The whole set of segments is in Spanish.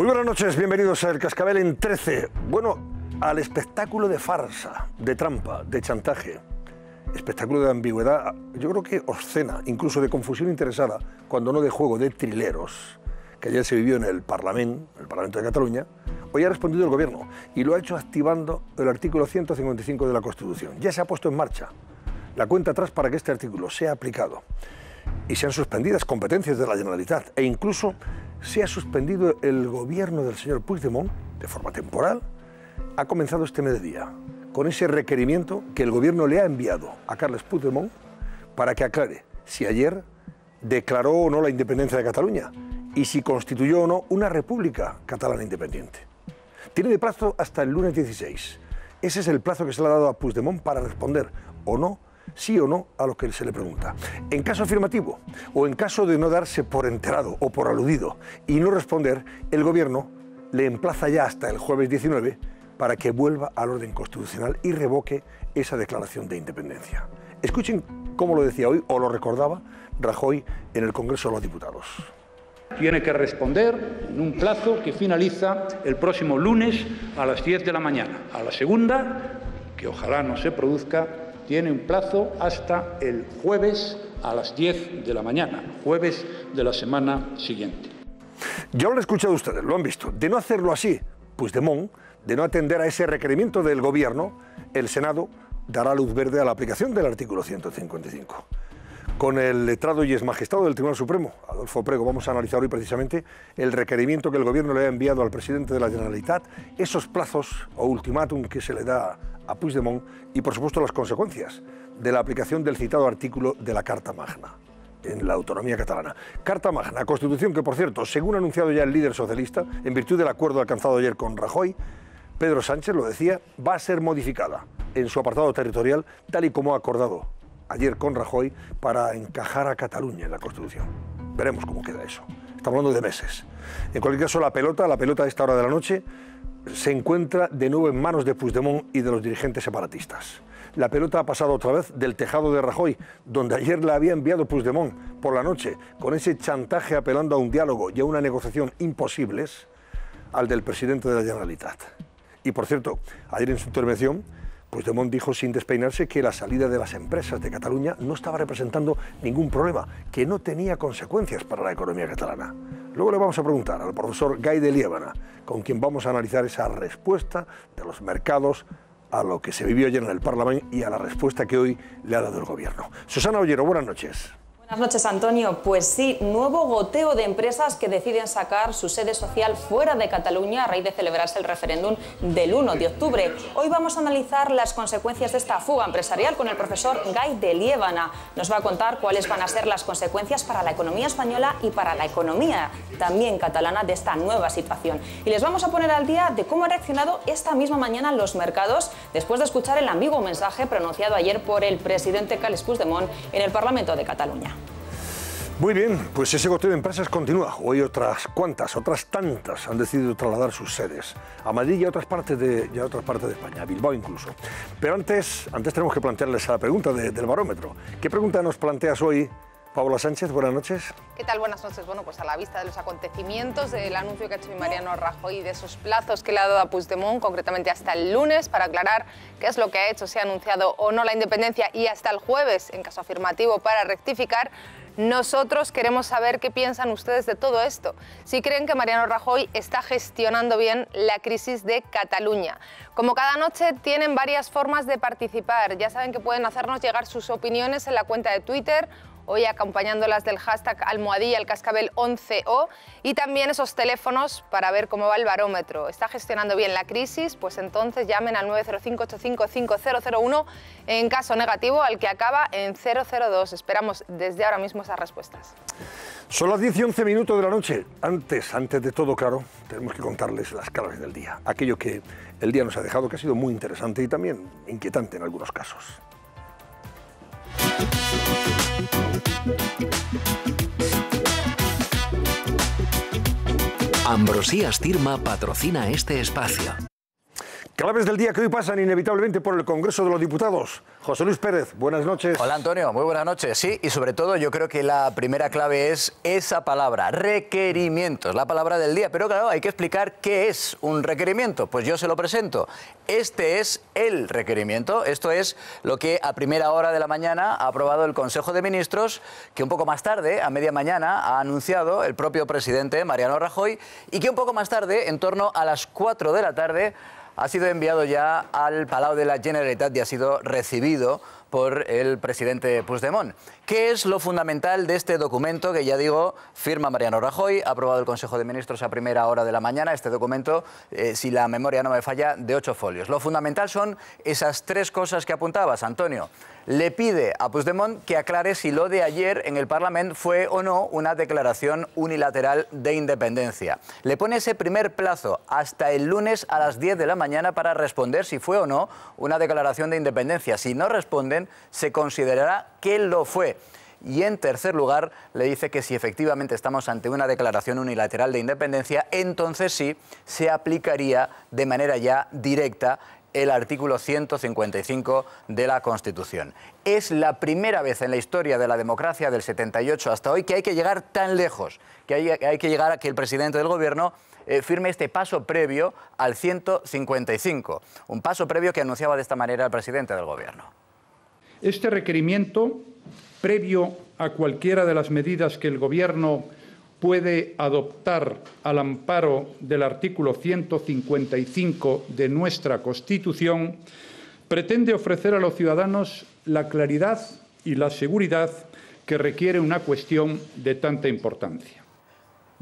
Muy buenas noches, bienvenidos a El Cascabel en 13. Bueno, al espectáculo de farsa, de trampa, de chantaje, espectáculo de ambigüedad, yo creo que obscena, incluso de confusión interesada, cuando no de juego, de trileros, que ayer se vivió en el Parlamento de Cataluña. Hoy ha respondido el Gobierno y lo ha hecho activando el artículo 155 de la Constitución. Ya se ha puesto en marcha la cuenta atrás para que este artículo sea aplicado y sean suspendidas competencias de la Generalitat e incluso se ha suspendido el gobierno del señor Puigdemont de forma temporal. Ha comenzado este mediodía con ese requerimiento que el gobierno le ha enviado a Carles Puigdemont para que aclare si ayer declaró o no la independencia de Cataluña y si constituyó o no una república catalana independiente. Tiene de plazo hasta el lunes 16. Ese es el plazo que se le ha dado a Puigdemont para responder o no, sí o no, a lo que se le pregunta. En caso afirmativo o en caso de no darse por enterado o por aludido y no responder, el gobierno le emplaza ya hasta el jueves 19 para que vuelva al orden constitucional y revoque esa declaración de independencia. Escuchen cómo lo decía hoy, o lo recordaba, Rajoy en el Congreso de los Diputados. Tiene que responder en un plazo que finaliza el próximo lunes a las 10 de la mañana. A la segunda, que ojalá no se produzca, tiene un plazo hasta el jueves a las 10 de la mañana, jueves de la semana siguiente. Ya lo han escuchado ustedes, lo han visto. De no hacerlo así, Puigdemont, de no atender a ese requerimiento del Gobierno, el Senado dará luz verde a la aplicación del artículo 155. Con el letrado y exmagistrado del Tribunal Supremo, Adolfo Prego, vamos a analizar hoy precisamente el requerimiento que el Gobierno le ha enviado al presidente de la Generalitat, esos plazos o ultimátum que se le da a Puigdemont y, por supuesto, las consecuencias de la aplicación del citado artículo de la Carta Magna en la autonomía catalana. Carta Magna, Constitución que, por cierto, según ha anunciado ya el líder socialista, en virtud del acuerdo alcanzado ayer con Rajoy, Pedro Sánchez lo decía, va a ser modificada en su apartado territorial, tal y como ha acordado ayer con Rajoy, para encajar a Cataluña en la Constitución. Veremos cómo queda eso. Estamos hablando de meses. En cualquier caso, la pelota a esta hora de la noche, se encuentra de nuevo en manos de Puigdemont y de los dirigentes separatistas. La pelota ha pasado otra vez del tejado de Rajoy, donde ayer la había enviado Puigdemont por la noche, con ese chantaje apelando a un diálogo y a una negociación imposibles, al del presidente de la Generalitat. Y por cierto, ayer en su intervención, Puigdemont dijo sin despeinarse que la salida de las empresas de Cataluña no estaba representando ningún problema, que no tenía consecuencias para la economía catalana. Luego le vamos a preguntar al profesor Guy de Liébana, con quien vamos a analizar esa respuesta de los mercados a lo que se vivió ayer en el Parlamento y a la respuesta que hoy le ha dado el Gobierno. Susana Ollero, buenas noches. Buenas noches, Antonio. Pues sí, nuevo goteo de empresas que deciden sacar su sede social fuera de Cataluña a raíz de celebrarse el referéndum del 1 de octubre. Hoy vamos a analizar las consecuencias de esta fuga empresarial con el profesor Guy de Liébana. Nos va a contar cuáles van a ser las consecuencias para la economía española y para la economía también catalana de esta nueva situación. Y les vamos a poner al día de cómo han reaccionado esta misma mañana los mercados después de escuchar el ambiguo mensaje pronunciado ayer por el presidente Carles Puigdemont en el Parlamento de Cataluña. Muy bien, pues ese goteo de empresas continúa. Hoy otras tantas han decidido trasladar sus sedes a Madrid y a otras partes de España, a Bilbao incluso. Pero antes tenemos que plantearles la pregunta del barómetro. ¿Qué pregunta nos planteas hoy, Paula Sánchez? Buenas noches. ¿Qué tal? Buenas noches. Bueno, pues a la vista de los acontecimientos, del anuncio que ha hecho Mariano Rajoy y de esos plazos que le ha dado a Puigdemont, concretamente hasta el lunes, para aclarar qué es lo que ha hecho, si ha anunciado o no la independencia, y hasta el jueves, en caso afirmativo, para rectificar, nosotros queremos saber qué piensan ustedes de todo esto. Si creen que Mariano Rajoy está gestionando bien la crisis de Cataluña. Como cada noche, tienen varias formas de participar. Ya saben que pueden hacernos llegar sus opiniones en la cuenta de Twitter, hoy acompañándolas del hashtag #elcascabel11o, y también esos teléfonos para ver cómo va el barómetro. ¿Está gestionando bien la crisis? Pues entonces llamen al 905-855001, en caso negativo al que acaba en 002. Esperamos desde ahora mismo esas respuestas. Son las 10 y 11 minutos de la noche. Antes de todo, claro, tenemos que contarles las claves del día. Aquello que el día nos ha dejado, que ha sido muy interesante y también inquietante en algunos casos. Ambrosías Tirma patrocina este espacio. Claves del día que hoy pasan inevitablemente por el Congreso de los Diputados. José Luis Pérez, buenas noches. Hola Antonio, muy buenas noches. Sí, y sobre todo yo creo que la primera clave es esa palabra, requerimientos, la palabra del día. Pero claro, hay que explicar qué es un requerimiento. Pues yo se lo presento. Este es el requerimiento. Esto es lo que a primera hora de la mañana ha aprobado el Consejo de Ministros, que un poco más tarde, a media mañana, ha anunciado el propio presidente Mariano Rajoy y que un poco más tarde, en torno a las 4 de la tarde, ha sido enviado ya al Palau de la Generalitat y ha sido recibido por el presidente Puigdemont. ¿Qué es lo fundamental de este documento que, ya digo, firma Mariano Rajoy? Ha aprobado el Consejo de Ministros a primera hora de la mañana. Este documento, si la memoria no me falla, de 8 folios. Lo fundamental son esas 3 cosas que apuntabas, Antonio. Le pide a Puigdemont que aclare si lo de ayer en el Parlamento fue o no una declaración unilateral de independencia. Le pone ese primer plazo hasta el lunes a las 10 de la mañana para responder si fue o no una declaración de independencia. Si no responden, se considerará que lo fue. Y en tercer lugar, le dice que si efectivamente estamos ante una declaración unilateral de independencia, entonces sí se aplicaría de manera ya directa el artículo 155 de la Constitución. Es la primera vez en la historia de la democracia del 78 hasta hoy que hay que llegar tan lejos, que hay que llegar a que el presidente del Gobierno firme este paso previo al 155, un paso previo que anunciaba de esta manera el presidente del Gobierno. Este requerimiento, previo a cualquiera de las medidas que el Gobierno puede adoptar al amparo del artículo 155 de nuestra Constitución, pretende ofrecer a los ciudadanos la claridad y la seguridad que requiere una cuestión de tanta importancia.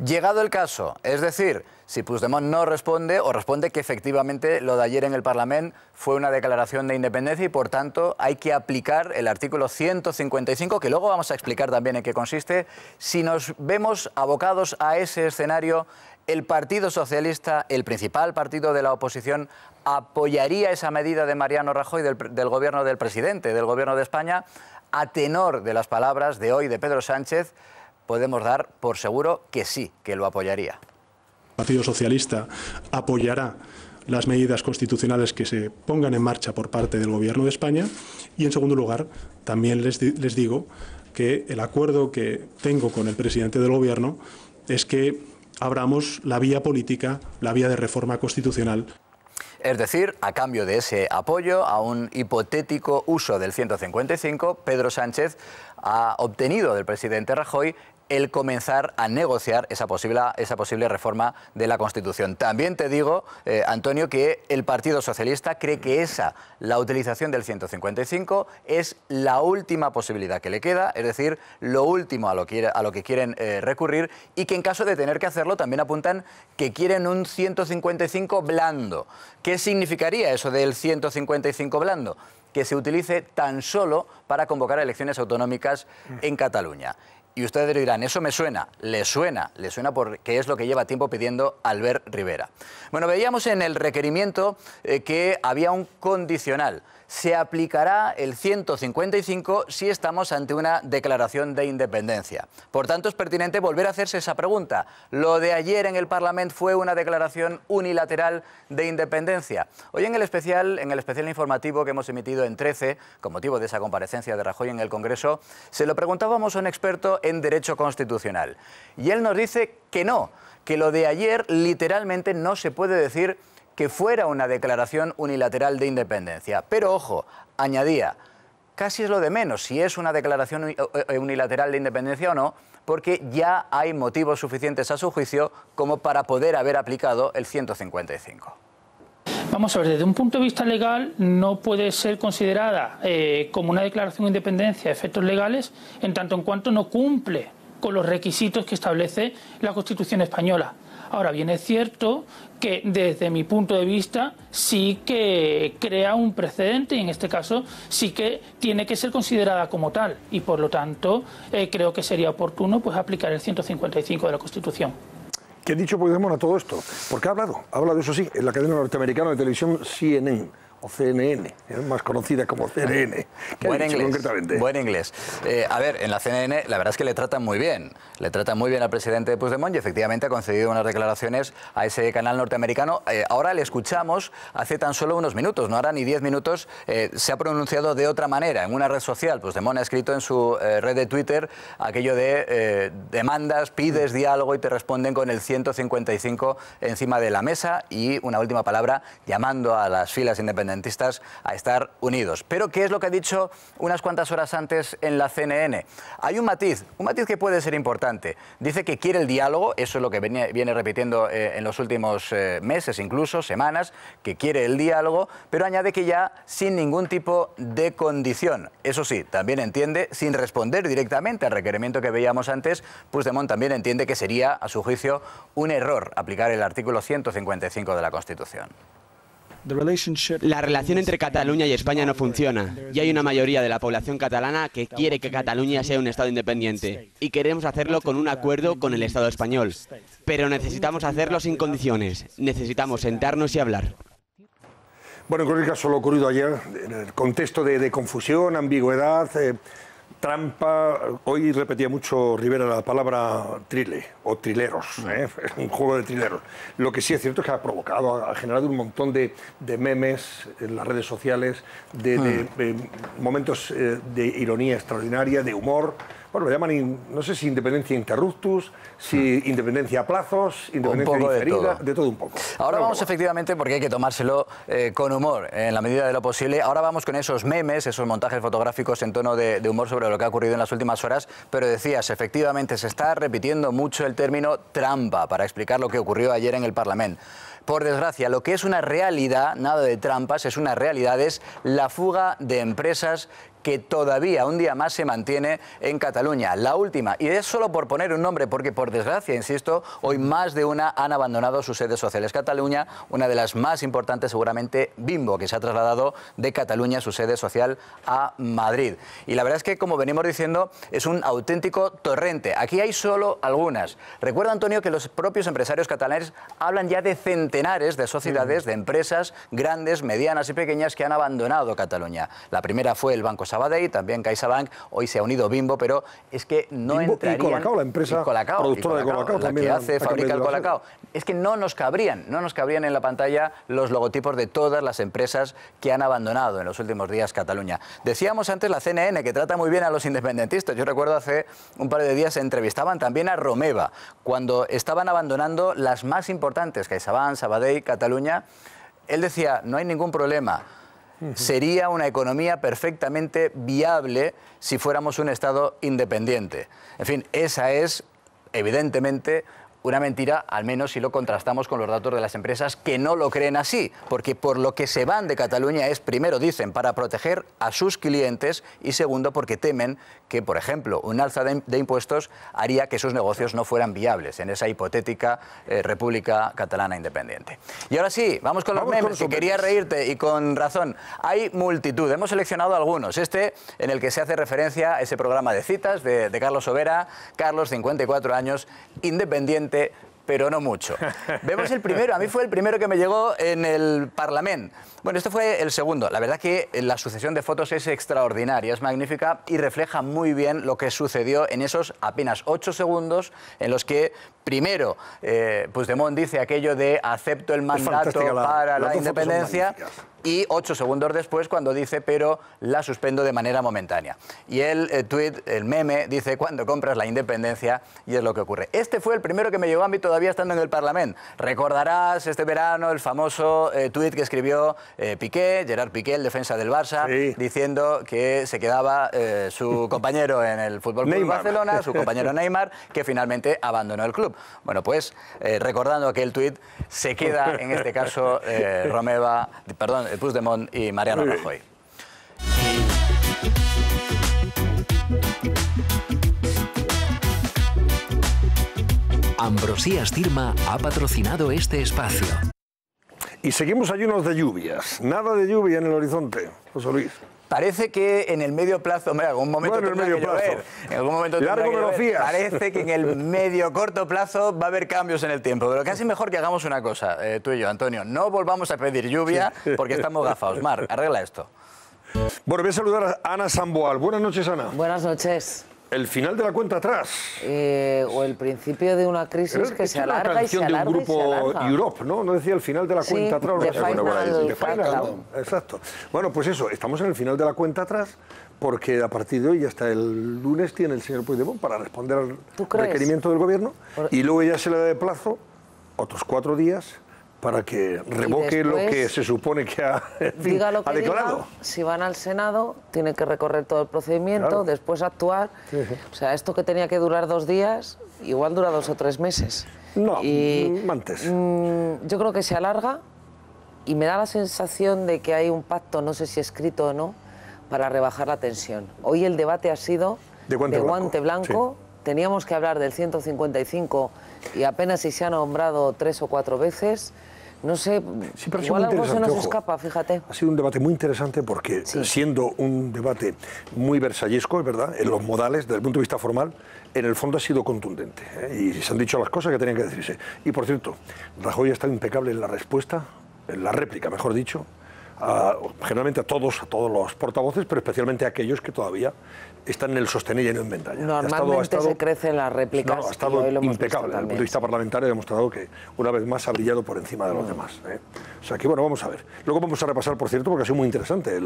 Llegado el caso, es decir, si Puigdemont no responde o responde que efectivamente lo de ayer en el Parlamento fue una declaración de independencia y por tanto hay que aplicar el artículo 155, que luego vamos a explicar también en qué consiste, si nos vemos abocados a ese escenario, el Partido Socialista, el principal partido de la oposición, apoyaría esa medida de Mariano Rajoy del gobierno del presidente, del gobierno de España, a tenor de las palabras de hoy de Pedro Sánchez. Podemos dar por seguro que sí, que lo apoyaría. El Partido Socialista apoyará las medidas constitucionales que se pongan en marcha por parte del Gobierno de España y, en segundo lugar, también les digo que el acuerdo que tengo con el presidente del Gobierno es que abramos la vía política, la vía de reforma constitucional. Es decir, a cambio de ese apoyo a un hipotético uso del 155, Pedro Sánchez ha obtenido del presidente Rajoy el comenzar a negociar esa posible reforma de la Constitución. También te digo, Antonio, que el Partido Socialista cree que la utilización del 155 es la última posibilidad que le queda, es decir, lo último a lo que quieren recurrir, y que en caso de tener que hacerlo también apuntan que quieren un 155 blando. ¿Qué significaría eso del 155 blando? Que se utilice tan solo para convocar elecciones autonómicas en Cataluña. Y ustedes dirán, eso me suena, le suena porque es lo que lleva tiempo pidiendo Albert Rivera. Bueno, veíamos en el requerimiento que había un condicional. Se aplicará el 155 si estamos ante una declaración de independencia. Por tanto, es pertinente volver a hacerse esa pregunta. ¿Lo de ayer en el Parlamento fue una declaración unilateral de independencia? Hoy en el especial informativo que hemos emitido en 13, con motivo de esa comparecencia de Rajoy en el Congreso, se lo preguntábamos a un experto en Derecho Constitucional. Y él nos dice que no, que lo de ayer literalmente no se puede decir que fuera una declaración unilateral de independencia. Pero ojo, añadía, casi es lo de menos si es una declaración unilateral de independencia o no, porque ya hay motivos suficientes a su juicio como para poder haber aplicado el 155. Vamos a ver, desde un punto de vista legal no puede ser considerada como una declaración de independencia a efectos legales en tanto en cuanto no cumple con los requisitos que establece la Constitución española. Ahora bien, es cierto que desde mi punto de vista sí que crea un precedente y en este caso sí que tiene que ser considerada como tal y por lo tanto creo que sería oportuno pues aplicar el 155 de la Constitución. ¿Qué ha dicho Puigdemont a todo esto? Porque ha hablado, eso sí, en la cadena norteamericana de televisión CNN. o CNN, más conocida como CNN. Buen inglés, concretamente? buen inglés. A ver, en la CNN la verdad es que le tratan muy bien. Le tratan muy bien al presidente Puigdemont y efectivamente ha concedido unas declaraciones a ese canal norteamericano. Ahora le escuchamos hace tan solo unos minutos, no hará ni 10 minutos, se ha pronunciado de otra manera en una red social. Puigdemont ha escrito en su red de Twitter aquello de demandas, pides diálogo y te responden con el 155 encima de la mesa y una última palabra llamando a las filas independentistas a estar unidos. Pero ¿qué es lo que ha dicho unas cuantas horas antes en la CNN? Hay un matiz que puede ser importante. Dice que quiere el diálogo, eso es lo que viene repitiendo en los últimos meses, incluso semanas, que quiere el diálogo, pero añade que ya sin ningún tipo de condición. Eso sí, también entiende, sin responder directamente al requerimiento que veíamos antes, Puigdemont también entiende que sería, a su juicio, un error aplicar el artículo 155 de la Constitución. La relación entre Cataluña y España no funciona, y hay una mayoría de la población catalana que quiere que Cataluña sea un Estado independiente, y queremos hacerlo con un acuerdo con el Estado español. Pero necesitamos hacerlo sin condiciones, necesitamos sentarnos y hablar. Bueno, en cualquier caso, lo ocurrido ayer, en el contexto de confusión, ambigüedad, trampa, hoy repetía mucho Rivera la palabra trile o trileros, un juego de trileros. Lo que sí es cierto es que ha provocado, ha generado un montón de memes en las redes sociales, de momentos de ironía extraordinaria, de humor. Bueno, lo llaman, no sé si independencia interruptus, si independencia a plazos, independencia diferida, de todo un poco. Ahora vamos efectivamente, porque hay que tomárselo con humor, en la medida de lo posible. Ahora vamos con esos memes, esos montajes fotográficos en tono de humor sobre lo que ha ocurrido en las últimas horas. Pero decías, efectivamente, se está repitiendo mucho el término trampa para explicar lo que ocurrió ayer en el Parlamento. Por desgracia, lo que es una realidad, nada de trampas, es una realidad, es la fuga de empresas que todavía un día más se mantiene en Cataluña. La última, y es solo por poner un nombre, porque por desgracia, insisto, hoy más de una han abandonado sus sedes sociales. Cataluña, una de las más importantes seguramente, Bimbo, que se ha trasladado de Cataluña su sede social a Madrid. Y la verdad es que, como venimos diciendo, es un auténtico torrente. Aquí hay solo algunas. Recuerda, Antonio, que los propios empresarios catalanes hablan ya de centenares de sociedades, de empresas grandes, medianas y pequeñas que han abandonado Cataluña. La primera fue el Banco Sabadell, también CaixaBank, hoy se ha unido Bimbo, pero es que no Bimbo entrarían... Y Colacao, la empresa productora de Colacao, la que hace, fabrica el Colacao. Es que no nos cabrían en la pantalla los logotipos de todas las empresas que han abandonado en los últimos días Cataluña. Decíamos antes la CNN, que trata muy bien a los independentistas. Yo recuerdo hace un par de días se entrevistaban también a Romeva, cuando estaban abandonando las más importantes, CaixaBank, Sabadell, Cataluña. Él decía, no hay ningún problema. Sería una economía perfectamente viable si fuéramos un Estado independiente. En fin, esa es, evidentemente, una mentira, al menos si lo contrastamos con los datos de las empresas que no lo creen así, porque por lo que se van de Cataluña es, primero, dicen, para proteger a sus clientes y segundo, porque temen que, por ejemplo, un alza de impuestos haría que sus negocios no fueran viables en esa hipotética República Catalana Independiente. Y ahora sí, vamos con los memes, que quería reírte y con razón. Hay multitud, hemos seleccionado algunos. Este, en el que se hace referencia a ese programa de citas de Carlos Sobera. Carlos, 54 años, independiente, pero no mucho. Vemos el primero, a mí fue el primero que me llegó en el Parlamento. Bueno, este fue el segundo. La verdad que la sucesión de fotos es extraordinaria, es magnífica y refleja muy bien lo que sucedió en esos apenas 8 segundos en los que, primero, Puigdemont dice aquello de acepto el mandato para la independencia, y 8 segundos después cuando dice pero la suspendo de manera momentánea. Y el tuit, el meme, dice cuando compras la independencia, y es lo que ocurre. Este fue el primero que me llegó a mí todavía estando en el Parlamento. Recordarás este verano el famoso tuit que escribió Piqué, Gerard Piqué, el defensa del Barça, sí, diciendo que se quedaba su compañero en el FC Barcelona, su compañero Neymar, que finalmente abandonó el club. Bueno, pues recordando aquel tuit, se queda en este caso Puigdemont y Mariano Rajoy. Ambrosías Cirma ha patrocinado este espacio. Y seguimos ayunos de lluvias. Nada de lluvia en el horizonte, José Luis. Parece que en el medio plazo, hombre, algún momento bueno, tendrá que llover. En algún momento largo me lo fías. Parece que en el medio corto plazo va a haber cambios en el tiempo. Pero casi mejor que hagamos una cosa, tú y yo, Antonio. No volvamos a pedir lluvia porque estamos gafados. Mar, arregla esto. Bueno, voy a saludar a Ana Samboal. Buenas noches, Ana. Buenas noches. El final de la cuenta atrás. O el principio de una crisis que se alarga y se alarga de un grupo Europe, ¿no? No decía el final de la cuenta atrás. The Final, ¿no? Exacto. Bueno, pues eso, estamos en el final de la cuenta atrás porque a partir de hoy, hasta el lunes, tiene el señor Puigdemont para responder al requerimiento del gobierno y luego ya se le da de plazo otros 4 días para que revoque después, lo que se supone que ha, diga lo que ha declarado. Diga, si van al Senado, tiene que recorrer todo el procedimiento, claro. Después actuar. Sí. O sea, esto que tenía que durar 2 días, igual dura 2 o 3 meses. No, antes. Yo creo que se alarga y me da la sensación de que hay un pacto, no sé si escrito o no, para rebajar la tensión. Hoy el debate ha sido de guante blanco. Sí. Teníamos que hablar del 155 y apenas si se ha nombrado 3 o 4 veces. No sé, sí, igual algo se nos escapa, fíjate. Ha sido un debate muy interesante porque, siendo un debate muy versallesco, es verdad, en los modales, desde el punto de vista formal, en el fondo ha sido contundente, y se han dicho las cosas que tenían que decirse. Y, por cierto, Rajoy ha estado impecable en la respuesta, en la réplica, mejor dicho, generalmente a todos los portavoces, pero especialmente a aquellos que todavía están en el sostener y no en ventalla. Normalmente se crece en las réplicas. No, ha estado impecable. Desde el punto de vista parlamentario ha demostrado que una vez más ha brillado por encima de los demás. O sea que bueno, vamos a ver. Luego vamos a repasar, por cierto, porque ha sido muy interesante.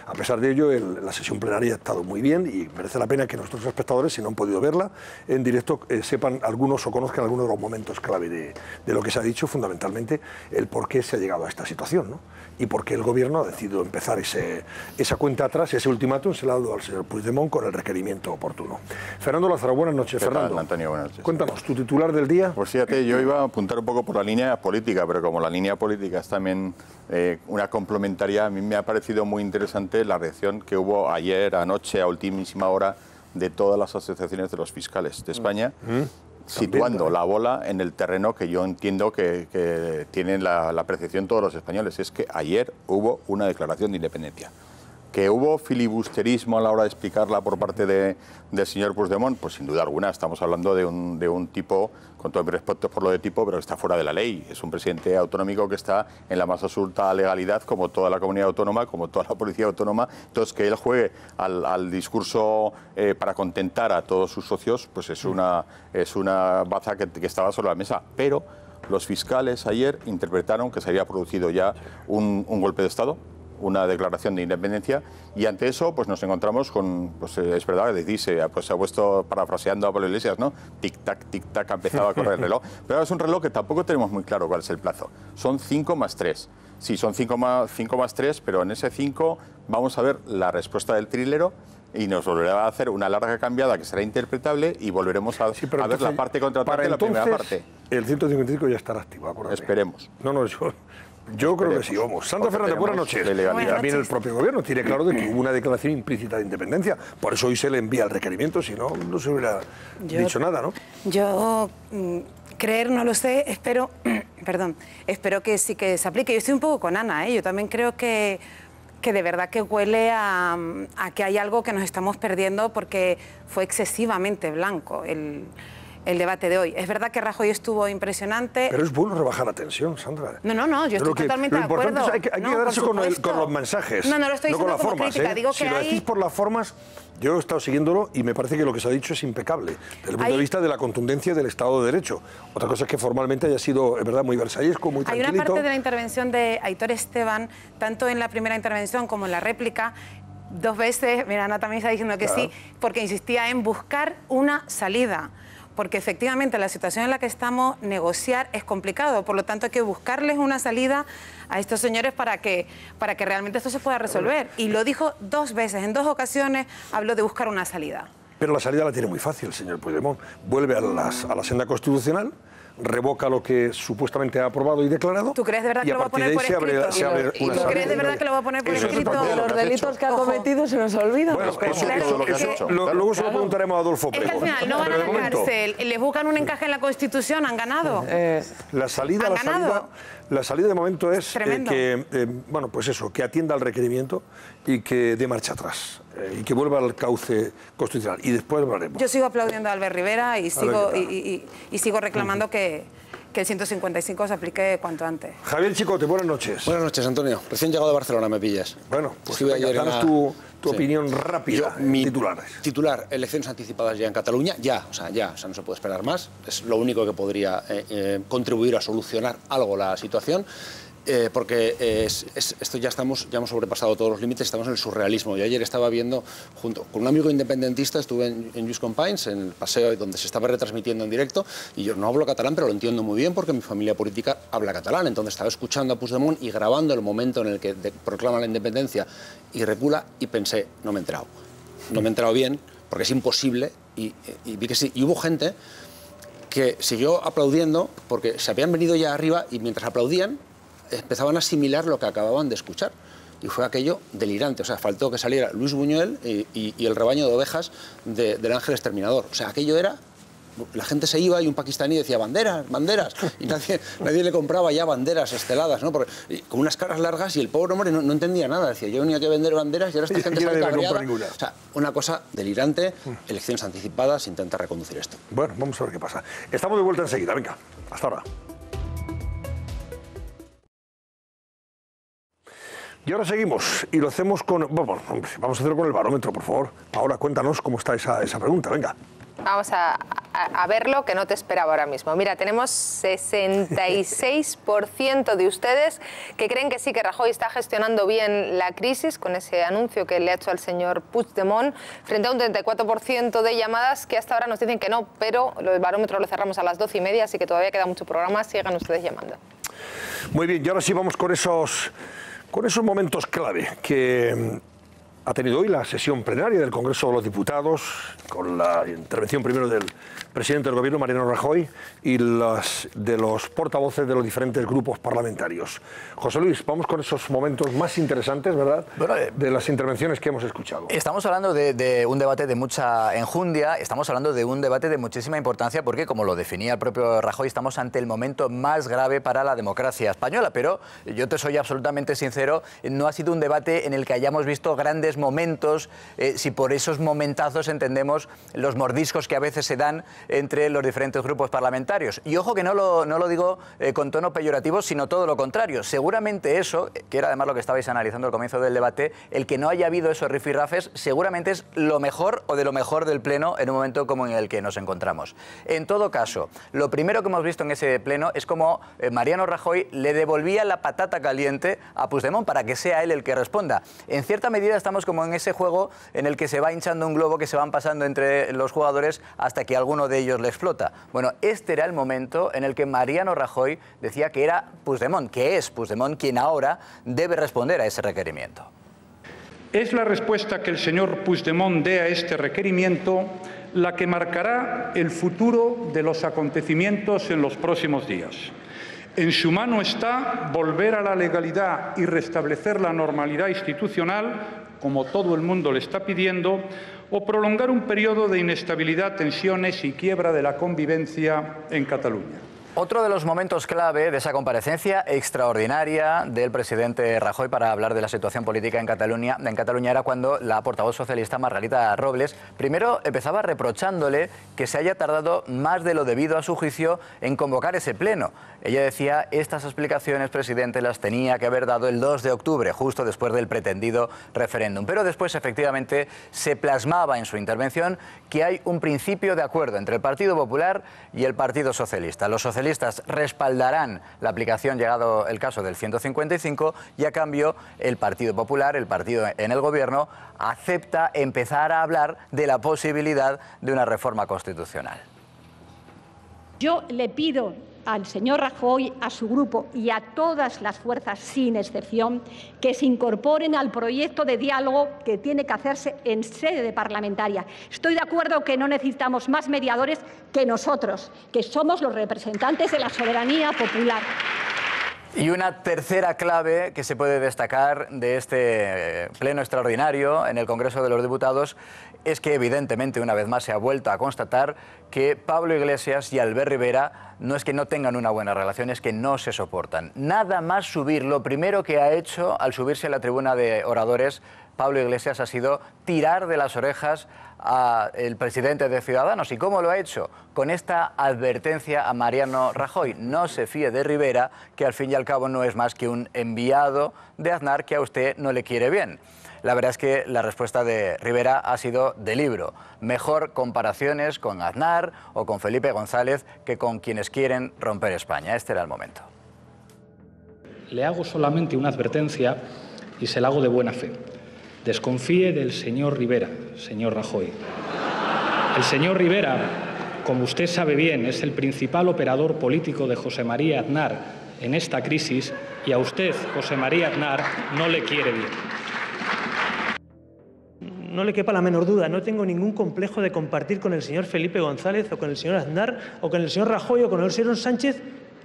A pesar de ello, la sesión plenaria ha estado muy bien y merece la pena que nuestros espectadores, si no han podido verla en directo, sepan algunos o conozcan algunos de los momentos clave de lo que se ha dicho, fundamentalmente el por qué se ha llegado a esta situación, ¿no? Y por qué el gobierno ha decidido empezar esa cuenta atrás, ese ultimátum se le ha dado al señor Puigdemont con el requerimiento oportuno. Fernando Lázaro, buenas noches. Fernando. Antonio, buenas noches. Cuéntanos, tu titular del día. Pues fíjate, yo iba a apuntar un poco por la línea política, pero como la línea política es también una complementaria, a mí me ha parecido muy interesante la reacción que hubo ayer, anoche, a ultimísima hora, de todas las asociaciones de los fiscales de España, situando la bola en el terreno que yo entiendo que tienen la percepción todos los españoles. Es que ayer hubo una declaración de independencia. Que hubo filibusterismo a la hora de explicarla por parte del señor Puigdemont, pues sin duda alguna estamos hablando de un tipo, con todo mi respeto por lo de tipo, pero que está fuera de la ley. Es un presidente autonómico que está en la más absoluta legalidad, como toda la comunidad autónoma, como toda la policía autónoma. Entonces, que él juegue al discurso para contentar a todos sus socios, pues es una baza que estaba sobre la mesa. Pero los fiscales ayer interpretaron que se había producido ya un golpe de Estado, una declaración de independencia, y ante eso pues nos encontramos con, pues es verdad, decís, pues se ha puesto, parafraseando a Pablo Iglesias, ¿no? Tic-tac, ha empezado a correr el reloj. Pero ahora es un reloj que tampoco tenemos muy claro cuál es el plazo. Son 5 más 3. Sí, son 5 más 3, pero en ese 5 vamos a ver la respuesta del trilero y nos volverá a hacer una larga cambiada que será interpretable y volveremos a ver la parte contratante de la primera parte. El 155 ya estará activo, acuérdate. Esperemos. Yo creo que sí, vamos. Sandra Fernández, buenas noches. También el propio gobierno tiene claro de que hubo una declaración implícita de independencia. Por eso hoy se le envía el requerimiento, si no, no se hubiera dicho nada, ¿no? Yo creer no lo sé, espero que sí que se aplique. Yo estoy un poco con Ana, Yo también creo que de verdad que huele a que hay algo que nos estamos perdiendo porque fue excesivamente blanco el debate de hoy. Es verdad que Rajoy estuvo impresionante. Pero es bueno rebajar la tensión, Sandra. No, yo estoy totalmente de acuerdo. Lo importante es hay que quedarse con los mensajes. No lo estoy diciendo como crítica. Digo si que lo decís por las formas, yo he estado siguiéndolo y me parece que lo que se ha dicho es impecable, desde el punto de vista de la contundencia del Estado de Derecho. Otra cosa es que formalmente haya sido, es verdad, muy versallesco, muy tranquilito. Hay una parte de la intervención de Aitor Esteban, tanto en la primera intervención como en la réplica, 2 veces, mira, Ana también está diciendo que sí, porque insistía en buscar una salida. Porque efectivamente la situación en la que estamos, negociar es complicado, por lo tanto hay que buscarles una salida a estos señores para que realmente esto se pueda resolver. Y lo dijo 2 veces, en 2 ocasiones habló de buscar una salida. Pero la salida la tiene muy fácil, señor Puigdemont. Vuelve a la senda constitucional, revoca lo que supuestamente ha aprobado y declarado. ¿Tú crees de verdad que lo va a poner por escrito? ¿Tú crees de verdad que lo va a poner por escrito? Los delitos que ha cometido se nos olvidan. Bueno, luego se lo preguntaremos a Adolfo Prego. Es que al final no van a la cárcel, les buscan un encaje en la Constitución, han ganado. La salida de momento es que, bueno, pues eso, que atienda al requerimiento y que dé marcha atrás y que vuelva al cauce constitucional. Y después hablaremos. Yo sigo aplaudiendo a Albert Rivera y sigo reclamando que el 155 se aplique cuanto antes. Javier Chicote, buenas noches. Buenas noches, Antonio. Recién llegado de Barcelona, me pillas. Bueno, pues danos tu opinión rápida, titular, elecciones anticipadas ya en Cataluña, o sea, no se puede esperar más. Es lo único que podría contribuir a solucionar algo la situación. Porque esto ya hemos sobrepasado todos los límites, estamos en el surrealismo. Yo ayer estaba viendo, junto con un amigo independentista, estuve en Just Companys, en el paseo donde se estaba retransmitiendo en directo, y yo no hablo catalán, pero lo entiendo muy bien porque mi familia política habla catalán. Entonces estaba escuchando a Puigdemont y grabando el momento en el que proclama la independencia y recula, y pensé, no me he enterado. No me he enterado bien, porque es imposible, y vi que sí. Y hubo gente que siguió aplaudiendo porque se habían venido ya arriba y mientras aplaudían, empezaban a asimilar lo que acababan de escuchar. Y fue aquello delirante. O sea, faltó que saliera Luis Buñuel y el rebaño de ovejas del Ángel Exterminador. O sea, aquello era... La gente se iba y un pakistaní decía banderas, banderas. Y nadie le compraba ya banderas esteladas, ¿no? Porque, con unas caras largas, y el pobre hombre no entendía nada. Decía, yo venía aquí a vender banderas y ahora esta gente está cabreada. O sea, una cosa delirante. Elecciones anticipadas, intenta reconducir esto. Bueno, vamos a ver qué pasa. Estamos de vuelta enseguida. Venga, hasta ahora. Y ahora seguimos, y lo hacemos con... Bueno, vamos a hacerlo con el barómetro, por favor. Paola, cuéntanos cómo está esa pregunta, venga. Vamos a verlo, que no te esperaba ahora mismo. Mira, tenemos 66% de ustedes que creen que sí, que Rajoy está gestionando bien la crisis con ese anuncio que le ha hecho al señor Puigdemont, frente a un 34% de llamadas que hasta ahora nos dicen que no, pero el barómetro lo cerramos a las 12:30, así que todavía queda mucho programa, sigan ustedes llamando. Muy bien, y ahora sí vamos con esos momentos clave que ha tenido hoy la sesión plenaria del Congreso de los Diputados, con la intervención primero del presidente del Gobierno, Mariano Rajoy, y de los portavoces de los diferentes grupos parlamentarios. José Luis, vamos con esos momentos más interesantes, ¿verdad?, de las intervenciones que hemos escuchado. Estamos hablando de un debate de mucha enjundia, estamos hablando de un debate de muchísima importancia porque, como lo definía el propio Rajoy, estamos ante el momento más grave para la democracia española. Pero yo te soy absolutamente sincero, no ha sido un debate en el que hayamos visto grandes momentos, si por esos momentazos entendemos los mordiscos que a veces se dan entre los diferentes grupos parlamentarios. Y ojo que no lo digo con tono peyorativo, sino todo lo contrario. Seguramente eso, que era además lo que estabais analizando al comienzo del debate, el que no haya habido esos rifirrafes, seguramente es lo mejor o de lo mejor del Pleno en un momento como en el que nos encontramos. En todo caso, lo primero que hemos visto en ese Pleno es como Mariano Rajoy le devolvía la patata caliente a Puigdemont para que sea él el que responda. En cierta medida estamos como en ese juego en el que se va hinchando un globo, que se van pasando entre los jugadores hasta que alguno de ellos le explota. Bueno, este era el momento en el que Mariano Rajoy decía que era Puigdemont, que es Puigdemont quien ahora debe responder a ese requerimiento. Es la respuesta que el señor Puigdemont dé a este requerimiento la que marcará el futuro de los acontecimientos en los próximos días. En su mano está volver a la legalidad y restablecer la normalidad institucional, como todo el mundo le está pidiendo, o prolongar un periodo de inestabilidad, tensiones y quiebra de la convivencia en Cataluña. Otro de los momentos clave de esa comparecencia extraordinaria del presidente Rajoy para hablar de la situación política en Cataluña era cuando la portavoz socialista Margarita Robles primero empezaba reprochándole que se haya tardado más de lo debido a su juicio en convocar ese pleno. Ella decía, estas explicaciones, presidente, las tenía que haber dado el 2 de octubre, justo después del pretendido referéndum. Pero después, efectivamente, se plasmaba en su intervención que hay un principio de acuerdo entre el Partido Popular y el Partido Socialista. Los socialistas respaldarán la aplicación, llegado el caso del 155, y a cambio el Partido Popular, el partido en el gobierno, acepta empezar a hablar de la posibilidad de una reforma constitucional. Yo le pido al señor Rajoy, a su grupo y a todas las fuerzas, sin excepción, que se incorporen al proyecto de diálogo que tiene que hacerse en sede parlamentaria. Estoy de acuerdo que no necesitamos más mediadores que nosotros, que somos los representantes de la soberanía popular. Y una tercera clave que se puede destacar de este pleno extraordinario en el Congreso de los Diputados es que evidentemente una vez más se ha vuelto a constatar que Pablo Iglesias y Albert Rivera no es que no tengan una buena relación, es que no se soportan. Nada más subir, lo primero que ha hecho al subirse a la tribuna de oradores Pablo Iglesias ha sido tirar de las orejas al presidente de Ciudadanos. ¿Y cómo lo ha hecho? Con esta advertencia a Mariano Rajoy: no se fíe de Rivera, que al fin y al cabo no es más que un enviado de Aznar que a usted no le quiere bien. La verdad es que la respuesta de Rivera ha sido de libro. Mejor comparaciones con Aznar o con Felipe González que con quienes quieren romper España. Este era el momento. Le hago solamente una advertencia y se la hago de buena fe. Desconfíe del señor Rivera, señor Rajoy. El señor Rivera, como usted sabe bien, es el principal operador político de José María Aznar en esta crisis y a usted, José María Aznar, no le quiere bien. No le quepa la menor duda, no tengo ningún complejo de compartir con el señor Felipe González o con el señor Aznar o con el señor Rajoy o con el señor Sánchez.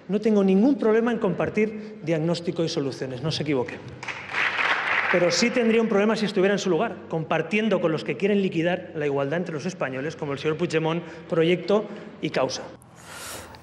No tengo ningún problema en compartir diagnóstico y soluciones, no se equivoque. Pero sí tendría un problema si estuviera en su lugar, compartiendo con los que quieren liquidar la igualdad entre los españoles, como el señor Puigdemont, proyecto y causa.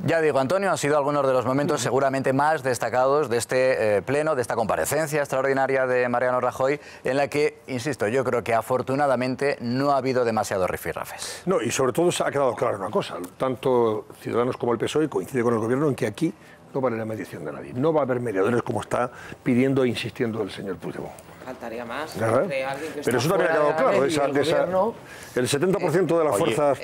Ya digo, Antonio, han sido algunos de los momentos seguramente más destacados de este pleno, de esta comparecencia extraordinaria de Mariano Rajoy, en la que, insisto, yo creo que afortunadamente no ha habido demasiados rifirrafes. No, y sobre todo se ha quedado clara una cosa: tanto Ciudadanos como el PSOE coincide con el Gobierno en que aquí no vale la mediación de nadie. No va a haber mediadores como está pidiendo e insistiendo el señor Puigdemont. Faltaría más. Pero eso también ha quedado claro. El 70% de las fuerzas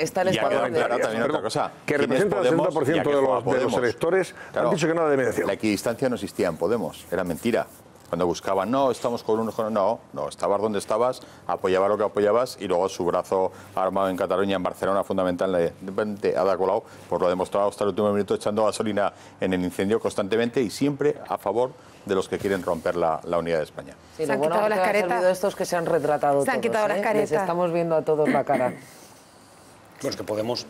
que representan el 70% de los electores han dicho que nada de mediación. La equidistancia no existía en Podemos, era mentira. Cuando buscaban, no, estamos con uno, no, estabas donde estabas, apoyabas lo que apoyabas y luego su brazo armado en Cataluña, en Barcelona, fundamentalmente Ada Colau, pues lo ha demostrado hasta el último minuto, echando gasolina en el incendio constantemente y siempre a favor de los que quieren romper la unidad de España. Sí, se han quitado las caretas. Estos que se han retratado se han quitado las caretas. Les estamos viendo a todos la cara. Bueno, es que Podemos...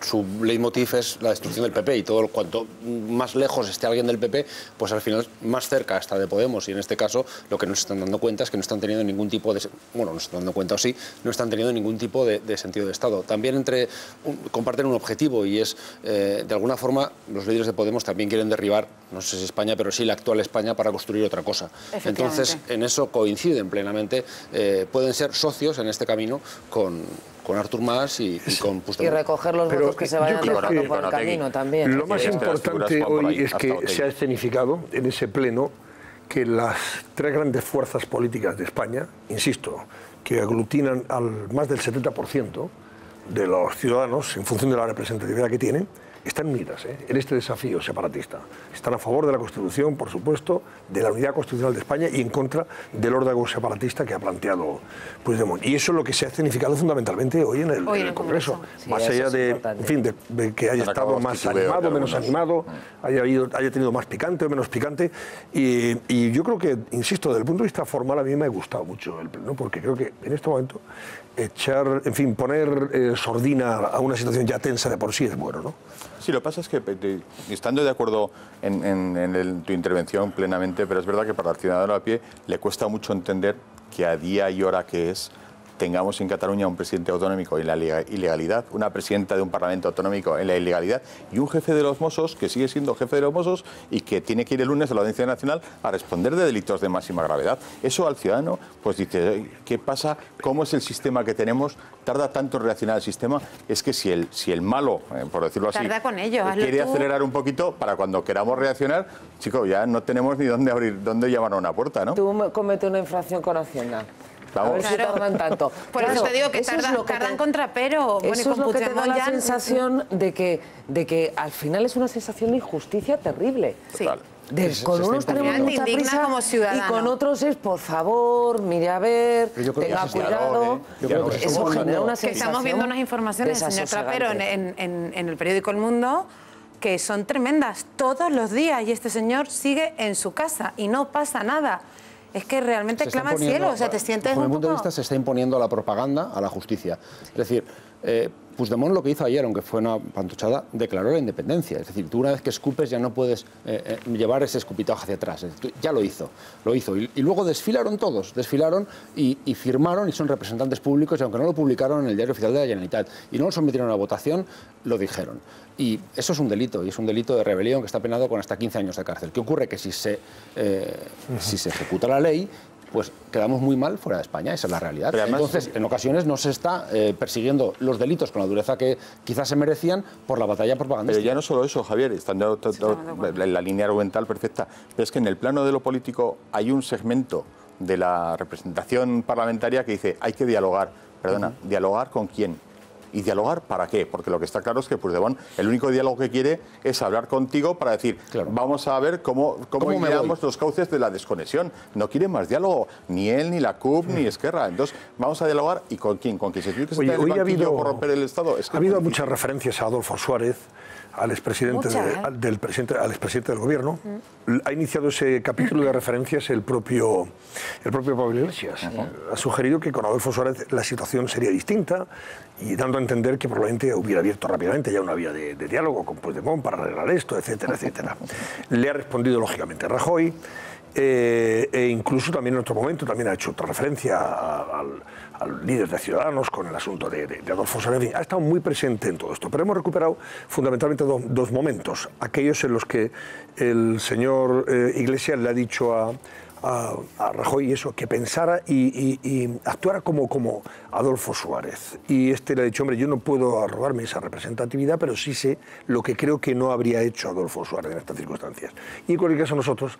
su leitmotiv es la destrucción del PP y todo cuanto más lejos esté alguien del PP, pues al final más cerca está de Podemos. Y en este caso lo que nos están dando cuenta es que no están teniendo ningún tipo de... Bueno, nos están dando cuenta o sí, no están teniendo ningún tipo de sentido de Estado. También comparten un objetivo y es, de alguna forma, los líderes de Podemos también quieren derribar, no sé si España, pero sí la actual España para construir otra cosa. Entonces, en eso coinciden plenamente. Pueden ser socios en este camino con Artur Mas y con Puigdemont. Y recoger los votos que se vayan dejando por el camino también. Lo más importante hoy es que se ha escenificado en ese pleno que las tres grandes fuerzas políticas de España, insisto, que aglutinan al más del 70% de los ciudadanos en función de la representatividad que tienen, están unidas en este desafío separatista. Están a favor de la Constitución, por supuesto, de la unidad constitucional de España y en contra del órdago separatista que ha planteado Puigdemont. Y eso es lo que se ha escenificado fundamentalmente hoy en el Congreso. Sí, más allá de que haya estado más animado, menos animado, haya tenido más picante o menos picante. Y yo creo que, insisto, desde el punto de vista formal a mí me ha gustado mucho el pleno, porque creo que en este momento poner sordina a una situación ya tensa de por sí es bueno, ¿no? Sí, lo que pasa es que, estando de acuerdo en tu intervención plenamente, pero es verdad que para el ciudadano a pie le cuesta mucho entender que a día y hora que es tengamos en Cataluña un presidente autonómico en la ilegalidad, una presidenta de un parlamento autonómico en la ilegalidad y un jefe de los Mossos que sigue siendo jefe de los Mossos y que tiene que ir el lunes a la Audiencia Nacional a responder de delitos de máxima gravedad. Eso al ciudadano pues dice, ¿qué pasa? ¿Cómo es el sistema que tenemos? ¿Tarda tanto en reaccionar el sistema? Es que si el malo, por decirlo así, tarda con ello, quiere acelerar un poquito para cuando queramos reaccionar, chicos, ya no tenemos ni dónde llamar a una puerta, ¿no? Tú cometes una infracción con Hacienda. Vamos. A ver si tardan tanto. Por eso te digo que tardan contra pero. Bueno, eso es lo que te da la sensación de que al final es una sensación de injusticia terrible. Sí. Con unos tenemos mucha prisa como ciudadano. y con otros es, por favor, mire a ver, tenga cuidado. Eso genera una sensación. Que estamos viendo unas informaciones, señor Trapero, en el periódico El Mundo, que son tremendas todos los días y este señor sigue en su casa y no pasa nada. Es que realmente clama al cielo, o sea, te sientes un poco... Desde mi punto de vista se está imponiendo a la propaganda, a la justicia. Es decir, Puigdemont lo que hizo ayer, aunque fue una pantochada, declaró la independencia. Es decir, tú una vez que escupes ya no puedes llevar ese escupitajo hacia atrás. Ya lo hizo. Y luego desfilaron todos, y firmaron y son representantes públicos, y aunque no lo publicaron en el Diario Oficial de la Generalitat y no lo sometieron a votación, lo dijeron. Y eso es un delito, y es un delito de rebelión que está penado con hasta 15 años de cárcel. ¿Qué ocurre? Que si se ejecuta la ley, pues quedamos muy mal fuera de España, esa es la realidad. Además, entonces, en ocasiones no se está persiguiendo los delitos con la dureza que quizás se merecían por la batalla propagandística. Pero ya no solo eso, Javier, están la línea argumental perfecta, pero es que en el plano de lo político hay un segmento de la representación parlamentaria que dice hay que dialogar. Perdona, ¿dialogar con quién? ¿Y dialogar para qué? Porque lo que está claro es que Puigdemont, el único diálogo que quiere es hablar contigo para decir, vamos a ver cómo miramos los cauces de la desconexión. No quiere más diálogo, ni él, ni la CUP, ni Esquerra. Entonces, vamos a dialogar, ¿y con quién? ¿Con quién se tiene que estar en el banquillo por romper el Estado? Ha habido muchas referencias a Adolfo Suárez, al expresidente del gobierno. Ha iniciado ese capítulo de referencias el propio Pablo Iglesias. Ha sugerido que con Adolfo Suárez la situación sería distinta y dando a entender que probablemente hubiera abierto rápidamente ya una vía de diálogo con Puigdemont para arreglar esto, etcétera, etcétera. Le ha respondido lógicamente Rajoy. E incluso también en otro momento también ha hecho otra referencia al líder de Ciudadanos con el asunto de Adolfo Suárez. Ha estado muy presente en todo esto, pero hemos recuperado fundamentalmente dos momentos, aquellos en los que el señor Iglesias le ha dicho a Rajoy eso, que pensara y actuara como Adolfo Suárez. Y le ha dicho, hombre, yo no puedo arrogarme esa representatividad, pero sí sé lo que creo que no habría hecho Adolfo Suárez en estas circunstancias. Y en cualquier caso nosotros,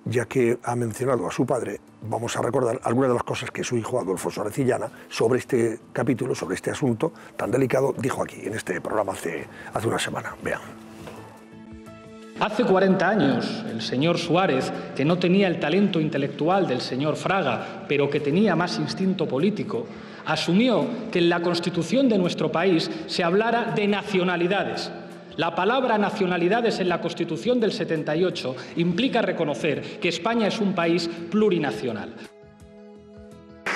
ya que ha mencionado a su padre, vamos a recordar algunas de las cosas que su hijo Adolfo Suárez Illana sobre este capítulo, sobre este asunto tan delicado, dijo aquí en este programa hace una semana. Vean. Hace 40 años, el señor Suárez, que no tenía el talento intelectual del señor Fraga, pero que tenía más instinto político, asumió que en la Constitución de nuestro país se hablara de nacionalidades. La palabra nacionalidades en la Constitución del 78 implica reconocer que España es un país plurinacional.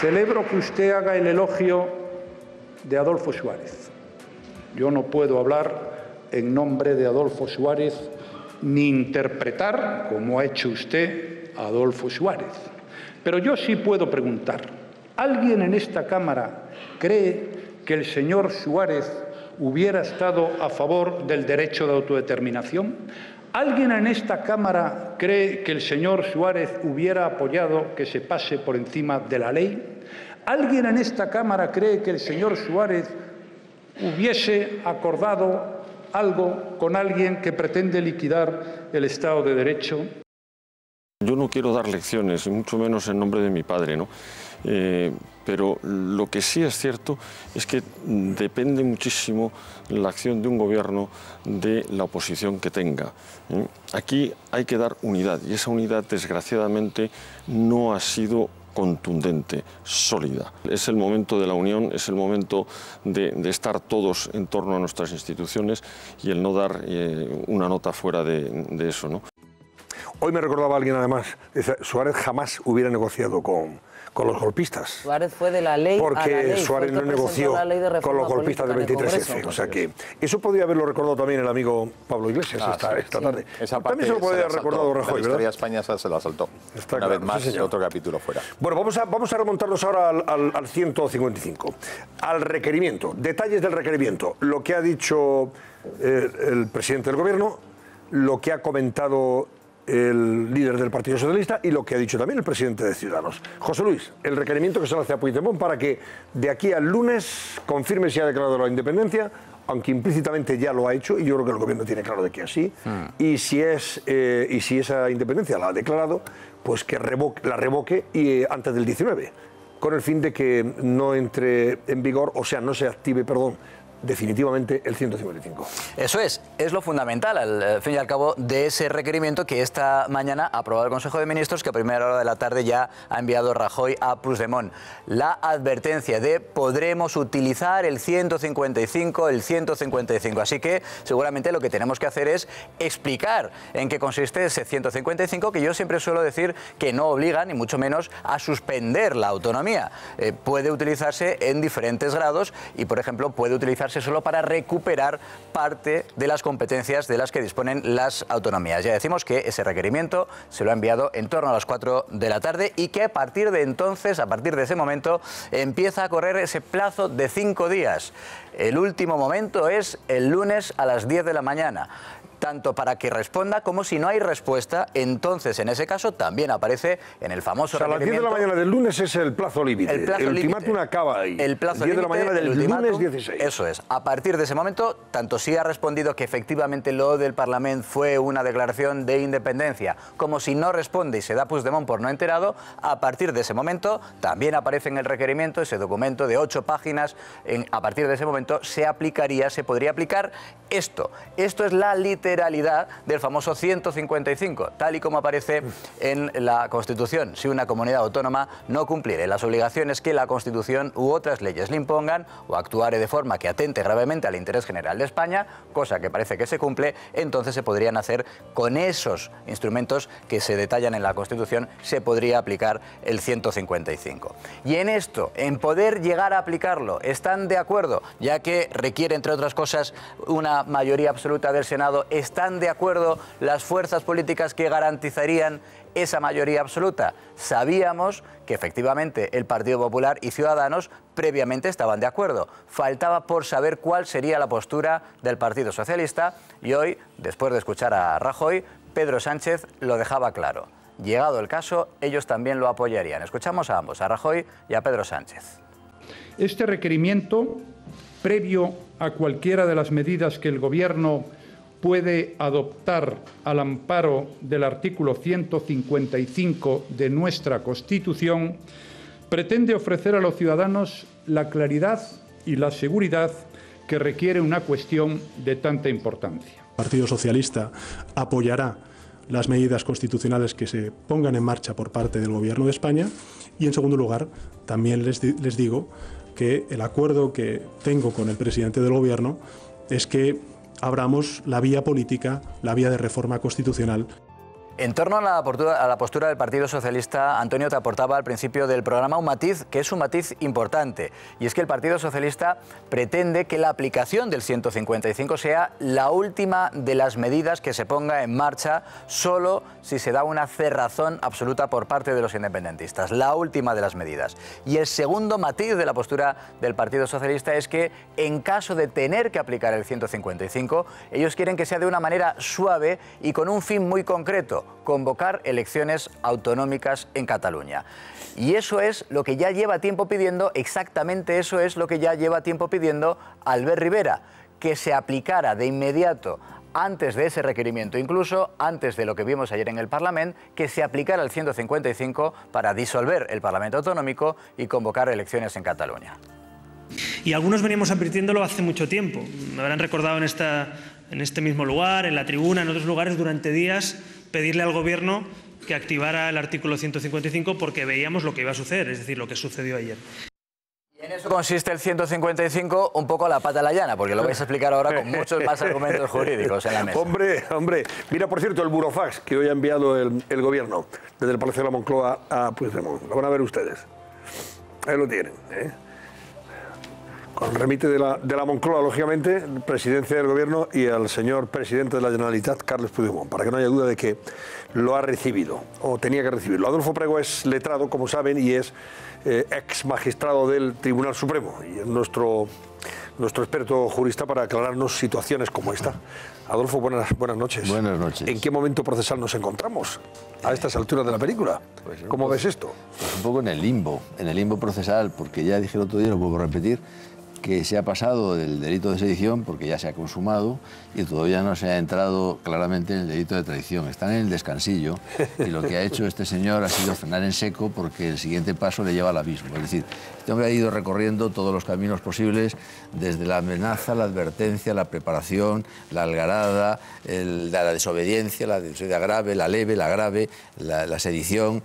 Celebro que usted haga el elogio de Adolfo Suárez. Yo no puedo hablar en nombre de Adolfo Suárez ni interpretar, como ha hecho usted, a Adolfo Suárez. Pero yo sí puedo preguntar, ¿alguien en esta Cámara cree que el señor Suárez hubiera estado a favor del derecho de autodeterminación? ¿Alguien en esta Cámara cree que el señor Suárez hubiera apoyado que se pase por encima de la ley? ¿Alguien en esta Cámara cree que el señor Suárez hubiese acordado algo con alguien que pretende liquidar el Estado de Derecho? Yo no quiero dar lecciones, mucho menos en nombre de mi padre, ¿no? Pero lo que sí es cierto es que depende muchísimo la acción de un gobierno de la oposición que tenga. Aquí hay que dar unidad y esa unidad desgraciadamente no ha sido contundente, sólida. Es el momento de la unión, es el momento de estar todos en torno a nuestras instituciones y el no dar una nota fuera de eso, ¿no? Hoy me recordaba alguien además, Suárez jamás hubiera negociado con los golpistas. Suárez fue de la ley porque a la ley. Suárez no negoció con los golpistas del 23F. O sea que eso podría haberlo recordado también el amigo Pablo Iglesias esta tarde. Esa parte también se lo podría haber recordado Rajoy, ¿verdad? La historia de España se la saltó. Una vez más, otro capítulo fuera. Bueno, vamos a remontarnos ahora al 155. Al requerimiento. Detalles del requerimiento. Lo que ha dicho el presidente del Gobierno, lo que ha comentado el líder del Partido Socialista y lo que ha dicho también el presidente de Ciudadanos. José Luis, el requerimiento que se le hace a Puigdemont para que de aquí al lunes confirme si ha declarado la independencia, aunque implícitamente ya lo ha hecho, y yo creo que el gobierno tiene claro de que así, y si esa independencia la ha declarado, pues que la revoque antes del 19, con el fin de que no entre en vigor, o sea, no se active, definitivamente el 155. Eso es lo fundamental, al fin y al cabo, de ese requerimiento que esta mañana ha aprobado el Consejo de Ministros, que a primera hora de la tarde ya ha enviado Rajoy a Puigdemont. La advertencia de podremos utilizar el 155, el 155. Así que seguramente lo que tenemos que hacer es explicar en qué consiste ese 155, que yo siempre suelo decir que no obliga, ni mucho menos, a suspender la autonomía. Puede utilizarse en diferentes grados y, por ejemplo, puede utilizarse solo para recuperar parte de las competencias de las que disponen las autonomías. Ya decimos que ese requerimiento se lo ha enviado en torno a las 4 de la tarde y que a partir de entonces, a partir de ese momento, empieza a correr ese plazo de 5 días. El último momento es el lunes a las 10 de la mañana. Tanto para que responda como si no hay respuesta, entonces en ese caso también aparece en el famoso requerimiento. A las 10 de la mañana del lunes es el plazo límite. El ultimátum acaba ahí. El plazo 10 de la mañana del lunes 16. Eso es. A partir de ese momento, tanto si ha respondido que efectivamente lo del Parlamento fue una declaración de independencia, como si no responde y se da Puigdemont por no enterado, a partir de ese momento también aparece en el requerimiento ese documento de 8 páginas. A partir de ese momento se podría aplicar esto. Esto es la literalidad del famoso 155, tal y como aparece en la Constitución. Si una comunidad autónoma no cumpliere las obligaciones que la Constitución u otras leyes le impongan o actuare de forma que atente gravemente al interés general de España, cosa que parece que se cumple, entonces se podrían hacer con esos instrumentos que se detallan en la Constitución, se podría aplicar el 155. Y en esto, en poder llegar a aplicarlo, ¿están de acuerdo? Ya que requiere, entre otras cosas, una mayoría absoluta del Senado. ¿Están de acuerdo las fuerzas políticas que garantizarían esa mayoría absoluta? Sabíamos que efectivamente el Partido Popular y Ciudadanos previamente estaban de acuerdo. Faltaba por saber cuál sería la postura del Partido Socialista y hoy, después de escuchar a Rajoy, Pedro Sánchez lo dejaba claro. Llegado el caso, ellos también lo apoyarían. Escuchamos a ambos, a Rajoy y a Pedro Sánchez. Este requerimiento, previo a cualquiera de las medidas que el Gobierno puede adoptar al amparo del artículo 155 de nuestra Constitución, pretende ofrecer a los ciudadanos la claridad y la seguridad que requiere una cuestión de tanta importancia. El Partido Socialista apoyará las medidas constitucionales que se pongan en marcha por parte del Gobierno de España y, en segundo lugar, también les digo que el acuerdo que tengo con el presidente del Gobierno es que abramos la vía política, la vía de reforma constitucional. En torno a la postura del Partido Socialista, Antonio, te aportaba al principio del programa un matiz que es un matiz importante, y es que el Partido Socialista pretende que la aplicación del 155 sea la última de las medidas que se ponga en marcha solo si se da una cerrazón absoluta por parte de los independentistas, la última de las medidas. Y el segundo matiz de la postura del Partido Socialista es que en caso de tener que aplicar el 155, ellos quieren que sea de una manera suave y con un fin muy concreto: convocar elecciones autonómicas en Cataluña. Y eso es lo que ya lleva tiempo pidiendo, exactamente eso es lo que ya lleva tiempo pidiendo Albert Rivera, que se aplicara de inmediato, antes de ese requerimiento, incluso antes de lo que vimos ayer en el Parlamento, que se aplicara el 155 para disolver el Parlamento Autonómico y convocar elecciones en Cataluña. Y algunos veníamos advirtiéndolo hace mucho tiempo. Me habrán recordado en este mismo lugar, en la tribuna, en otros lugares, durante días, pedirle al Gobierno que activara el artículo 155 porque veíamos lo que iba a suceder, es decir, lo que sucedió ayer. Y en eso consiste el 155, un poco a la pata a la llana, porque lo vais a explicar ahora con muchos más argumentos jurídicos en la mesa. Hombre. Mira, por cierto, el burofax que hoy ha enviado el Gobierno desde el Palacio de la Moncloa a Puigdemont. Lo van a ver ustedes. Ahí lo tienen, ¿eh? Con remite de la Moncloa, lógicamente, presidencia del Gobierno y al señor presidente de la Generalitat, Carles Puigdemont, para que no haya duda de que lo ha recibido, o tenía que recibirlo. Adolfo Prego es letrado, como saben, y es ex magistrado del Tribunal Supremo, y es nuestro experto jurista para aclararnos situaciones como esta. Adolfo, buenas noches. Buenas noches. ¿En qué momento procesal nos encontramos a estas alturas de la película? Pues, ¿Cómo ves esto? Pues un poco en el limbo procesal, porque ya dije el otro día, lo puedo repetir, que se ha pasado del delito de sedición porque ya se ha consumado y todavía no se ha entrado claramente en el delito de traición. Están en el descansillo y lo que ha hecho este señor ha sido frenar en seco porque el siguiente paso le lleva al abismo. Es decir, este hombre ha ido recorriendo todos los caminos posibles, desde la amenaza, la advertencia, la preparación, la algarada, la desobediencia grave, la leve, la grave, la sedición...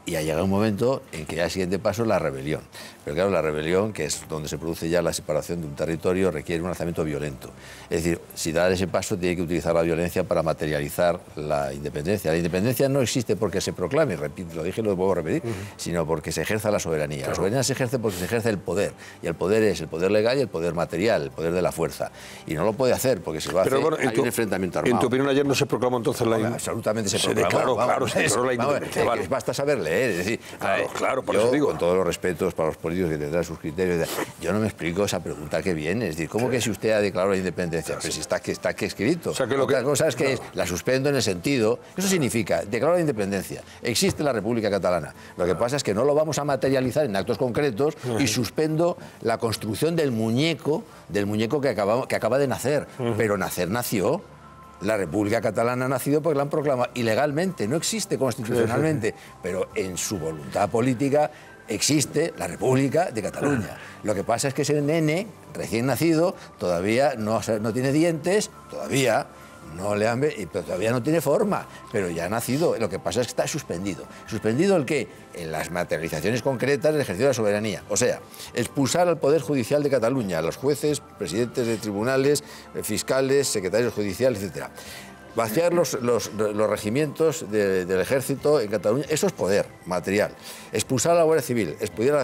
y ha llegado un momento en que ya el siguiente paso es la rebelión. Pero claro, la rebelión, que es donde se produce ya la separación de un territorio, requiere un lanzamiento violento. Es decir, si da ese paso, tiene que utilizar la violencia para materializar la independencia. La independencia no existe porque se proclame, repito, lo dije y lo vuelvo a repetir, sino porque se ejerza la soberanía. Claro. La soberanía se ejerce porque se ejerce el poder. Y el poder es el poder legal y el poder material, el poder de la fuerza. Y no lo puede hacer porque si lo hace, bueno, hay un enfrentamiento armado. En tu opinión, ayer no se proclamó entonces la independencia. Absolutamente se proclamó. Claro, se declaró la independencia. Vale. Basta saber leer. Es decir, claro, por eso digo. Con todos los respetos para los políticos que tendrán sus criterios, yo no me explico esa pregunta que viene. Es decir, ¿cómo que si usted ha declarado la independencia? Pero si está aquí escrito. O sea, que otra cosa es que la suspendo en el sentido... Eso significa, declaro la independencia. Existe la República Catalana. Lo que pasa es que no lo vamos a materializar en actos concretos y suspendo la construcción del muñeco que acaba de nacer. Pero nació. La República Catalana ha nacido porque la han proclamado ilegalmente, no existe constitucionalmente, pero en su voluntad política existe la República de Cataluña. Lo que pasa es que ese nene recién nacido todavía no tiene dientes, todavía no tiene forma, pero ya ha nacido. Lo que pasa es que está suspendido. ¿Suspendido el qué? En las materializaciones concretas del ejercicio de la soberanía. O sea, expulsar al Poder Judicial de Cataluña, a los jueces, presidentes de tribunales, fiscales, secretarios judiciales, etc. Vaciar los regimientos del ejército en Cataluña, eso es poder material. Expulsar a la Guardia Civil, expulsar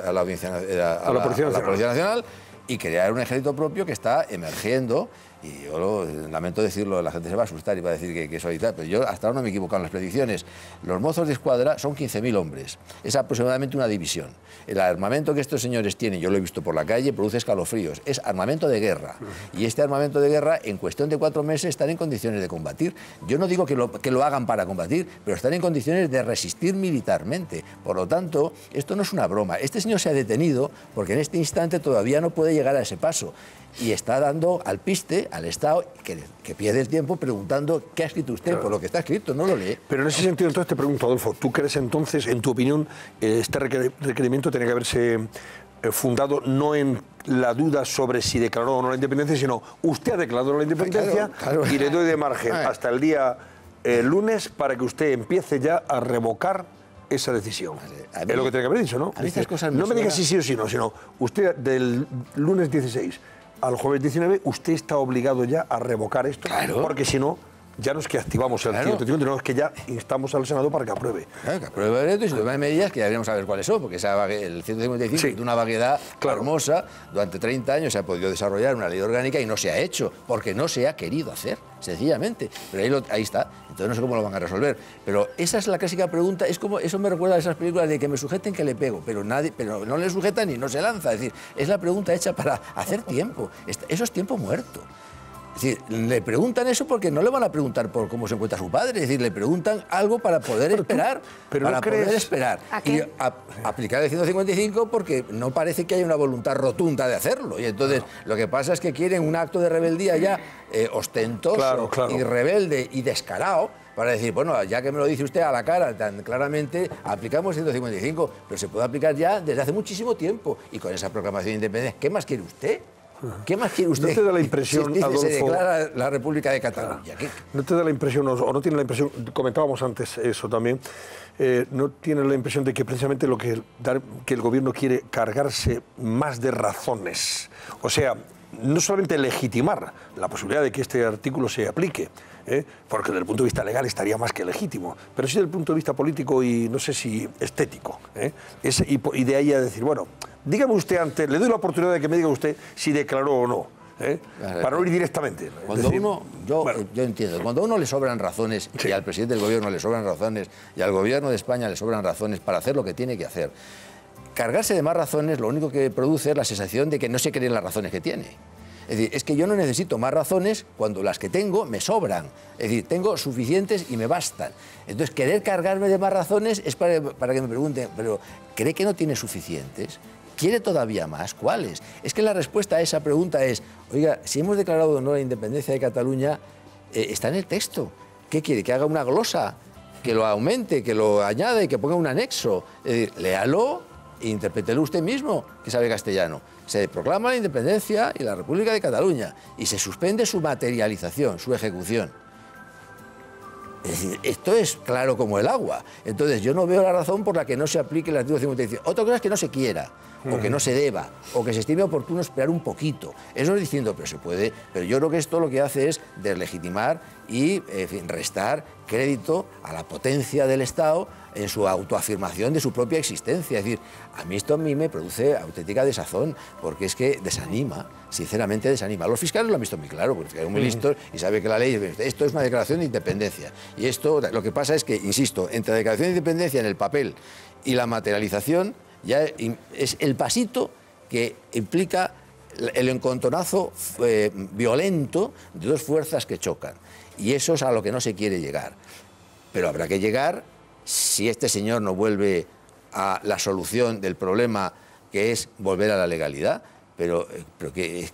a la Policía Nacional y crear un ejército propio que está emergiendo. Y yo lamento decirlo, la gente se va a asustar y va a decir que soy tal, pero yo hasta ahora no me he equivocado en las predicciones. Los mozos de escuadra son 15.000 hombres, es aproximadamente una división. El armamento que estos señores tienen, yo lo he visto por la calle, produce escalofríos, es armamento de guerra. Y este armamento de guerra, en cuestión de 4 meses, están en condiciones de combatir. Yo no digo que lo hagan para combatir, pero están en condiciones de resistir militarmente. Por lo tanto, esto no es una broma. Este señor se ha detenido porque en este instante todavía no puede llegar a ese paso. Y está dando al piste al Estado que pierde el tiempo preguntando qué ha escrito usted, claro. Por lo que está escrito, no lo lee. Pero en ese sentido, entonces te pregunto, Adolfo, ¿tú crees entonces, en tu opinión, este requerimiento tiene que haberse fundado no en la duda sobre si declaró o no la independencia, sino usted ha declarado la independencia claro. Y le doy de margen hasta el día lunes para que usted empiece ya a revocar esa decisión? Es lo que tiene que haber dicho, ¿no? No me digas si sí o si no, sino usted del lunes 16 al jueves 19, usted está obligado ya a revocar esto, claro. Porque si no, ya no es que activamos el 150, no es que ya instamos al Senado para que apruebe. Claro, que apruebe esto y se tomen medidas que ya deberíamos saber cuáles son, porque el 155 sí. Es una vaguedad hermosa, durante 30 años se ha podido desarrollar una ley orgánica y no se ha hecho, porque no se ha querido hacer, sencillamente. Pero ahí está, entonces no sé cómo lo van a resolver. Pero esa es la clásica pregunta, es como, eso me recuerda a esas películas de que me sujeten que le pego, pero no le sujetan y no se lanza. Es decir, es la pregunta hecha para hacer tiempo. Eso es tiempo muerto. Es decir, le preguntan eso porque no le van a preguntar por cómo se encuentra su padre, es decir, le preguntan algo para poder esperar, y aplicar el 155 porque no parece que haya una voluntad rotunda de hacerlo. Y entonces lo que pasa es que quieren un acto de rebeldía ya ostentoso y rebelde y descarado, para decir, bueno, ya que me lo dice usted a la cara tan claramente, aplicamos el 155, pero se puede aplicar ya desde hace muchísimo tiempo. Y con esa proclamación de independencia, ¿qué más quiere usted? ¿Qué más quiere usted? ¿No te da la impresión, Adolfo, se declara la República de Cataluña? ¿No te da la impresión, o no tiene la impresión, comentábamos antes eso también, no tiene la impresión de que precisamente que el gobierno quiere cargarse más de razones? O sea, no solamente legitimar la posibilidad de que este artículo se aplique, porque desde el punto de vista legal estaría más que legítimo, pero sí desde el punto de vista político y no sé si estético, y de ahí a decir, bueno, dígame usted antes, le doy la oportunidad de que me diga usted si declaró o no, para no ir directamente. Cuando yo entiendo, cuando a uno le sobran razones, y al presidente del gobierno le sobran razones, y al gobierno de España le sobran razones para hacer lo que tiene que hacer, cargarse de más razones lo único que produce es la sensación de que no se creen las razones que tiene. Es decir, es que yo no necesito más razones cuando las que tengo me sobran. Es decir, tengo suficientes y me bastan. Entonces, querer cargarme de más razones es para que me pregunten, pero ¿cree que no tiene suficientes? ¿Quiere todavía más? ¿Cuáles? Es que la respuesta a esa pregunta es, oiga, si hemos declarado o no la independencia de Cataluña, está en el texto. ¿Qué quiere? ¿Que haga una glosa? ¿Que lo aumente? ¿Que lo añade? ¿Que ponga un anexo? Es decir, léalo e interprételo usted mismo, que sabe castellano. Se proclama la independencia y la República de Cataluña y se suspende su materialización, su ejecución. Es decir, esto es claro como el agua. Entonces yo no veo la razón por la que no se aplique el artículo 55. Otra cosa es que no se quiera, o que no se deba, o que se estime oportuno esperar un poquito. Eso no es diciendo, pero se puede. Pero yo creo que esto lo que hace es deslegitimar y en fin, restar crédito a la potencia del Estado en su autoafirmación de su propia existencia. Es decir, a mí me produce auténtica desazón, porque es que desanima, sinceramente desanima. Los fiscales lo han visto muy claro, porque son muy listos y saben que la ley, esto es una declaración de independencia. Y esto, lo que pasa es que, insisto, entre la declaración de independencia en el papel y la materialización, ya es el pasito que implica el encontronazo violento de dos fuerzas que chocan. Y eso es a lo que no se quiere llegar. Pero habrá que llegar si este señor no vuelve a la solución del problema, que es volver a la legalidad. Pero que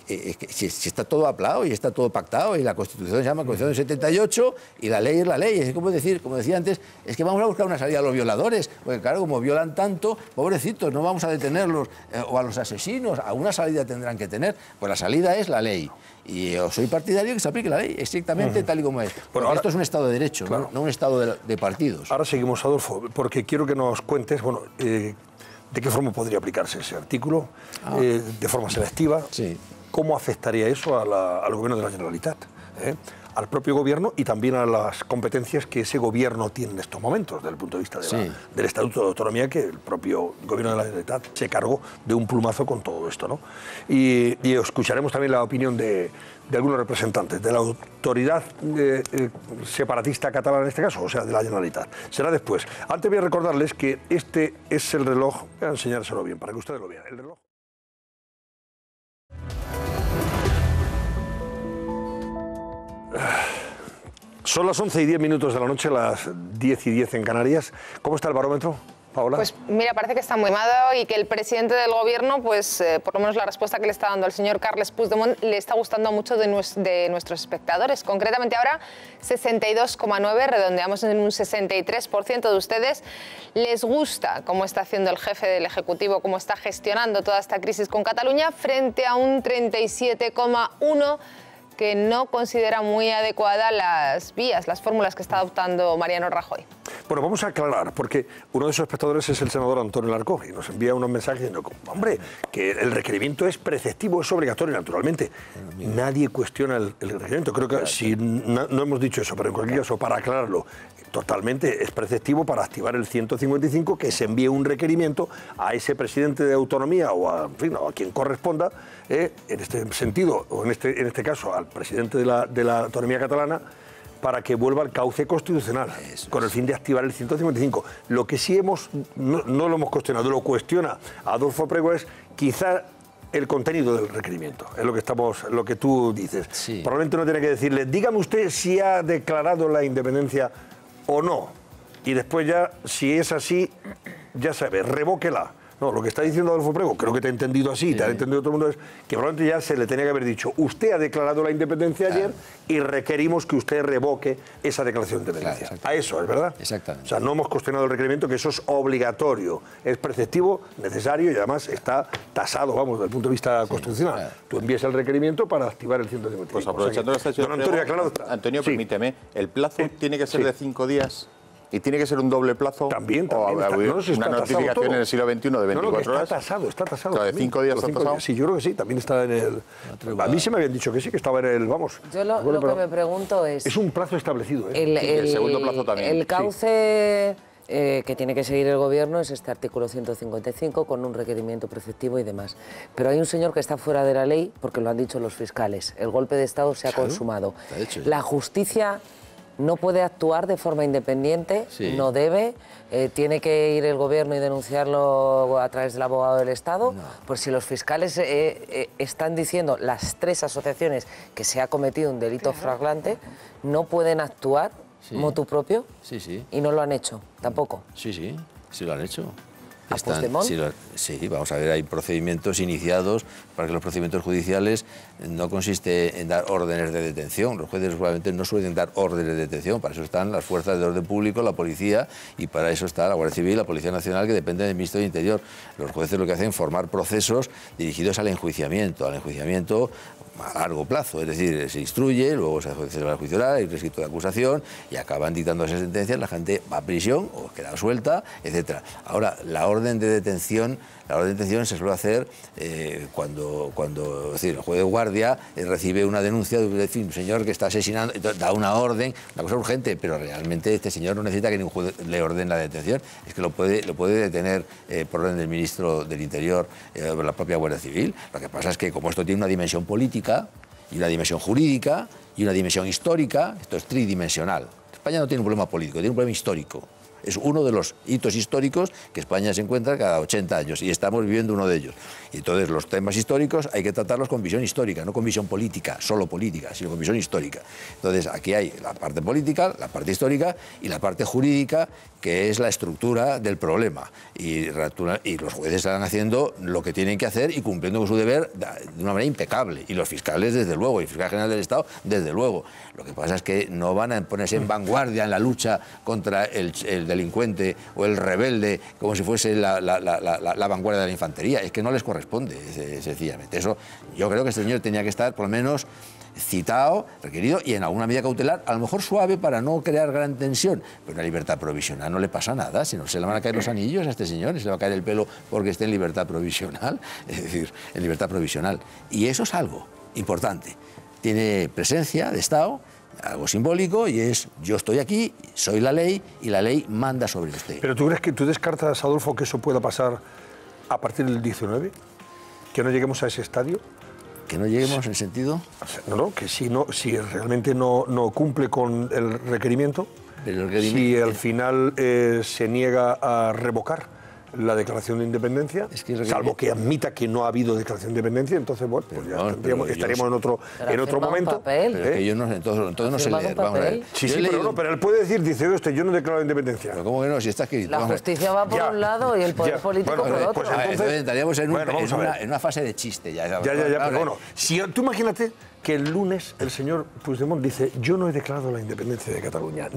si está todo hablado y está todo pactado, y la Constitución se llama Constitución del 78 y la ley es la ley. Es como decir, como decía antes, es que vamos a buscar una salida a los violadores, porque claro, como violan tanto, pobrecitos, no vamos a detenerlos, o a los asesinos, alguna salida tendrán que tener. Pues la salida es la ley. Y yo soy partidario de que se aplique la ley estrictamente tal y como es. Bueno, ahora, esto es un Estado de Derecho, claro, no un Estado de partidos. Ahora seguimos, Adolfo, porque quiero que nos cuentes, bueno, ¿de qué forma podría aplicarse ese artículo? ¿De forma selectiva? Sí. ¿Cómo afectaría eso al gobierno de la Generalitat? Al propio gobierno y también a las competencias que ese gobierno tiene en estos momentos, desde el punto de vista de del Estatuto de Autonomía, que el propio gobierno de la Generalitat se cargó de un plumazo con todo esto, ¿no? Y escucharemos también la opinión de algunos representantes de la autoridad separatista catalana en este caso, o sea, de la Generalitat. Será después. Antes voy a recordarles que este es el reloj, voy a enseñárselo bien para que ustedes lo vean. El reloj. Son las 11:10 de la noche, las 10:10 en Canarias. ¿Cómo está el barómetro, Paola? Pues mira, parece que está muy mal y que el presidente del gobierno, pues por lo menos la respuesta que le está dando al señor Carles Puigdemont le está gustando a muchos de nuestros espectadores. Concretamente ahora 62,9, redondeamos en un 63% de ustedes. Les gusta cómo está haciendo el jefe del Ejecutivo, cómo está gestionando toda esta crisis con Cataluña, frente a un 37,1% que no considera muy adecuada las vías, las fórmulas que está adoptando Mariano Rajoy. Bueno, vamos a aclarar, porque uno de sus espectadores es el senador Antonio Larco y nos envía unos mensajes diciendo, hombre, que el requerimiento es preceptivo, es obligatorio, naturalmente. Nadie cuestiona el requerimiento. Creo que si no hemos dicho eso, pero en cualquier caso, para aclararlo, totalmente es preceptivo para activar el 155 que se envíe un requerimiento a ese presidente de autonomía o a quien corresponda, en este sentido, o en este caso al presidente de la autonomía catalana, para que vuelva al cauce constitucional, con el fin de activar el 155. Lo que sí no lo hemos cuestionado, lo cuestiona Adolfo Prego es quizá el contenido del requerimiento, es lo que tú dices. Sí. Probablemente uno tiene que decirle, dígame usted si ha declarado la independencia o no, y después ya, si es así, ya sabe, revóquela. No, lo que está diciendo Adolfo Prego, creo que te ha entendido así, te ha entendido todo el mundo, es que probablemente ya se le tenía que haber dicho, usted ha declarado la independencia ayer y requerimos que usted revoque esa declaración de independencia. A eso, ¿es verdad? Exactamente. O sea, no hemos cuestionado el requerimiento, que eso es obligatorio, es preceptivo, necesario y además está tasado, vamos, desde el punto de vista constitucional. Tú envías el requerimiento para activar el 155. Pues aprovechando esta don Antonio, aclarado. Antonio, permíteme, ¿el plazo tiene que ser de 5 días? ¿Y tiene que ser un doble plazo? También. ¿O una notificación en el siglo XXI de 24 horas? Está tasado. ¿De 5 días está tasado? Sí, yo creo que sí, también está en el... A mí se me habían dicho que sí, que estaba en el... Vamos. Yo lo que me pregunto es... Es un plazo establecido, ¿eh? El segundo plazo también. El cauce que tiene que seguir el gobierno es este artículo 155 con un requerimiento preceptivo y demás. Pero hay un señor que está fuera de la ley porque lo han dicho los fiscales. El golpe de Estado se ha consumado. La justicia no puede actuar de forma independiente, no debe, tiene que ir el gobierno y denunciarlo a través del abogado del Estado. Pues si los fiscales están diciendo, las 3 asociaciones, que se ha cometido un delito flagrante, no pueden actuar motu propio y no lo han hecho tampoco. Sí lo han hecho. Sí, vamos a ver, hay procedimientos iniciados para que los procedimientos judiciales no consiste en dar órdenes de detención. Los jueces probablemente no suelen dar órdenes de detención, para eso están las fuerzas de orden público, la policía, y para eso está la Guardia Civil, la Policía Nacional, que depende del Ministerio del Interior. Los jueces lo que hacen es formar procesos dirigidos al enjuiciamiento a largo plazo, es decir, se instruye, luego se celebra el juicio oral, hay escrito de acusación y acaban dictando esas sentencias, la gente va a prisión o queda suelta, etcétera. Ahora, la orden de detención se suele hacer cuando es decir, el juez de guardia recibe una denuncia de un señor que está asesinando, da una orden, una cosa urgente, pero realmente este señor no necesita que ningún juez le ordene la detención, es que lo puede detener por orden del ministro del Interior, la propia Guardia Civil. Lo que pasa es que como esto tiene una dimensión política y una dimensión jurídica y una dimensión histórica, esto es tridimensional. España no tiene un problema político, tiene un problema histórico. Es uno de los hitos históricos que España se encuentra cada 80 años y estamos viviendo uno de ellos. Y entonces los temas históricos hay que tratarlos con visión histórica, no con visión política, solo política, sino con visión histórica. Entonces aquí hay la parte política, la parte histórica y la parte jurídica, que es la estructura del problema. Y los jueces están haciendo lo que tienen que hacer y cumpliendo con su deber de una manera impecable. Y los fiscales, desde luego, y el fiscal general del Estado, desde luego. Lo que pasa es que no van a ponerse en vanguardia en la lucha contra el delincuente o el rebelde como si fuese la vanguardia de la infantería. Es que no les corresponde, sencillamente. Eso, yo creo que este señor tenía que estar, por lo menos, citado, requerido y en alguna medida cautelar, a lo mejor suave para no crear gran tensión, pero una libertad provisional no le pasa nada, si no se le van a caer los anillos a este señor, se le va a caer el pelo porque esté en libertad provisional, es decir, en libertad provisional. Y eso es algo importante. Tiene presencia de Estado, algo simbólico, y es: yo estoy aquí, soy la ley y la ley manda sobre usted. ¿Pero tú crees que tú descartas, Adolfo, que eso pueda pasar a partir del 19? ¿Que no lleguemos a ese estadio? ¿Que no lleguemos en sentido? No, que si realmente no cumple con el requerimiento, si al final se niega a revocar la declaración de independencia, salvo que admita que no ha habido declaración de independencia, entonces bueno, pues ya estaríamos en otro momento. Pero es que yo no, entonces no sé leer, vamos a ver. Sí, pero él puede decir, dice, yo no declaro independencia. Pero ¿cómo que no? Si está escrito. La justicia va por un lado y el poder político por otro. Pues entonces estaríamos en una fase de chiste ya. Pero bueno, si tú imagínate que el lunes el señor Puigdemont dice: yo no he declarado la independencia de Cataluña,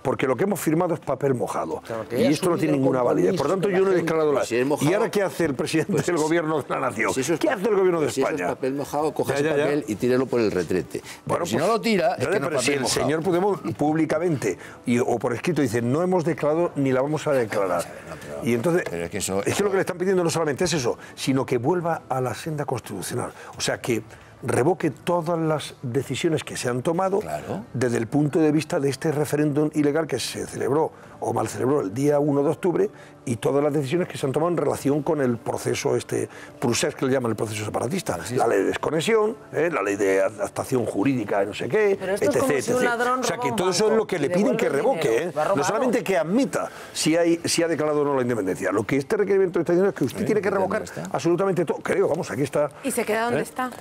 porque lo que hemos firmado es papel mojado, claro, y esto no tiene ninguna validez, por tanto yo no he declarado la... ¿Y ahora qué hace el presidente del gobierno de la nación? ¿Qué hace el gobierno de España? Si eso es papel mojado, coja ese papel y tírelo por el retrete. Bueno, si no lo tira, es que no es papel si el señor Puigdemont públicamente o por escrito dice: no hemos declarado ni la vamos a declarar, y entonces es que lo que le están pidiendo no solamente es eso, sino que vuelva a la senda constitucional, o sea, que revoque todas las decisiones que se han tomado desde el punto de vista de este referéndum ilegal que se celebró o mal celebró el día 1 de octubre y todas las decisiones que se han tomado en relación con el proceso procés que le llaman el proceso separatista, la ley de desconexión, la ley de adaptación jurídica, no sé qué, etc. Si un ladrón o sea, que todo eso es lo que le piden que revoque, no solamente que admita si ha declarado o no la independencia. Lo que este requerimiento está diciendo es que usted tiene que revocar absolutamente todo. Creo, vamos, aquí está. ¿Y se queda donde está?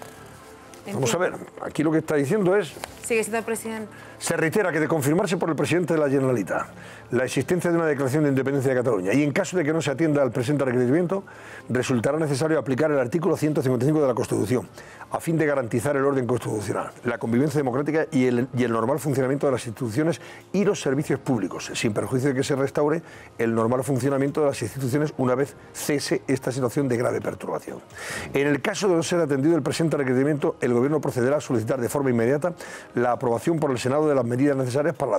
Vamos a ver, aquí lo que está diciendo es... Sigue siendo el presidente. Se reitera que de confirmarse por el presidente de la Generalitat la existencia de una declaración de independencia de Cataluña y en caso de que no se atienda al presente requerimiento, resultará necesario aplicar el artículo 155 de la Constitución a fin de garantizar el orden constitucional, la convivencia democrática y el normal funcionamiento de las instituciones y los servicios públicos, sin perjuicio de que se restaure el normal funcionamiento de las instituciones una vez cese esta situación de grave perturbación. En el caso de no ser atendido el presente requerimiento, el Gobierno procederá a solicitar de forma inmediata la aprobación por el Senado de las medidas necesarias para la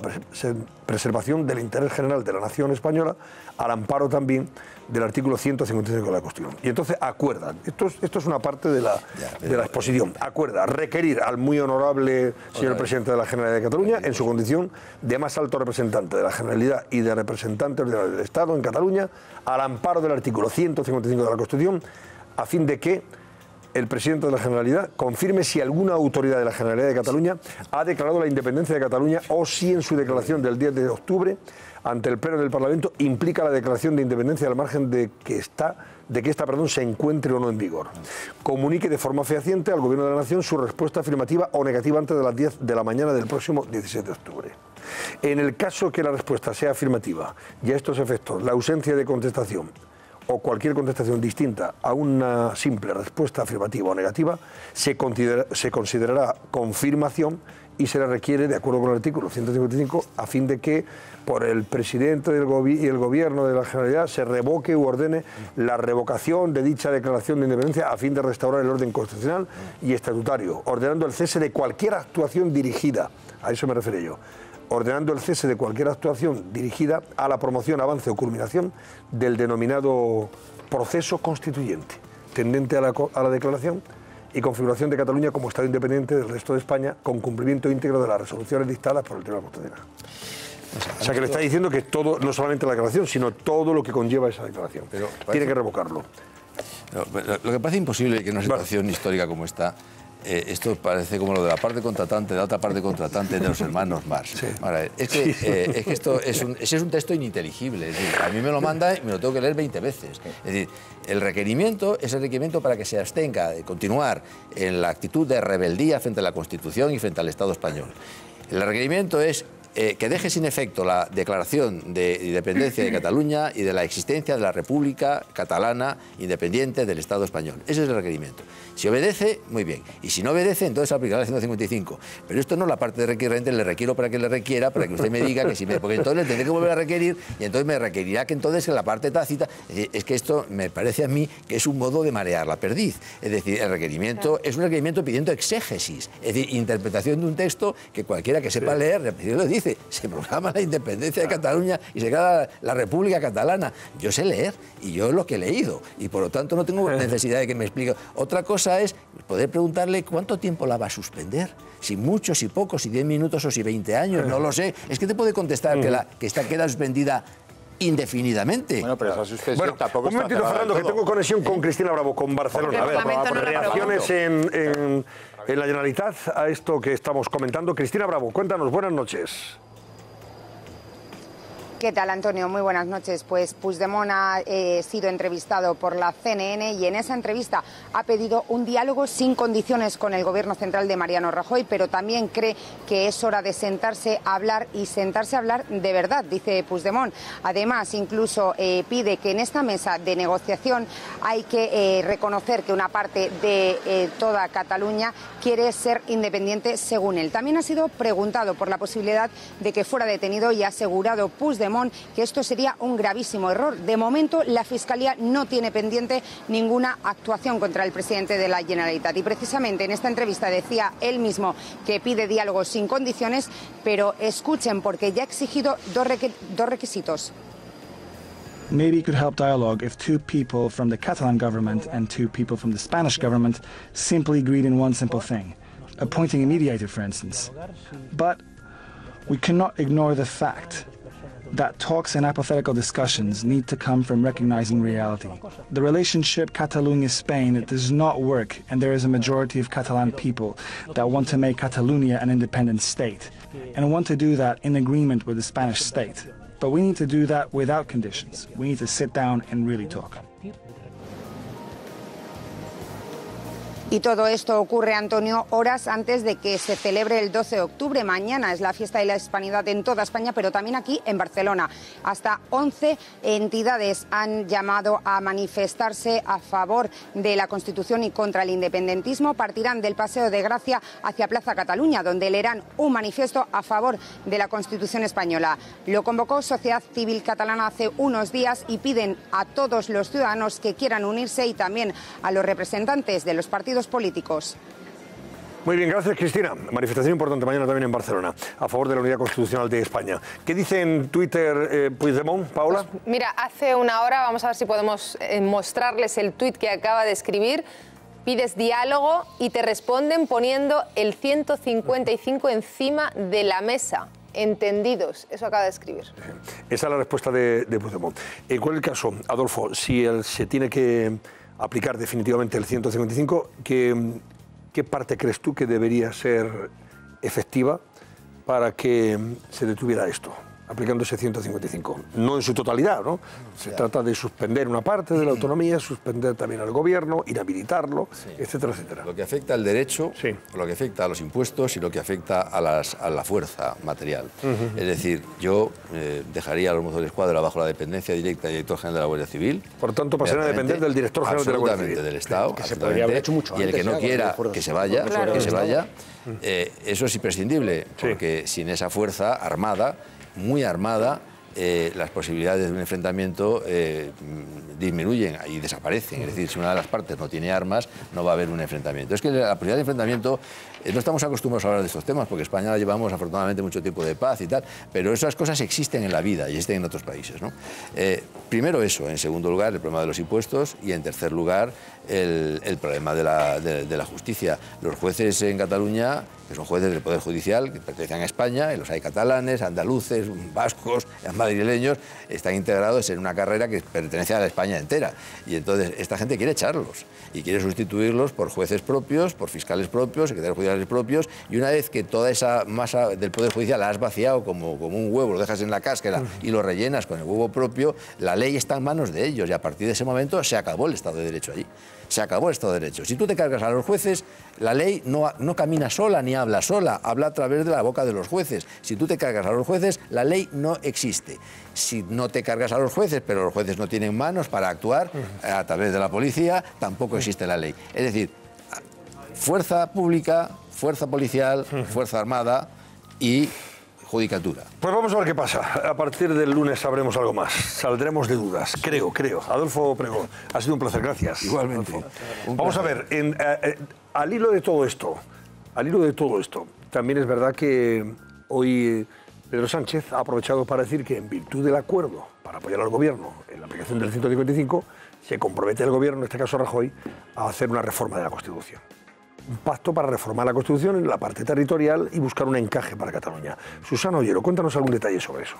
preservación del interés general de la nación española, al amparo también del artículo 155 de la Constitución. Y entonces acuerdan, esto es una parte de la exposición, acuerda requerir al muy honorable señor presidente de la Generalidad de Cataluña, en su condición de más alto representante de la Generalidad y de representante del Estado en Cataluña, al amparo del artículo 155 de la Constitución, a fin de que el presidente de la Generalidad confirme si alguna autoridad de la Generalidad de Cataluña ha declarado la independencia de Cataluña o si en su declaración del 10 de octubre ante el Pleno del Parlamento implica la declaración de independencia al margen de que esta se encuentre o no en vigor. Comunique de forma fehaciente al Gobierno de la Nación su respuesta afirmativa o negativa antes de las 10 de la mañana del próximo 17 de octubre. En el caso que la respuesta sea afirmativa y a estos efectos la ausencia de contestación o cualquier contestación distinta a una simple respuesta afirmativa o negativa se considerará confirmación y se le requiere, de acuerdo con el artículo 155, a fin de que por el presidente y el gobierno de la Generalidad se revoque u ordene la revocación de dicha declaración de independencia a fin de restaurar el orden constitucional y estatutario, ordenando el cese de cualquier actuación dirigida, a eso me refiero yo, ordenando el cese de cualquier actuación dirigida a la promoción, avance o culminación del denominado proceso constituyente, tendente a la declaración y configuración de Cataluña como Estado independiente del resto de España, con cumplimiento íntegro de las resoluciones dictadas por el Tribunal Constitucional. O sea, que le está diciendo que todo, no solamente la declaración, sino todo lo que conlleva esa declaración. Pero tiene que revocarlo. Lo que parece imposible que en una situación histórica como esta, esto parece como lo de la parte contratante, de la otra parte contratante de los hermanos Marx. Sí. Ahora, es que esto es un texto ininteligible. Es decir, a mí me lo manda y me lo tengo que leer 20 veces. Es decir, el requerimiento es el requerimiento para que se abstenga de continuar en la actitud de rebeldía frente a la Constitución y frente al Estado español. El requerimiento es que deje sin efecto la declaración de independencia de Cataluña y de la existencia de la República Catalana independiente del Estado español. Ese es el requerimiento. Si obedece, muy bien. Y si no obedece, entonces aplicará el 155. Pero esto no es la parte de requerente, le requiero para que le requiera, para que usted me diga que si me... Porque entonces le tendré que volver a requerir y entonces me requerirá que entonces en la parte tácita... Es que esto me parece a mí que es un modo de marear la perdiz. Es decir, el requerimiento es un requerimiento pidiendo exégesis. Es decir, interpretación de un texto que cualquiera que sepa leer, lo dice, se proclama la independencia de Cataluña y se queda la República Catalana. Yo sé leer y yo es lo que he leído y por lo tanto no tengo necesidad de que me explique. Otra cosa es poder preguntarle cuánto tiempo la va a suspender. Si mucho, si poco, si 10 minutos o si 20 años, no lo sé. Es que te puede contestar que queda suspendida indefinidamente. Bueno, pero esa suspensión tampoco un momentito, Fernando, que tengo conexión con Cristina Bravo, con Barcelona. A ver, reacciones en la Generalitat a esto que estamos comentando. Cristina Bravo, cuéntanos, buenas noches. ¿Qué tal, Antonio? Muy buenas noches. Pues Puigdemont ha sido entrevistado por la CNN y en esa entrevista ha pedido un diálogo sin condiciones con el Gobierno central de Mariano Rajoy, pero también cree que es hora de sentarse a hablar y sentarse a hablar de verdad, dice Puigdemont. Además, incluso pide que en esta mesa de negociación hay que reconocer que una parte de toda Cataluña quiere ser independiente según él. También ha sido preguntado por la posibilidad de que fuera detenido y ha asegurado Puigdemont que esto sería un gravísimo error. De momento, la Fiscalía no tiene pendiente ninguna actuación contra el presidente de la Generalitat. Y precisamente en esta entrevista decía él mismo que pide diálogo sin condiciones, pero escuchen porque ya ha exigido dos requisitos. Maybe it could help dialogue if two people from the Catalan government and two people from the Spanish government simply agreed in one simple thing, appointing a mediator, for instance. But we cannot ignore the fact that talks and hypothetical discussions need to come from recognizing reality. The relationship Catalonia-Spain does not work, and there is a majority of Catalan people that want to make Catalonia an independent state, and want to do that in agreement with the Spanish state. But we need to do that without conditions. We need to sit down and really talk. Y todo esto ocurre, Antonio, horas antes de que se celebre el 12 de octubre. Mañana es la fiesta de la Hispanidad en toda España, pero también aquí en Barcelona. Hasta 11 entidades han llamado a manifestarse a favor de la Constitución y contra el independentismo. Partirán del Paseo de Gracia hacia Plaza Cataluña, donde leerán un manifiesto a favor de la Constitución española. Lo convocó Sociedad Civil Catalana hace unos días y piden a todos los ciudadanos que quieran unirse y también a los representantes de los partidos políticos. Muy bien, gracias, Cristina. Manifestación importante mañana también en Barcelona, a favor de la unidad constitucional de España. ¿Qué dice en Twitter Puigdemont, Paola? Pues mira, hace una hora, vamos a ver si podemos mostrarles el tuit que acaba de escribir. Pides diálogo y te responden poniendo el 155 encima de la mesa. Entendidos, eso acaba de escribir. Esa es la respuesta de Puigdemont. ¿Cuál es el caso, Adolfo? Si él se tiene que aplicar definitivamente el 155, ¿qué parte crees tú que debería ser efectiva para que se detuviera esto, aplicando ese 155? No en su totalidad, ¿no? Se trata de suspender una parte de la autonomía, suspender también al gobierno, inhabilitarlo, etcétera, etcétera. Lo que afecta al derecho, lo que afecta a los impuestos y lo que afecta a la fuerza material. Es decir, yo dejaría a los mozos de escuadra bajo la dependencia directa del director general de la Guardia Civil. Por tanto, pasarían a depender del director general de la Guardia Civil. Del Estado, que se podría haber hecho mucho y el antes, que no quiera que se vaya, claro. Eso es imprescindible, porque sin esa fuerza armada, muy armada, las posibilidades de un enfrentamiento disminuyen y desaparecen. Es decir, si una de las partes no tiene armas, no va a haber un enfrentamiento. Es que la posibilidad de enfrentamiento, no estamos acostumbrados a hablar de estos temas, porque España llevamos afortunadamente mucho tiempo de paz y tal, pero esas cosas existen en la vida y existen en otros países, ¿no? Primero eso, en segundo lugar el problema de los impuestos y en tercer lugar el problema de la justicia. Los jueces en Cataluña, que son jueces del Poder Judicial, que pertenecen a España, y los hay catalanes, andaluces, vascos, madrileños, están integrados en una carrera que pertenece a la España entera. Y entonces esta gente quiere echarlos y quiere sustituirlos por jueces propios, por fiscales propios, secretarios judiciales propios, y una vez que toda esa masa del Poder Judicial la has vaciado como un huevo, lo dejas en la cáscara y lo rellenas con el huevo propio, la ley está en manos de ellos y a partir de ese momento se acabó el Estado de Derecho allí. Se acabó el Estado de Derecho. Si tú te cargas a los jueces, la ley no camina sola ni habla sola, habla a través de la boca de los jueces. Si tú te cargas a los jueces, la ley no existe. Si no te cargas a los jueces, pero los jueces no tienen manos para actuar a través de la policía, tampoco existe la ley. Es decir, fuerza pública, fuerza policial, fuerza armada y judicatura. Pues vamos a ver qué pasa. A partir del lunes sabremos algo más. Saldremos de dudas. Creo. Adolfo Pregón, ha sido un placer. Gracias. Igualmente. Vamos a ver, al hilo de todo esto, también es verdad que hoy Pedro Sánchez ha aprovechado para decir que en virtud del acuerdo para apoyar al gobierno en la aplicación del 155, se compromete el gobierno, en este caso Rajoy, a hacer una reforma de la Constitución. Un pacto para reformar la Constitución en la parte territorial y buscar un encaje para Cataluña. Susana Ollero, cuéntanos algún detalle sobre eso.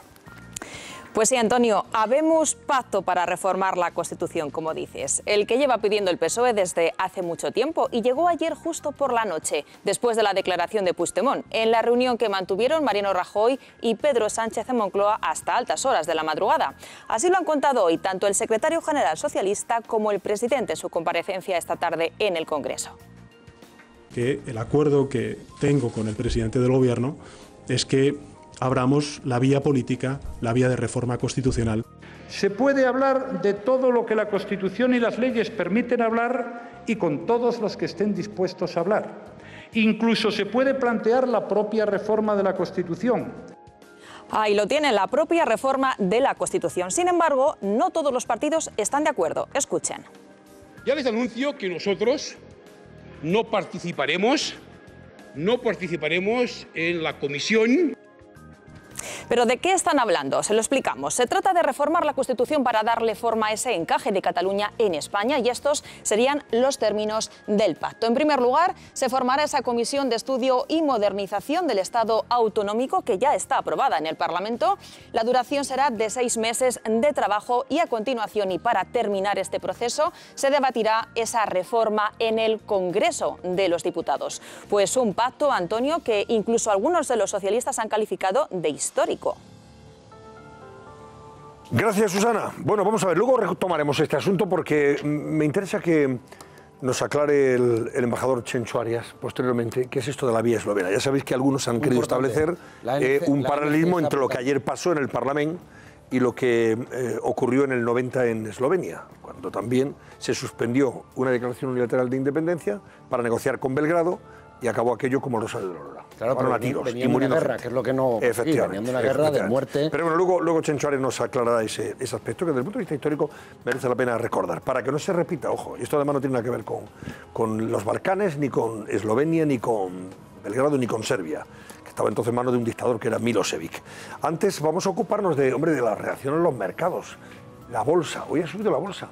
Pues sí, Antonio, habemos pacto para reformar la Constitución, como dices, el que lleva pidiendo el PSOE desde hace mucho tiempo y llegó ayer justo por la noche, después de la declaración de Puigdemont, en la reunión que mantuvieron Mariano Rajoy y Pedro Sánchez en Moncloa hasta altas horas de la madrugada. Así lo han contado hoy tanto el secretario general socialista como el presidente en su comparecencia esta tarde en el Congreso. Que el acuerdo que tengo con el presidente del Gobierno es que abramos la vía política, la vía de reforma constitucional. Se puede hablar de todo lo que la Constitución y las leyes permiten hablar y con todos los que estén dispuestos a hablar. Incluso se puede plantear la propia reforma de la Constitución. Ahí lo tienen, la propia reforma de la Constitución. Sin embargo, no todos los partidos están de acuerdo. Escuchen. Ya les anuncio que nosotros no participaremos en la comisión. ¿Pero de qué están hablando? Se lo explicamos. Se trata de reformar la Constitución para darle forma a ese encaje de Cataluña en España y estos serían los términos del pacto. En primer lugar, se formará esa comisión de estudio y modernización del Estado autonómico que ya está aprobada en el Parlamento. La duración será de 6 meses de trabajo y a continuación y para terminar este proceso se debatirá esa reforma en el Congreso de los Diputados. Pues un pacto, Antonio, que incluso algunos de los socialistas han calificado de histórico. Gracias, Susana. Bueno, vamos a ver, luego retomaremos este asunto porque me interesa que nos aclare el embajador Chencho Arias posteriormente qué es esto de la vía eslovena. Ya sabéis que algunos han querido establecer un paralelismo entre lo que ayer pasó en el Parlamento y lo que ocurrió en el 90 en Eslovenia, cuando también se suspendió una declaración unilateral de independencia para negociar con Belgrado y acabó aquello como Rosario de la Aurora. Claro, pero a tiros venía una guerra, que es lo que no... Efectivamente. Venía una guerra de muerte. Pero bueno, luego Chencho Arias nos aclarará ese aspecto que desde el punto de vista histórico merece la pena recordar, para que no se repita, ojo, y esto además no tiene nada que ver con los Balcanes, ni con Eslovenia, ni con Belgrado, ni con Serbia, que estaba entonces en manos de un dictador que era Milosevic. Antes vamos a ocuparnos de la reacción en los mercados. La bolsa, hoy ha subido la bolsa.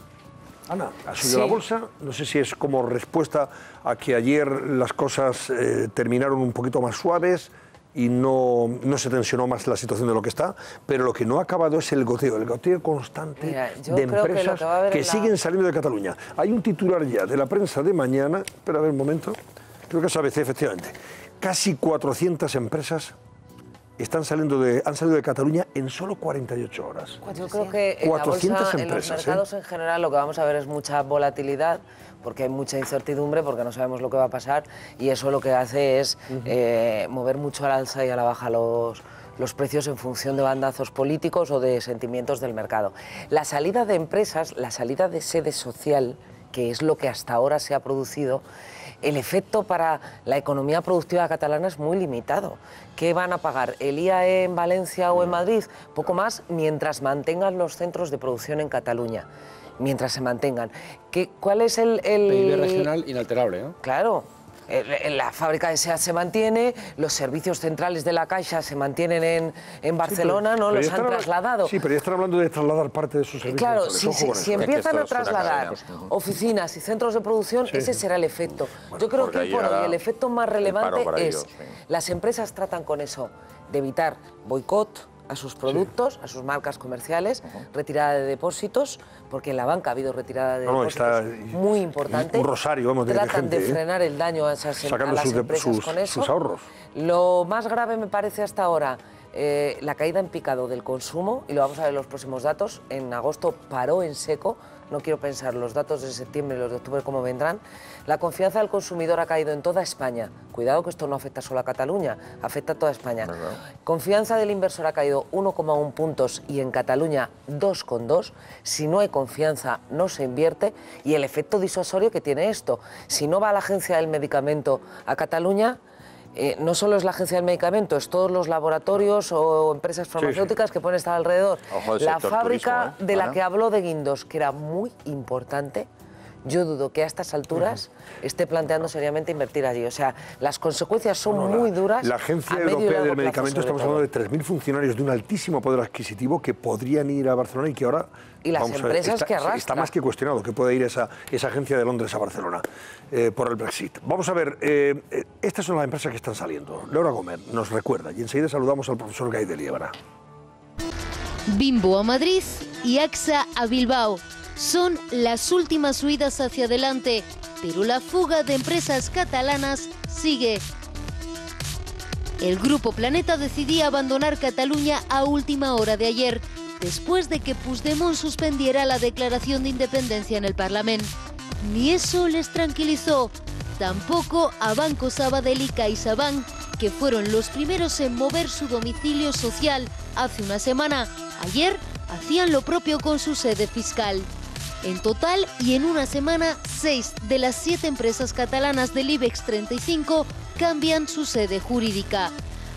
Ana, ha subido la bolsa, no sé si es como respuesta a que ayer las cosas terminaron un poquito más suaves. y no se tensionó más la situación de lo que está, pero lo que no ha acabado es el goteo constante de empresas que siguen saliendo de Cataluña. Hay un titular ya de la prensa de mañana, espera a ver un momento, creo que es ABC, efectivamente, casi 400 empresas han salido de Cataluña en solo 48 horas. Yo creo que en la bolsa, en los mercados en general, lo que vamos a ver es mucha volatilidad, porque hay mucha incertidumbre, porque no sabemos lo que va a pasar, y eso lo que hace es mover mucho al alza y a la baja los precios en función de bandazos políticos o de sentimientos del mercado. La salida de empresas, la salida de sede social, que es lo que hasta ahora se ha producido, el efecto para la economía productiva catalana es muy limitado. ¿Qué van a pagar? ¿El IAE en Valencia o en Madrid? Poco más, mientras mantengan los centros de producción en Cataluña. Mientras se mantengan. ¿Cuál es el PIB regional inalterable, ¿no? Claro. La fábrica de SEAT se mantiene, los servicios centrales de la Caixa se mantienen en Barcelona, ¿no? Los han trasladado. Sí, pero ya están hablando de trasladar parte de sus servicios. Claro, si empiezan a trasladar oficinas y centros de producción, ese será el efecto. Yo creo que por hoy el efecto más relevante es, las empresas tratan con eso de evitar boicot a sus productos, a sus marcas comerciales, retirada de depósitos, porque en la banca ha habido retirada de depósitos muy importante. Un rosario, vamos, de Tratan gente, de frenar el daño a las empresas con eso. Sus ahorros. Lo más grave me parece hasta ahora la caída en picado del consumo, y lo vamos a ver en los próximos datos. En agosto paró en seco, no quiero pensar los datos de septiembre y los de octubre cómo vendrán. La confianza del consumidor ha caído en toda España. Cuidado que esto no afecta solo a Cataluña, afecta a toda España. Confianza del inversor ha caído 1,1 puntos y en Cataluña 2,2. Si no hay confianza, no se invierte, y el efecto disuasorio que tiene esto. Si no va la agencia del medicamento a Cataluña, no solo es la agencia del medicamento, es todos los laboratorios o empresas farmacéuticas que pueden estar alrededor. La fábrica de la que habló de Guindos, que era muy importante, yo dudo que a estas alturas esté planteando seriamente invertir allí. O sea, las consecuencias son muy duras. La Agencia Europea del Medicamento, estamos hablando de 3.000 funcionarios de un altísimo poder adquisitivo que podrían ir a Barcelona y que ahora... Y las empresas que arrastran. Está más que cuestionado que pueda ir esa agencia de Londres a Barcelona por el Brexit. Vamos a ver, estas son las empresas que están saliendo. Laura Gómez nos recuerda y enseguida saludamos al profesor Gay de Liébana. Bimbo a Madrid y AXA a Bilbao. Son las últimas huidas hacia adelante, pero la fuga de empresas catalanas sigue. El Grupo Planeta decidía abandonar Cataluña a última hora de ayer, después de que Puigdemont suspendiera la declaración de independencia en el Parlamento. Ni eso les tranquilizó, tampoco a Banco Sabadell y CaixaBank, que fueron los primeros en mover su domicilio social hace una semana. Ayer hacían lo propio con su sede fiscal. En total, y en una semana, 6 de las 7 empresas catalanas del IBEX 35 cambian su sede jurídica.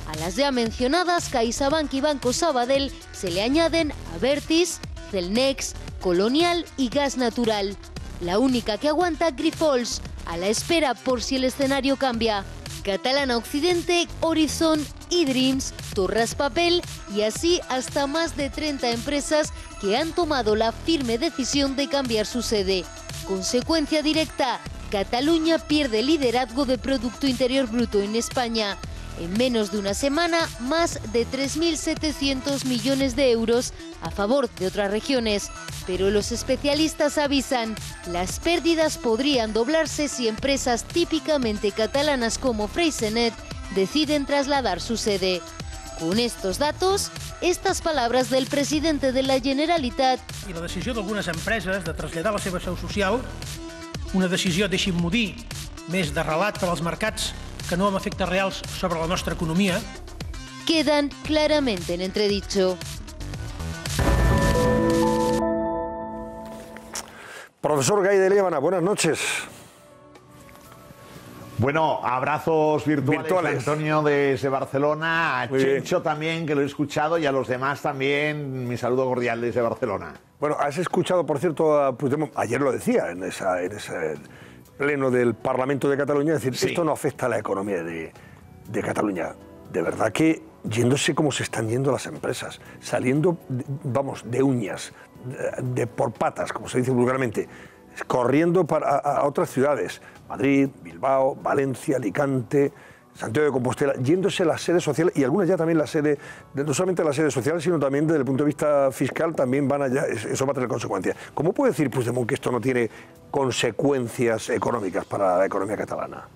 A las ya mencionadas, CaixaBank y Banco Sabadell se le añaden Abertis, Celnex, Colonial y Gas Natural. La única que aguanta, Grifols, a la espera por si el escenario cambia. Catalana Occidente, Horizon, eDreams, Torras Papel y así hasta más de 30 empresas que han tomado la firme decisión de cambiar su sede. Consecuencia directa, Cataluña pierde liderazgo de Producto Interior Bruto en España. En menos de una semana, más de 3.700 millones de euros a favor de otras regiones. Pero los especialistas avisan, las pérdidas podrían doblarse si empresas típicamente catalanas como Freysenet deciden trasladar su sede. Con estos datos, estas palabras del presidente de la Generalitat... I la decisió d'algunes empreses de traslladar la seva seu social, una decisió, deixin-m'ho dir, més de relat per als mercats que no amb efectes reals sobre la nostra economia, quedan claramente en entredicho. Profesor Gay de Liébana, buenas noches. Bueno, abrazos virtuales. Antonio desde Barcelona, a Chencho también, que lo he escuchado, y a los demás también, mi saludo cordial desde Barcelona. Bueno, has escuchado, por cierto, a Puigdemont, ayer lo decía en ese pleno del Parlamento de Cataluña, decir, esto no afecta a la economía de Cataluña. De verdad que yéndose como se están yendo las empresas, saliendo, vamos, de uñas, por patas, como se dice vulgarmente, corriendo a otras ciudades, Madrid, Bilbao, Valencia, Alicante, Santiago de Compostela, yéndose la sede social y algunas ya también la sede, no solamente la sede social, sino también desde el punto de vista fiscal, también van allá, eso va a tener consecuencias. ¿Cómo puede decir Puigdemont que esto no tiene consecuencias económicas para la economía catalana?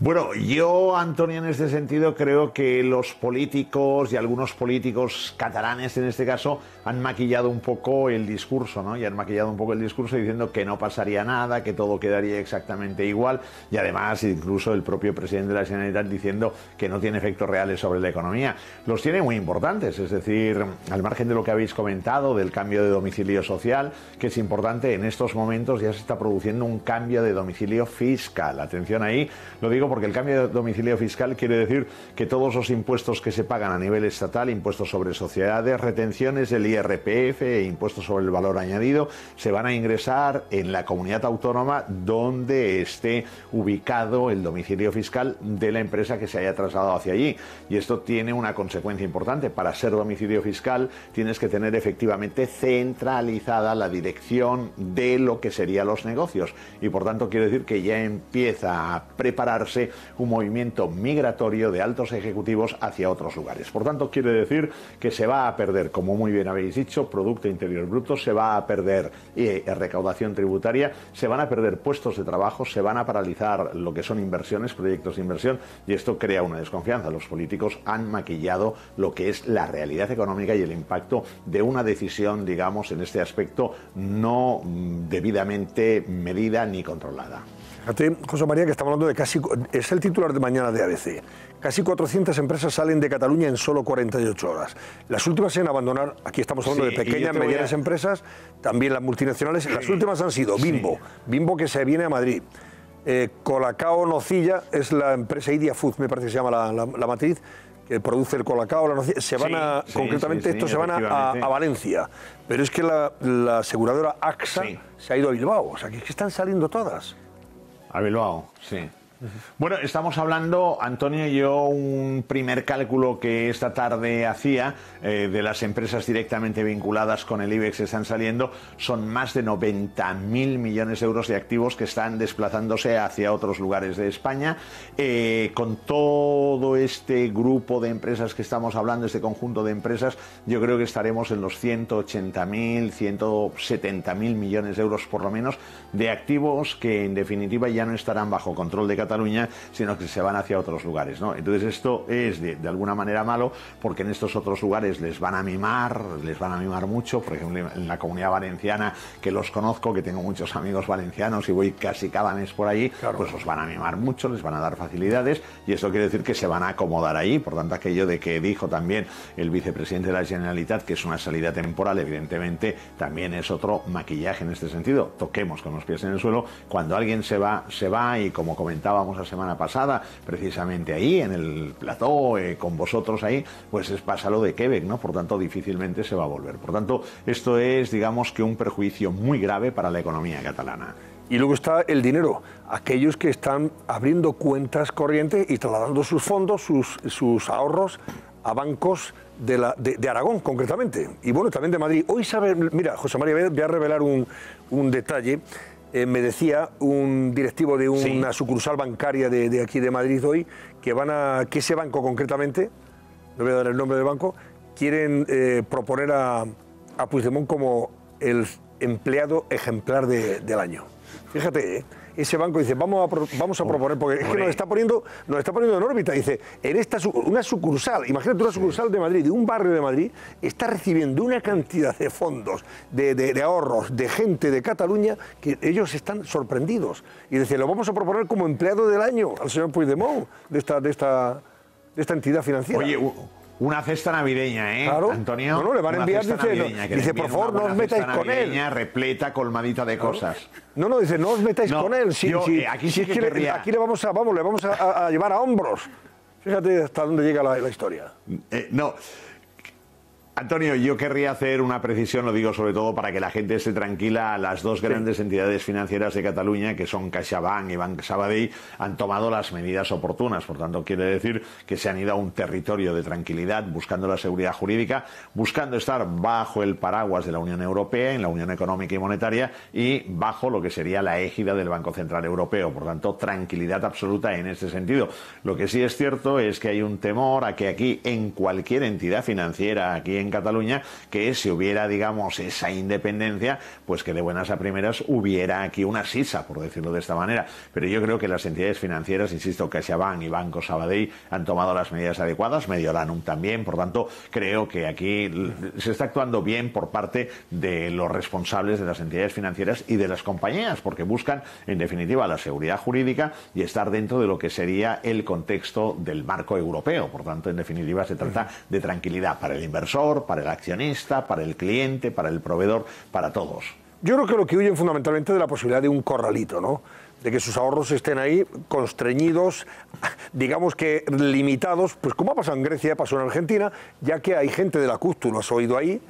Bueno, yo, Antonio, en este sentido creo que los políticos y algunos políticos catalanes en este caso han maquillado un poco el discurso, ¿no? Y han maquillado un poco el discurso diciendo que no pasaría nada, que todo quedaría exactamente igual y además incluso el propio presidente de la Generalitat diciendo que no tiene efectos reales sobre la economía. Los tiene muy importantes, es decir, al margen de lo que habéis comentado del cambio de domicilio social, que es importante, en estos momentos ya se está produciendo un cambio de domicilio fiscal. Atención ahí, lo digo porque el cambio de domicilio fiscal quiere decir que todos los impuestos que se pagan a nivel estatal, impuestos sobre sociedades, retenciones del IRPF e impuestos sobre el valor añadido, se van a ingresar en la comunidad autónoma donde esté ubicado el domicilio fiscal de la empresa que se haya trasladado hacia allí. Y esto tiene una consecuencia importante. Para ser domicilio fiscal tienes que tener efectivamente centralizada la dirección de lo que serían los negocios. Y por tanto quiere decir que ya empieza a prepararse un movimiento migratorio de altos ejecutivos hacia otros lugares. Por tanto, quiere decir que se va a perder, como muy bien habéis dicho, Producto Interior Bruto, se va a perder recaudación tributaria, se van a perder puestos de trabajo, se van a paralizar lo que son inversiones, proyectos de inversión, y esto crea una desconfianza. Los políticos han maquillado lo que es la realidad económica y el impacto de una decisión, digamos, en este aspecto no debidamente medida ni controlada. Fíjate, José María, que estamos hablando de casi... Es el titular de mañana de ABC. Casi 400 empresas salen de Cataluña en solo 48 horas. Las últimas en abandonar, aquí estamos hablando de pequeñas, medianas empresas, también las multinacionales. Las últimas han sido Bimbo, Bimbo que se viene a Madrid. Colacao Nocilla es la empresa Idia Food, me parece que se llama la matriz, que produce el colacao, la nocilla. Se van a, concretamente estos se van a Valencia. Pero es que la aseguradora AXA se ha ido a Bilbao. O sea, que están saliendo todas. A Bilbao, sí. Bueno, estamos hablando, Antonio y yo, un primer cálculo que esta tarde hacía de las empresas directamente vinculadas con el IBEX que están saliendo, son más de 90.000 millones de euros de activos que están desplazándose hacia otros lugares de España. Con todo este grupo de empresas que estamos hablando, este conjunto de empresas, yo creo que estaremos en los 180.000, 170.000 millones de euros por lo menos de activos que en definitiva ya no estarán bajo control de Cataluña, sino que se van hacia otros lugares, ¿no? Entonces esto es de alguna manera malo, porque en estos otros lugares les van a mimar mucho. Por ejemplo, en la Comunidad Valenciana, que los conozco, que tengo muchos amigos valencianos y voy casi cada mes por allí, pues los van a mimar mucho, les van a dar facilidades y esto quiere decir que se van a acomodar ahí. Por tanto, aquello de que dijo también el vicepresidente de la Generalitat, que es una salida temporal, evidentemente también es otro maquillaje en este sentido. Toquemos con los pies en el suelo. Cuando alguien se va y, como comentábamos la semana pasada, precisamente ahí en el plató, con vosotros ahí, pues pasa lo de Quebec, ¿no? Por tanto, difícilmente se va a volver. Por tanto, esto es, digamos, que un perjuicio muy grave para la economía catalana. Y luego está el dinero, aquellos que están abriendo cuentas corrientes y trasladando sus fondos, sus ahorros a bancos de Aragón, concretamente, y bueno, también de Madrid. Hoy sabe, mira, José María, voy a revelar un detalle. Me decía un directivo de una sucursal bancaria de aquí de Madrid hoy que ese banco concretamente, no voy a dar el nombre del banco, quieren proponer a Puigdemont como el empleado ejemplar del año. Fíjate, ese banco dice, vamos a proponer, porque es que nos está poniendo en órbita. Dice, una sucursal, imagínate una sucursal de Madrid, de un barrio de Madrid, está recibiendo una cantidad de fondos, de ahorros, de gente de Cataluña, que ellos están sorprendidos. Y dice, lo vamos a proponer como empleado del año al señor Puigdemont, de esta entidad financiera. Oye, una cesta navideña, ¿eh, claro. Antonio? No, le van a enviar, dice, por favor, no os metáis con él. Repleta, colmadita de cosas. No, dice, no os metáis con él. Aquí sí que aquí le vamos a llevar a hombros. Fíjate hasta dónde llega la historia. No. Antonio, yo querría hacer una precisión, lo digo sobre todo para que la gente esté tranquila. Las dos grandes entidades financieras de Cataluña, que son CaixaBank y Banco Sabadell, han tomado las medidas oportunas. Por tanto, quiere decir que se han ido a un territorio de tranquilidad, buscando la seguridad jurídica, buscando estar bajo el paraguas de la Unión Europea, en la Unión Económica y Monetaria, y bajo lo que sería la égida del Banco Central Europeo. Por tanto, tranquilidad absoluta en este sentido. Lo que sí es cierto es que hay un temor a que aquí, en cualquier entidad financiera, aquí en Cataluña, que si hubiera, digamos, esa independencia, pues que de buenas a primeras hubiera aquí una sisa, por decirlo de esta manera. Pero yo creo que las entidades financieras, insisto, CaixaBank y Banco Sabadell, han tomado las medidas adecuadas, Mediolanum también. Por tanto, creo que aquí se está actuando bien por parte de los responsables de las entidades financieras y de las compañías, porque buscan, en definitiva, la seguridad jurídica y estar dentro de lo que sería el contexto del marco europeo. Por tanto, en definitiva, se trata de tranquilidad para el inversor, para el accionista, para el cliente, para el proveedor, para todos. Yo creo que lo que huyen fundamentalmente de la posibilidad de un corralito, ¿no? De que sus ahorros estén ahí constreñidos, digamos que limitados, pues como ha pasado en Grecia, pasó en Argentina, ya que hay gente de la CUT, tú lo has oído ahí,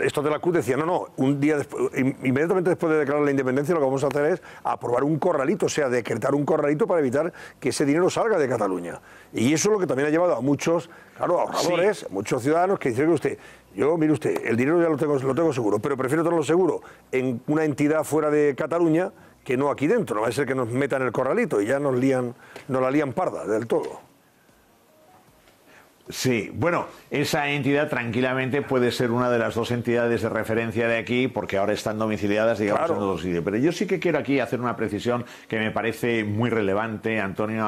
estos de la CUT decían, no, un día después, inmediatamente después de declarar la independencia, lo que vamos a hacer es aprobar un corralito, o sea, decretar un corralito para evitar que ese dinero salga de Cataluña. Y eso es lo que también ha llevado a muchos, claro, ahorradores, sí, muchos ciudadanos que dicen que usted, mire usted, el dinero ya lo tengo seguro, pero prefiero tenerlo seguro en una entidad fuera de Cataluña que no aquí dentro. No va a ser que nos metan el corralito y ya nos la lían parda del todo. Sí, bueno, esa entidad tranquilamente puede ser una de las dos entidades de referencia de aquí, porque ahora están domiciliadas, digamos, en dos sitios. Pero yo sí que quiero aquí hacer una precisión que me parece muy relevante, Antonio,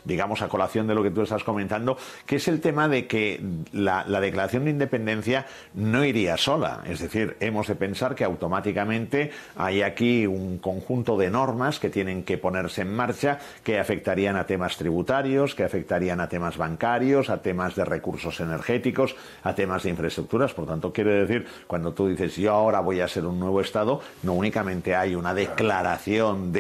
digamos, a colación de lo que tú estás comentando, que es el tema de que la declaración de independencia no iría sola. Es decir, hemos de pensar que automáticamente hay aquí un conjunto de normas que tienen que ponerse en marcha, que afectarían a temas tributarios, que afectarían a temas bancarios, a temas de recursos energéticos, a temas de infraestructuras. Por tanto, quiere decir, cuando tú dices yo ahora voy a ser un nuevo Estado, no únicamente hay una declaración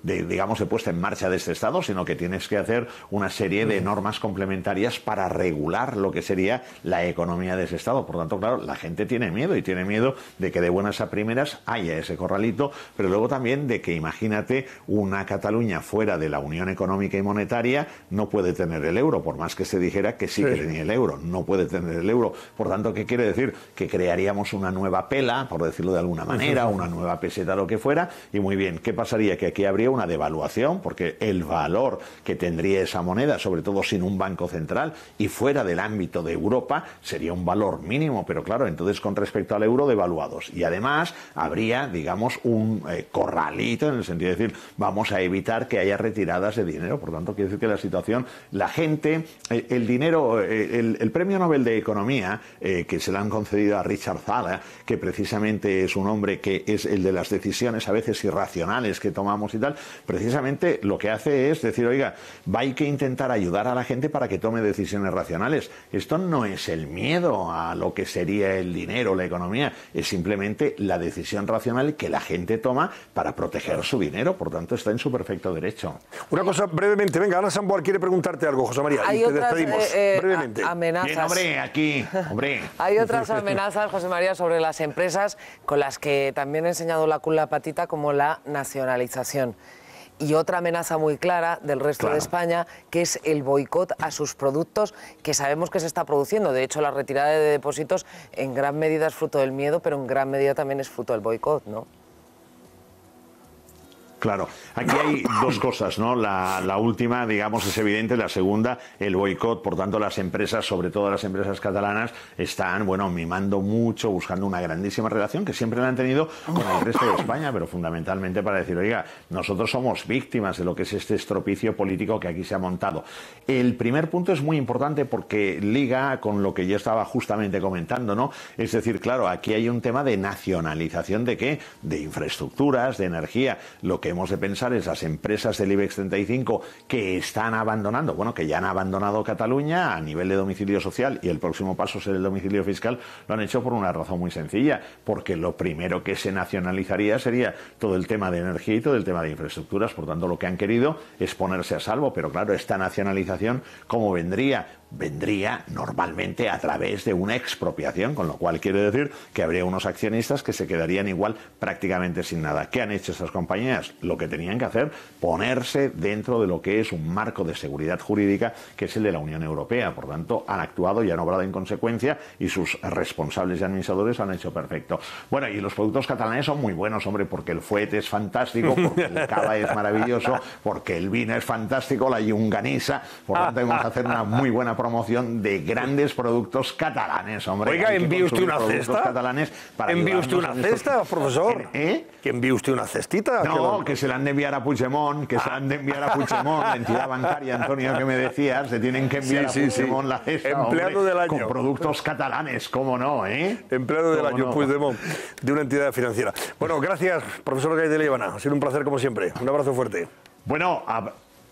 digamos, de puesta en marcha de este Estado, sino que tienes que hacer una serie de normas complementarias para regular lo que sería la economía de ese Estado. Por tanto, claro, la gente tiene miedo, y tiene miedo de que de buenas a primeras haya ese corralito, pero luego también de que, imagínate, una Cataluña fuera de la Unión Económica y Monetaria no puede tener el euro, por más que se dijera que sí que tenía el euro, no puede tener el euro. Por tanto, ¿qué quiere decir? Que crearíamos una nueva pela, por decirlo de alguna manera, una nueva peseta, lo que fuera, y muy bien, ¿qué pasaría? Que aquí habría una devaluación, porque el valor que tendría esa moneda, sobre todo sin un banco central y fuera del ámbito de Europa, sería un valor mínimo, pero claro, entonces con respecto al euro, devaluados. Y además habría, digamos, un corralito, en el sentido de decir, vamos a evitar que haya retiradas de dinero. Por tanto, quiere decir que la situación, la gente, el dinero, el premio Nobel de Economía, que se le han concedido a Richard Thaler, que precisamente es un hombre que es el de las decisiones a veces irracionales que tomamos y tal, precisamente lo que hace es decir, oiga, hay que intentar ayudar a la gente para que tome decisiones racionales. Esto no es el miedo a lo que sería el dinero, la economía, es simplemente la decisión racional que la gente toma para proteger su dinero. Por tanto, está en su perfecto derecho. Una cosa brevemente, venga, Ana Samboal quiere preguntarte algo, José María. Hay otras brevemente. Amenazas. Bien, hombre, aquí, hombre. Hay otras amenazas, José María, sobre las empresas con las que también he enseñado la patita, como la nacionalización. Y otra amenaza muy clara del resto de España, que es el boicot a sus productos, que sabemos que se está produciendo. De hecho, la retirada de depósitos en gran medida es fruto del miedo, pero en gran medida también es fruto del boicot, ¿no? Claro, aquí hay dos cosas, ¿no? La última, digamos, es evidente, la segunda, el boicot. Por tanto, las empresas, sobre todo las empresas catalanas, están, bueno, mimando mucho, buscando una grandísima relación que siempre la han tenido con el resto de España, pero fundamentalmente para decir, oiga, nosotros somos víctimas de lo que es este estropicio político que aquí se ha montado. El primer punto es muy importante porque liga con lo que yo estaba justamente comentando, ¿no? Es decir, claro, aquí hay un tema de nacionalización de ¿qué? De infraestructuras, de energía. Lo que hemos de pensar es las empresas del IBEX 35 que están abandonando, bueno, que ya han abandonado Cataluña a nivel de domicilio social, y el próximo paso será el domicilio fiscal, lo han hecho por una razón muy sencilla, porque lo primero que se nacionalizaría sería todo el tema de energía y todo el tema de infraestructuras. Por tanto, lo que han querido es ponerse a salvo, pero claro, esta nacionalización, ¿cómo vendría? vendría normalmente a través de una expropiación, con lo cual quiere decir que habría unos accionistas que se quedarían igual prácticamente sin nada. ¿Qué han hecho estas compañías? Lo que tenían que hacer, ponerse dentro de lo que es un marco de seguridad jurídica que es el de la Unión Europea. Por tanto, han actuado y han obrado en consecuencia y sus responsables y administradores han hecho perfecto. Bueno, y los productos catalanes son muy buenos, hombre, porque el fuet es fantástico, porque el cava es maravilloso, porque el vino es fantástico, la yunganisa. Por tanto, vamos a hacer una muy buena promoción de grandes productos catalanes, hombre. Oiga, ¿envíe usted una cesta? ¿Envíe usted una cesta, profesor? ¿Que envíe usted una cestita? No, que se la han de enviar a Puigdemont, la entidad bancaria, Antonio, que me decías, se tienen que enviar a Puigdemont la cesta, empleado del año. Con productos catalanes, ¿cómo no, Empleado del año, Puigdemont, de una entidad financiera. Bueno, gracias, profesor Gay de Líbana. Ha sido un placer como siempre. Un abrazo fuerte. Bueno,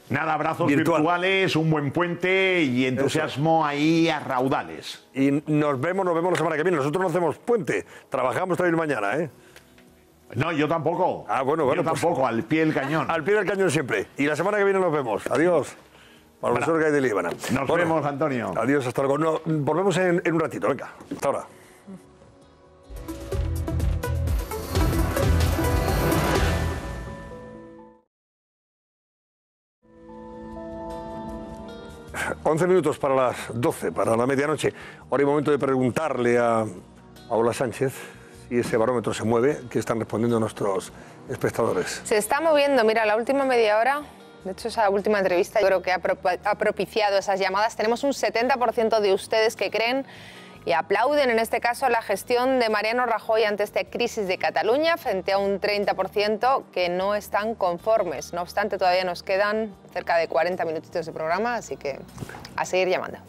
nada, abrazos virtuales, un buen puente y entusiasmo ahí a raudales. Y nos vemos la semana que viene. Nosotros no hacemos puente, trabajamos también mañana, ¿eh? No, yo tampoco. Yo tampoco, al pie del cañón. Al pie del cañón siempre. Y la semana que viene nos vemos. Adiós. Profesor Gay de Líbana. Nos vemos, Antonio. Adiós, hasta luego. No, volvemos en un ratito, venga. Hasta ahora. ...11 minutos para las 12, para la medianoche. Ahora hay momento de preguntarle a Paula Sánchez si ese barómetro se mueve, que están respondiendo nuestros espectadores. Se está moviendo, mira, la última media hora, de hecho esa última entrevista yo creo que ha propiciado esas llamadas. Tenemos un 70% de ustedes que creen y aplauden en este caso la gestión de Mariano Rajoy ante esta crisis de Cataluña, frente a un 30% que no están conformes. No obstante, todavía nos quedan cerca de 40 minutitos de programa, así que a seguir llamando.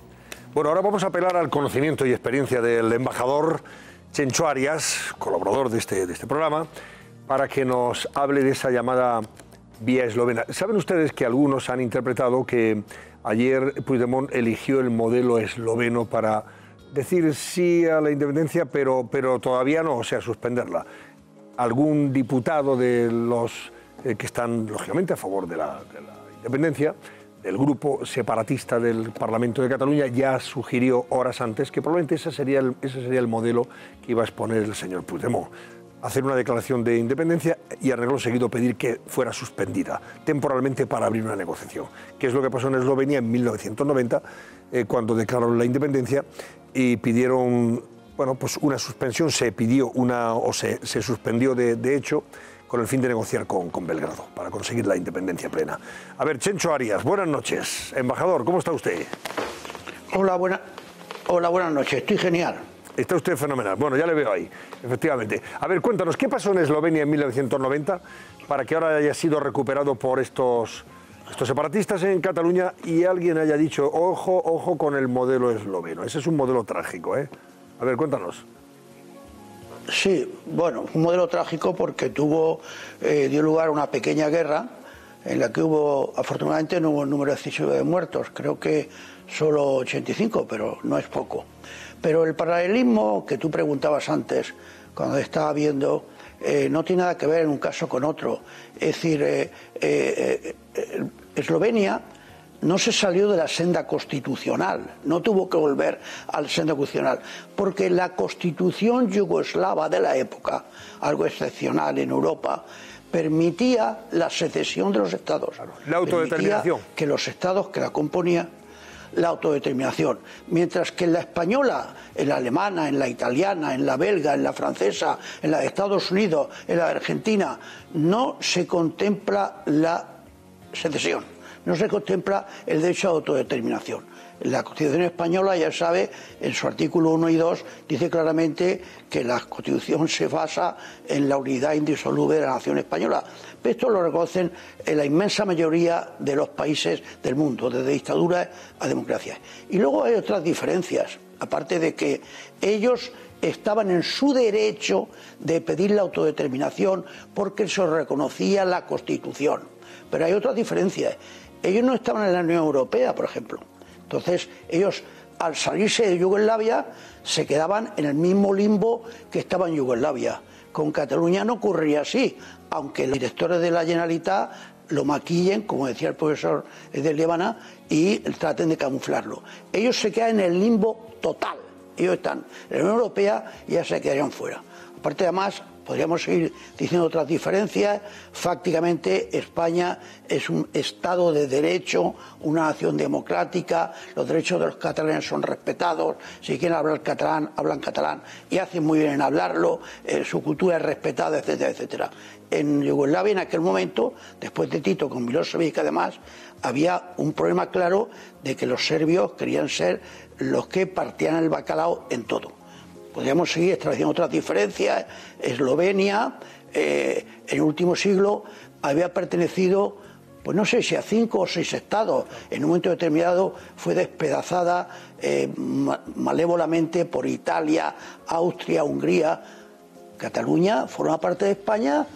Bueno, ahora vamos a apelar al conocimiento y experiencia del embajador Chencho Arias, colaborador de este programa, para que nos hable de esa llamada vía eslovena. ¿Saben ustedes que algunos han interpretado que ayer Puigdemont eligió el modelo esloveno para decir sí a la independencia, pero todavía no, o sea, suspenderla? Algún diputado de los que están, lógicamente, a favor de la independencia, del grupo separatista del Parlamento de Cataluña, ya sugirió horas antes que probablemente ese sería el modelo que iba a exponer el señor Puigdemont. Hacer una declaración de independencia y arreglo seguido pedir que fuera suspendida temporalmente para abrir una negociación, que es lo que pasó en Eslovenia en 1990, cuando declararon la independencia y pidieron, bueno, pues una suspensión, se suspendió de hecho, con el fin de negociar con Belgrado para conseguir la independencia plena. A ver, Chencho Arias, buenas noches. Embajador, ¿cómo está usted? Hola, buenas noches. Estoy genial. Está usted fenomenal. Bueno, ya le veo ahí, efectivamente. A ver, cuéntanos, ¿qué pasó en Eslovenia en 1990 para que ahora haya sido recuperado por estos separatistas en Cataluña y alguien haya dicho, ojo con el modelo esloveno? Ese es un modelo trágico, ¿eh? A ver, cuéntanos. Sí, bueno, un modelo trágico porque dio lugar a una pequeña guerra en la que afortunadamente no hubo un número excesivo de muertos, creo que solo 85, pero no es poco. Pero el paralelismo que tú preguntabas antes, cuando estaba viendo, no tiene nada que ver en un caso con otro. Es decir, Eslovenia no se salió de la senda constitucional, no tuvo que volver a la senda constitucional, porque la constitución yugoslava de la época, algo excepcional en Europa, permitía la secesión de los estados. La autodeterminación. Permitía que los estados que la componían, la autodeterminación. Mientras que en la española, en la alemana, en la italiana, en la belga, en la francesa, en la de Estados Unidos, en la de Argentina, no se contempla la secesión. No se contempla el derecho a autodeterminación. La Constitución española, ya sabe, en su artículo 1 y 2, dice claramente que la Constitución se basa en la unidad indisoluble de la nación española. Esto lo reconocen en la inmensa mayoría de los países del mundo, desde dictaduras a democracias. Y luego hay otras diferencias, aparte de que ellos estaban en su derecho de pedir la autodeterminación porque se reconocía la Constitución. Pero hay otras diferencias. Ellos no estaban en la Unión Europea, por ejemplo. Entonces, ellos, al salirse de Yugoslavia, se quedaban en el mismo limbo que estaba en Yugoslavia. Con Cataluña no ocurría así, aunque los directores de la Generalitat lo maquillen, como decía el profesor de Líbana, y traten de camuflarlo. Ellos se quedan en el limbo total. Ellos están en la Unión Europea y ya se quedarían fuera. Aparte, además, podríamos seguir diciendo otras diferencias. Fácticamente, España es un Estado de derecho, una nación democrática, los derechos de los catalanes son respetados, si quieren hablar catalán, hablan catalán y hacen muy bien en hablarlo, su cultura es respetada, etcétera, etcétera. En Yugoslavia, en aquel momento, después de Tito con Milosevic, además, había un problema claro de que los serbios querían ser los que partían el bacalao en todo. Podríamos seguir estableciendo otras diferencias. Eslovenia, en el último siglo, había pertenecido, pues no sé si a 5 o 6 estados. En un momento determinado fue despedazada malévolamente por Italia, Austria, Hungría. Cataluña forma parte de España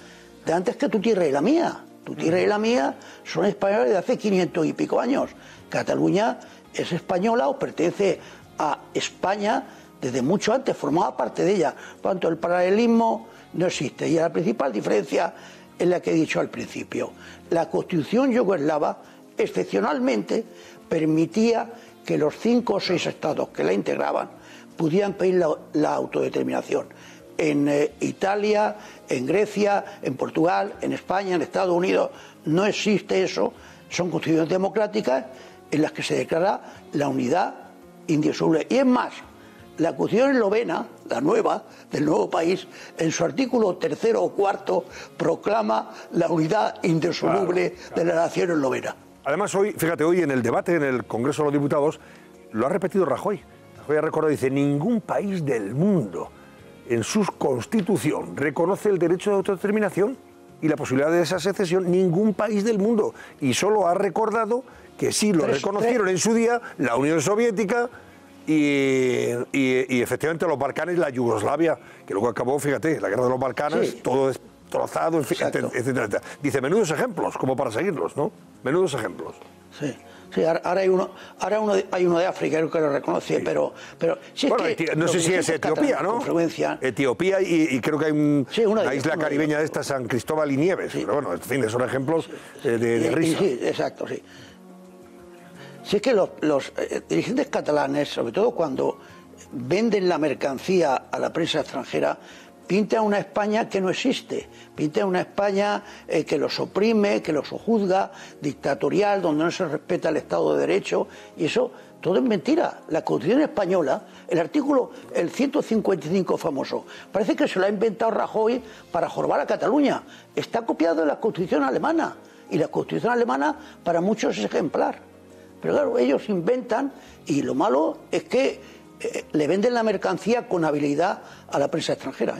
de antes que tu tierra y la mía. Tu tierra y la mía son españoles de hace 500 y pico años. Cataluña es española o pertenece a España desde mucho antes, formaba parte de ella. Por tanto, el paralelismo no existe. Y la principal diferencia es la que he dicho al principio. La Constitución yugoslava, excepcionalmente, permitía que los 5 o 6 estados que la integraban pudieran pedir la autodeterminación. En Italia, en Grecia, en Portugal, en España, en Estados Unidos, no existe eso. Son constituciones democráticas en las que se declara la unidad indisoluble. Y es más, la Constitución eslovena, la nueva, del nuevo país, en su artículo 3º o 4º, proclama la unidad indisoluble de la nación eslovena. Además, hoy, fíjate, hoy en el debate en el Congreso de los Diputados, lo ha repetido Rajoy. Rajoy ha recordado, dice, ningún país del mundo en su constitución reconoce el derecho de autodeterminación y la posibilidad de esa secesión, ningún país del mundo. Y solo ha recordado que sí lo reconocieron en su día la Unión Soviética y efectivamente los Balcanes, la Yugoslavia, que luego acabó, fíjate, la guerra de los Balcanes, sí, todo destrozado, etcétera, etcétera. Dice, menudos ejemplos, como para seguirlos, ¿no? Menudos ejemplos. Sí. Sí, ahora hay uno de África, creo que lo reconoce, sí, pero si bueno, es que no sé si es Etiopía, ¿no? Etiopía y creo que hay una isla caribeña de esta, San Cristóbal y Nieves. Sí. Pero bueno, en fin, son ejemplos de risa. Sí, exacto, sí. Si es que los dirigentes catalanes, sobre todo cuando venden la mercancía a la prensa extranjera, pinta una España que no existe, pinta una España que los oprime, que los sojuzga, dictatorial, donde no se respeta el Estado de Derecho, y eso todo es mentira. La Constitución española, el 155 famoso, parece que se lo ha inventado Rajoy para jorobar a Cataluña. Está copiado de la Constitución alemana, y la Constitución alemana para muchos es ejemplar. Pero claro, ellos inventan, y lo malo es que le venden la mercancía con habilidad a la prensa extranjera.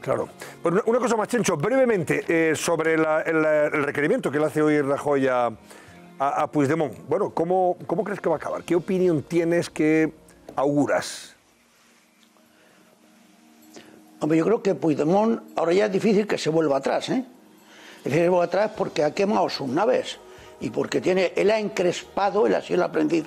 Claro. Pues una cosa más, Chencho, brevemente, sobre el requerimiento que le hace hoy Rajoy a Puigdemont. Bueno, ¿cómo crees que va a acabar? ¿Qué opinión tienes, qué auguras? Hombre, yo creo que Puigdemont ahora ya es difícil que se vuelva atrás, ¿eh? Es difícil que se vuelva atrás porque ha quemado sus naves y porque él ha encrespado, él ha sido el aprendiz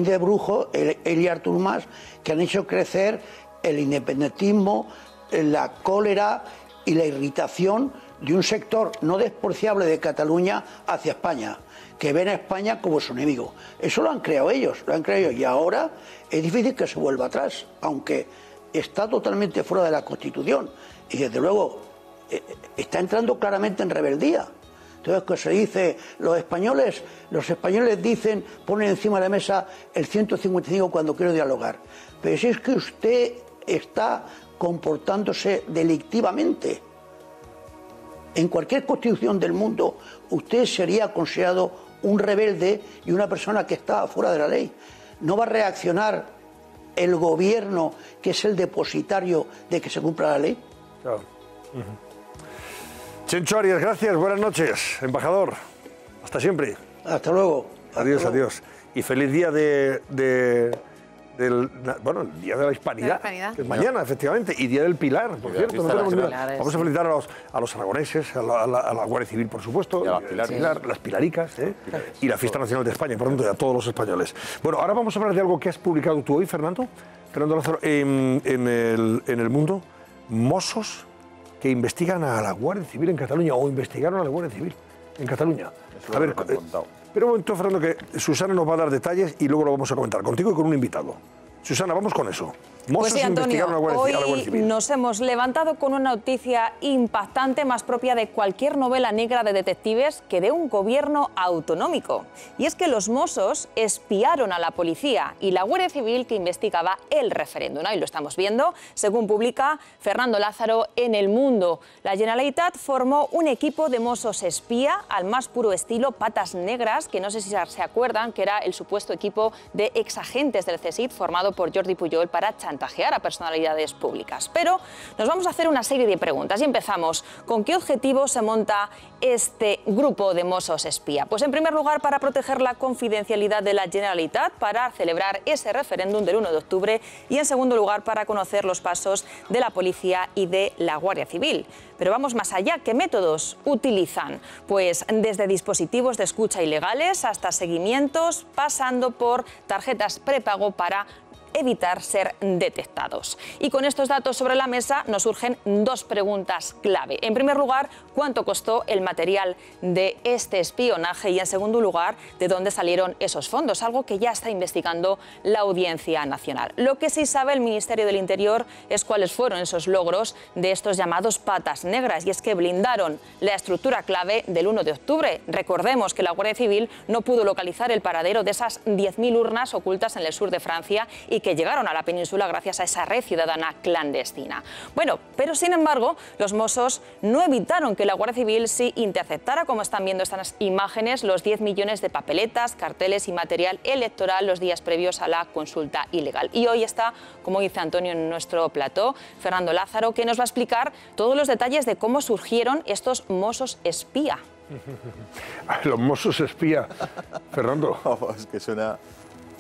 de brujo, él y Artur Mas, que han hecho crecer el independentismo, la cólera y la irritación de un sector no despreciable de Cataluña hacia España, que ven a España como su enemigo. Eso lo han creado ellos, y ahora es difícil que se vuelva atrás, aunque está totalmente fuera de la Constitución y desde luego está entrando claramente en rebeldía. Entonces, que se dice, los españoles dicen, ponen encima de la mesa el 155 cuando quiero dialogar. Pero si es que usted está comportándose delictivamente, en cualquier constitución del mundo, usted sería considerado un rebelde y una persona que está fuera de la ley. No va a reaccionar el gobierno, que es el depositario de que se cumpla la ley. Claro. Chencho Arias, gracias, buenas noches, embajador. Hasta siempre. Hasta luego. Adiós, adiós. Y feliz día el Día de la Hispanidad, que es mañana, efectivamente, y Día del Pilar, por cierto. Vamos a felicitar a los aragoneses, a la Guardia Civil, por supuesto, las pilaricas, y la Fiesta Nacional de España, por tanto, y a todos los españoles. Bueno, ahora vamos a hablar de algo que has publicado tú hoy, Fernando Lázaro, en El Mundo, Mossos que investigan a la Guardia Civil en Cataluña, o investigaron a la Guardia Civil en Cataluña. A ver, pero un momento, Fernando, que Susana nos va a dar detalles y luego lo vamos a comentar contigo y con un invitado. Susana, vamos con eso. Pues sí, Antonio, hoy nos hemos levantado con una noticia impactante, más propia de cualquier novela negra de detectives que de un gobierno autonómico. Y es que los Mossos espiaron a la policía y la Guardia Civil que investigaba el referéndum. Ahí lo estamos viendo, según publica Fernando Lázaro en El Mundo. La Generalitat formó un equipo de Mossos espía al más puro estilo Patas Negras, que no sé si se acuerdan que era el supuesto equipo de exagentes del CSIC formado por Jordi Pujol para chantajear a personalidades públicas. Pero nos vamos a hacer una serie de preguntas y empezamos. ¿Con qué objetivo se monta este grupo de Mossos espía? Pues en primer lugar para proteger la confidencialidad de la Generalitat para celebrar ese referéndum del 1 de octubre y en segundo lugar para conocer los pasos de la policía y de la Guardia Civil. Pero vamos más allá. ¿Qué métodos utilizan? Pues desde dispositivos de escucha ilegales hasta seguimientos, pasando por tarjetas prepago para evitar ser detectados. Y con estos datos sobre la mesa nos surgen dos preguntas clave. En primer lugar, ¿cuánto costó el material de este espionaje? Y en segundo lugar, ¿de dónde salieron esos fondos? Algo que ya está investigando la Audiencia Nacional. Lo que sí sabe el Ministerio del Interior es cuáles fueron esos logros de estos llamados patas negras, y es que blindaron la estructura clave del 1 de octubre. Recordemos que la Guardia Civil no pudo localizar el paradero de esas 10.000 urnas ocultas en el sur de Francia y que llegaron a la península gracias a esa red ciudadana clandestina. Bueno, pero sin embargo, los Mossos no evitaron que la Guardia Civil sí interceptara, como están viendo estas imágenes, los 10 millones de papeletas, carteles y material electoral los días previos a la consulta ilegal. Y hoy está, como dice Antonio en nuestro plató, Fernando Lázaro, que nos va a explicar todos los detalles de cómo surgieron estos Mossos espía. Los Mossos espía, Fernando. Es que suena...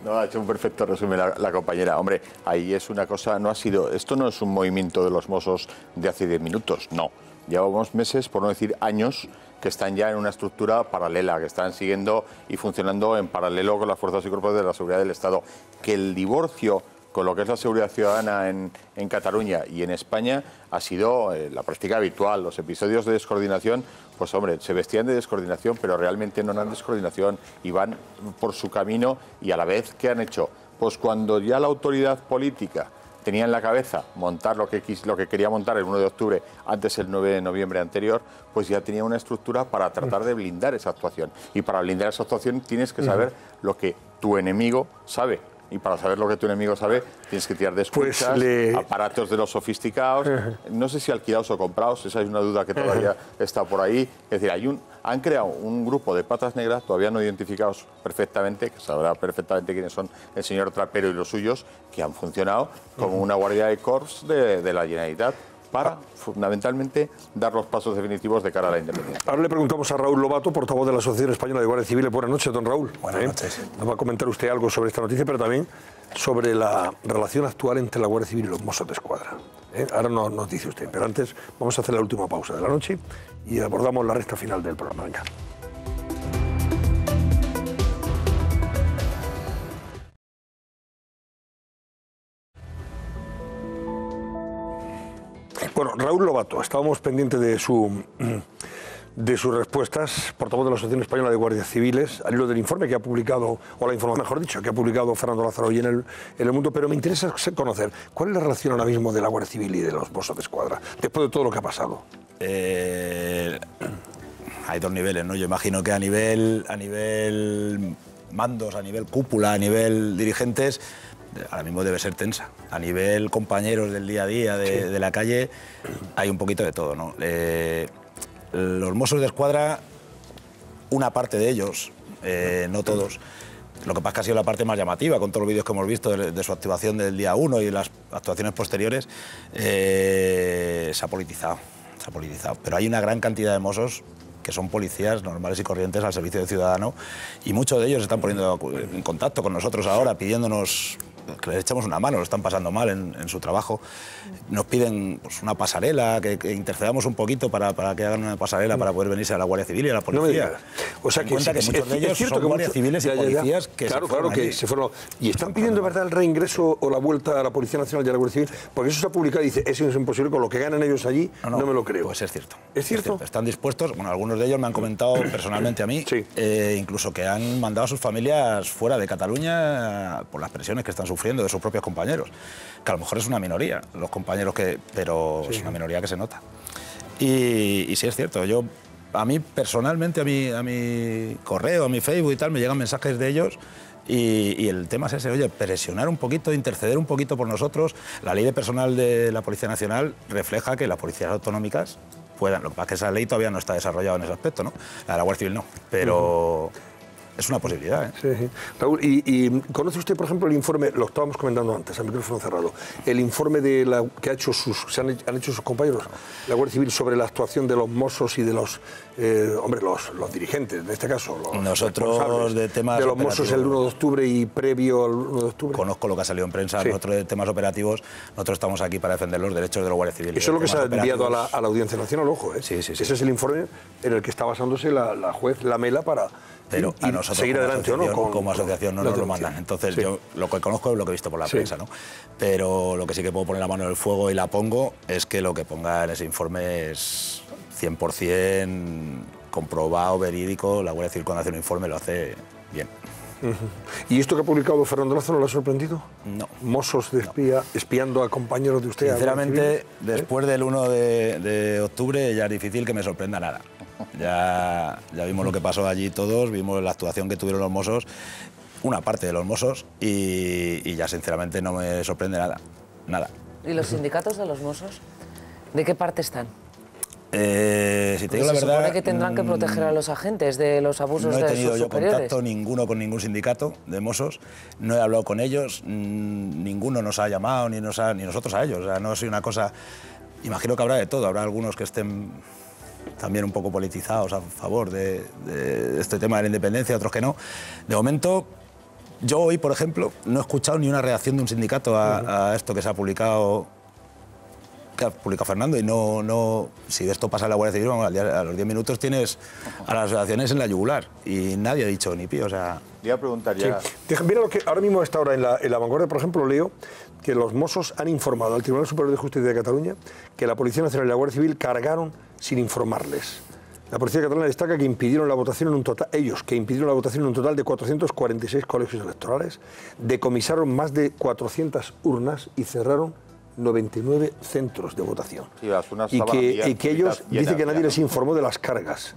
No, ha hecho un perfecto resumen la compañera. Hombre, ahí es una cosa, no ha sido... Esto no es un movimiento de los Mossos de hace 10 minutos, no. Llevamos meses, por no decir años, que están ya en una estructura paralela, que están siguiendo y funcionando en paralelo con las fuerzas y cuerpos de la seguridad del Estado. Que el divorcio con lo que es la seguridad ciudadana en Cataluña y en España ha sido la práctica habitual. Los episodios de descoordinación, pues hombre, se vestían de descoordinación, pero realmente no eran descoordinación y van por su camino. Y a la vez, ¿qué han hecho? Pues cuando ya la autoridad política tenía en la cabeza montar lo que quería montar el 1 de octubre, antes el 9 de noviembre anterior, pues ya tenía una estructura para tratar de blindar esa actuación. Y para blindar esa actuación tienes que saber lo que tu enemigo sabe. Y para saber lo que tu enemigo sabe, tienes que tirar de escuchas, aparatos de los sofisticados, no sé si alquilados o comprados, esa es una duda que todavía está por ahí. Es decir, han creado un grupo de patas negras, todavía no identificados perfectamente, que sabrá perfectamente quiénes son el señor Trapero y los suyos, que han funcionado como una guardia de corps de la Generalitat, para, fundamentalmente, dar los pasos definitivos de cara a la independencia. Ahora le preguntamos a Raúl Lobato, portavoz de la Asociación Española de Guardias Civiles. Buenas noches, don Raúl. Buenas noches. Nos va a comentar usted algo sobre esta noticia, pero también sobre la relación actual entre la Guardia Civil y los Mossos de Escuadra. Ahora nos dice usted, pero antes vamos a hacer la última pausa de la noche y abordamos la recta final del programa. Venga. Bueno, Raúl Lobato, estábamos pendientes de sus respuestas, portavoz de la Asociación Española de Guardias Civiles, al hilo del informe que ha publicado, o la información, mejor dicho, que ha publicado Fernando Lázaro hoy en el Mundo, pero me interesa conocer cuál es la relación ahora mismo de la Guardia Civil y de los Mossos de Escuadra, después de todo lo que ha pasado. Hay dos niveles, ¿no? Yo imagino que a nivel mandos, a nivel cúpula, a nivel dirigentes, ahora mismo debe ser tensa. A nivel compañeros del día a día, de la calle, hay un poquito de todo, ¿no? Los Mossos de Escuadra, una parte de ellos, no todos, lo que pasa es que ha sido la parte más llamativa, con todos los vídeos que hemos visto de su activación del día 1 y las actuaciones posteriores, se ha politizado. Pero hay una gran cantidad de Mossos que son policías normales y corrientes al servicio del ciudadano, y muchos de ellos se están poniendo en contacto con nosotros ahora, pidiéndonos que les echemos una mano, lo están pasando mal en su trabajo. Nos piden pues, una pasarela, que intercedamos un poquito para que hagan una pasarela para poder venirse a la Guardia Civil y a la policía. O sea, que muchos de ellos son guardias civiles y policías que se fueron. Y están pidiendo, ¿verdad?, el reingreso o la vuelta a la Policía Nacional y a la Guardia Civil, porque eso se ha publicado y dice, eso es imposible, con lo que ganan ellos allí, no me lo creo. Pues es cierto. ¿Es cierto? Están dispuestos, bueno, algunos de ellos me han comentado personalmente a mí, incluso que han mandado a sus familias fuera de Cataluña por las presiones que están sufriendo de sus propios compañeros, que a lo mejor es una minoría, los compañeros pero es una minoría que se nota. Y sí es cierto, a mí personalmente, a mi correo, a mi Facebook y tal, me llegan mensajes de ellos. Y el tema es ese, oye, presionar un poquito, interceder un poquito por nosotros. La ley de personal de la Policía Nacional refleja que las policías autonómicas puedan, lo que pasa es que esa ley todavía no está desarrollada en ese aspecto, ¿no? La de la Guardia Civil no, pero es una posibilidad, ¿eh? Sí. Raúl, ¿y conoce usted, por ejemplo, el informe, lo estábamos comentando antes, a micrófono cerrado, el informe que han hecho sus compañeros, la Guardia Civil, sobre la actuación de los Mossos y de los dirigentes, en este caso, nosotros de temas de los Mossos el 1 de octubre y previo al 1 de octubre? Conozco lo que ha salido en prensa, nosotros de temas operativos, nosotros estamos aquí para defender los derechos de la Guardia Civil. Eso es lo que se ha enviado a la Audiencia Nacional, ojo, ¿eh? Sí. Ese es el informe en el que está basándose la juez Lamela para... Pero a nosotros seguir adelante, como asociación no nos lo mandan. Entonces yo lo que conozco es lo que he visto por la prensa, ¿no? Pero lo que sí que puedo poner la mano en el fuego y la pongo es que lo que ponga en ese informe es 100% comprobado, verídico. La Guardia Civil cuando hace un informe lo hace bien. ¿Y esto que ha publicado Fernando Lázaro le ha sorprendido? No. Mossos de espía, espiando a compañeros de usted. Sinceramente, después del 1 de octubre ya es difícil que me sorprenda nada. Ya vimos lo que pasó allí todos, vimos la actuación que tuvieron los Mossos, una parte de los Mossos, y ya sinceramente no me sorprende nada. ¿Y los sindicatos de los Mossos? ¿De qué parte están? Si te digo la verdad... Se supone que tendrán que proteger a los agentes de los abusos de sus superiores. No he tenido yo contacto ninguno con ningún sindicato de Mossos, no he hablado con ellos, ninguno nos ha llamado, ni nosotros a ellos. O sea, no es una cosa... Imagino que habrá de todo, habrá algunos que estén también un poco politizados a favor de este tema de la independencia, otros que no. De momento, yo hoy, por ejemplo, no he escuchado ni una reacción de un sindicato a esto que se ha publicado... que ha publicado Fernando, y no si esto pasa en la Guardia Civil, a los 10 minutos tienes a las asociaciones en la yugular y nadie ha dicho ni pío, o sea... Le iba a preguntar ya... Sí. Mira lo que ahora mismo a esta hora en la Vanguardia, por ejemplo, leo que los Mossos han informado al Tribunal Superior de Justicia de Cataluña que la Policía Nacional y la Guardia Civil cargaron sin informarles. La Policía Catalana destaca que impidieron la votación en un total, de 446 colegios electorales, decomisaron más de 400 urnas y cerraron 99 centros de votación. Sí, las urnas y que ellos dicen que nadie les informó de las cargas.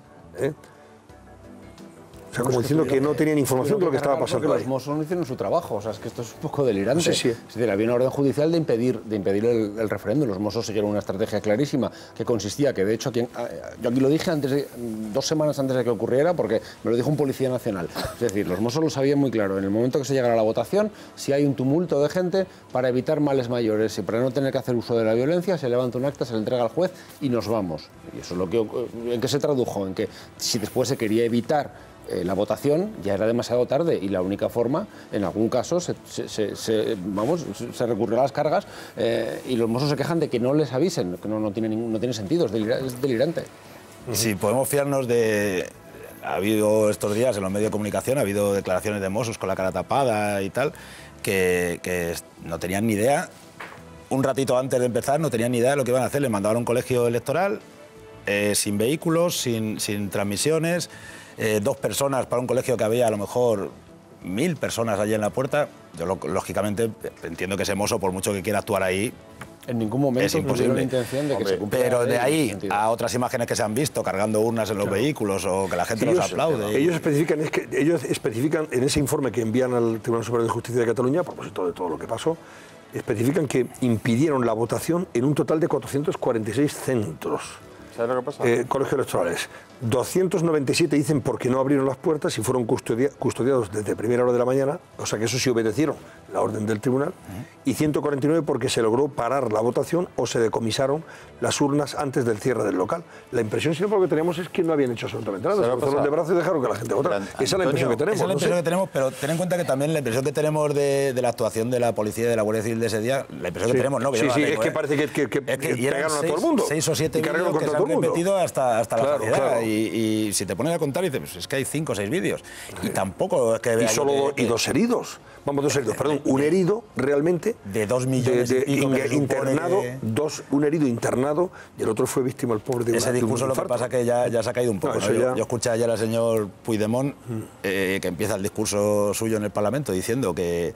O sea, como diciendo que no tenían información de lo que estaba pasando ahí. Los Mossos no hicieron su trabajo, o sea, es que esto es un poco delirante. Sí. Es decir, había una orden judicial de impedir el referéndum. Los Mossos siguieron una estrategia clarísima que consistía, que de hecho, yo aquí lo dije 2 semanas antes de que ocurriera, porque me lo dijo un policía nacional. Es decir, los Mossos lo sabían muy claro. En el momento que se llegara a la votación, si hay un tumulto de gente, para evitar males mayores y para no tener que hacer uso de la violencia, se levanta un acta, se le entrega al juez y nos vamos. Y eso es lo que, ¿en qué se tradujo? En que si después se quería evitar la votación, ya era demasiado tarde y la única forma, en algún caso, se recurrió a las cargas y los Mossos se quejan de que no les avisen, que no tiene sentido, es delirante. Sí, podemos fiarnos de... Ha habido estos días en los medios de comunicación, ha habido declaraciones de Mossos con la cara tapada y tal, que no tenían ni idea, un ratito antes de empezar, no tenían ni idea de lo que iban a hacer. Les mandaban a un colegio electoral sin vehículos, sin transmisiones, 2 personas para un colegio que había a lo mejor 1000 personas allí en la puerta. Yo lógicamente entiendo que ese mozo, por mucho que quiera actuar ahí, en ningún momento es imposible. La intención de que se cumpliera. Pero de ahí a otras imágenes que se han visto cargando urnas en los vehículos o que la gente los aplaude. Ellos especifican en ese informe que envían al Tribunal Superior de Justicia de Cataluña, a propósito de todo lo que pasó, especifican que impidieron la votación en un total de 446 centros. ¿Sabes lo que pasa? Colegios electorales. 297 dicen porque no abrieron las puertas y fueron custodiados desde primera hora de la mañana, o sea que eso sí obedecieron la orden del tribunal, y 149 porque se logró parar la votación o se decomisaron las urnas antes del cierre del local. La impresión, sin embargo, que teníamos es que no habían hecho absolutamente nada. Se cruzaron de brazos y dejaron que la gente votara. Esa es la impresión que tenemos. Esa es la impresión que tenemos, pero ten en cuenta que también la impresión que tenemos de la actuación de la policía y de la Guardia Civil de ese día, la impresión que tenemos, ¿no? Que es que parece que pegaron a todo el mundo. 6 o 7 vídeos que se han repetido hasta la saciedad. Y si te pones a contar, dices, pues es que hay 5 o 6 vídeos. Y tampoco es que vea y 2 heridos. Vamos, 2 heridos, perdón, un herido realmente de 2 millones internado, un herido internado y el otro fue víctima, el pobre de ese discurso. Lo que pasa es que ya se ha caído un poco, ¿no? Yo escuché ayer al señor Puigdemont que empieza el discurso suyo en el Parlamento diciendo que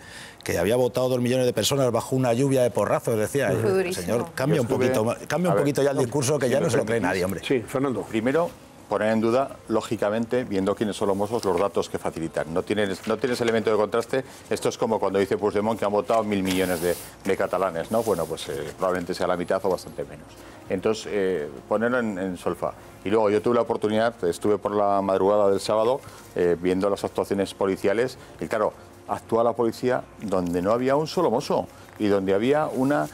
había votado 2 millones de personas bajo una lluvia de porrazos, decía. El señor cambia un poquito ya el discurso, que ya no se lo cree nadie, hombre. Sí, Fernando. Primero, poner en duda, lógicamente, viendo quiénes son los Mossos, los datos que facilitan. No tienes elemento de contraste. Esto es como cuando dice Puigdemont que han votado 1.000 millones de catalanes, ¿no? Bueno, pues probablemente sea la mitad o bastante menos. Entonces, ponerlo en solfa. Y luego yo tuve la oportunidad, estuve por la madrugada del sábado viendo las actuaciones policiales y claro, actúa la policía donde no había un solo mozo y donde había una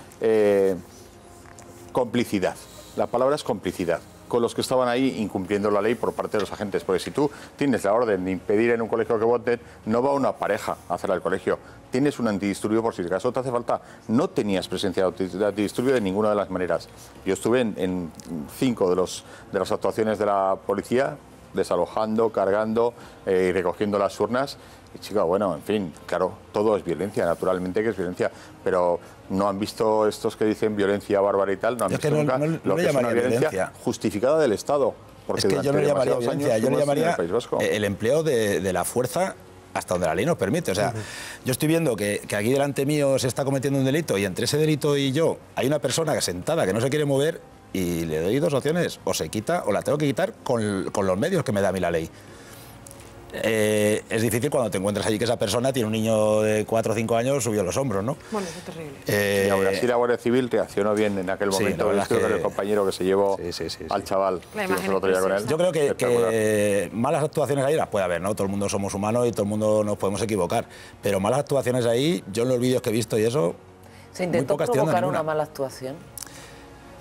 complicidad. La palabra es complicidad con los que estaban ahí incumpliendo la ley por parte de los agentes. Porque si tú tienes la orden de impedir en un colegio que voten, no va una pareja a hacer al colegio. Tienes un antidisturbio por si acaso te hace falta. No tenías presencia de antidisturbio de ninguna de las maneras. Yo estuve en 5 de las actuaciones de la policía, desalojando, cargando y recogiendo las urnas. Y chica, bueno, en fin, claro, todo es violencia, naturalmente que es violencia, pero no han visto estos que dicen violencia bárbara y tal, no han visto nunca lo que es una violencia justificada del Estado. Porque es que yo no le llamaría violencia, yo le llamaría el empleo de la fuerza hasta donde la ley nos permite. O sea, yo estoy viendo que aquí delante mío se está cometiendo un delito y entre ese delito y yo hay una persona sentada que no se quiere mover y le doy 2 opciones, o se quita o la tengo que quitar con los medios que me da a mí la ley. Es difícil cuando te encuentras allí que esa persona tiene un niño de 4 o 5 años subido a los hombros, ¿no? Bueno, eso es terrible. Y aún así la Guardia Civil reaccionó bien en aquel momento. Con el compañero que se llevó al chaval. El otro día con él. Yo creo que malas actuaciones ahí las puede haber, ¿no? Todo el mundo somos humanos y todo el mundo nos podemos equivocar. Pero malas actuaciones ahí, yo en los vídeos que he visto y eso... ¿Se intentó provocar una mala actuación?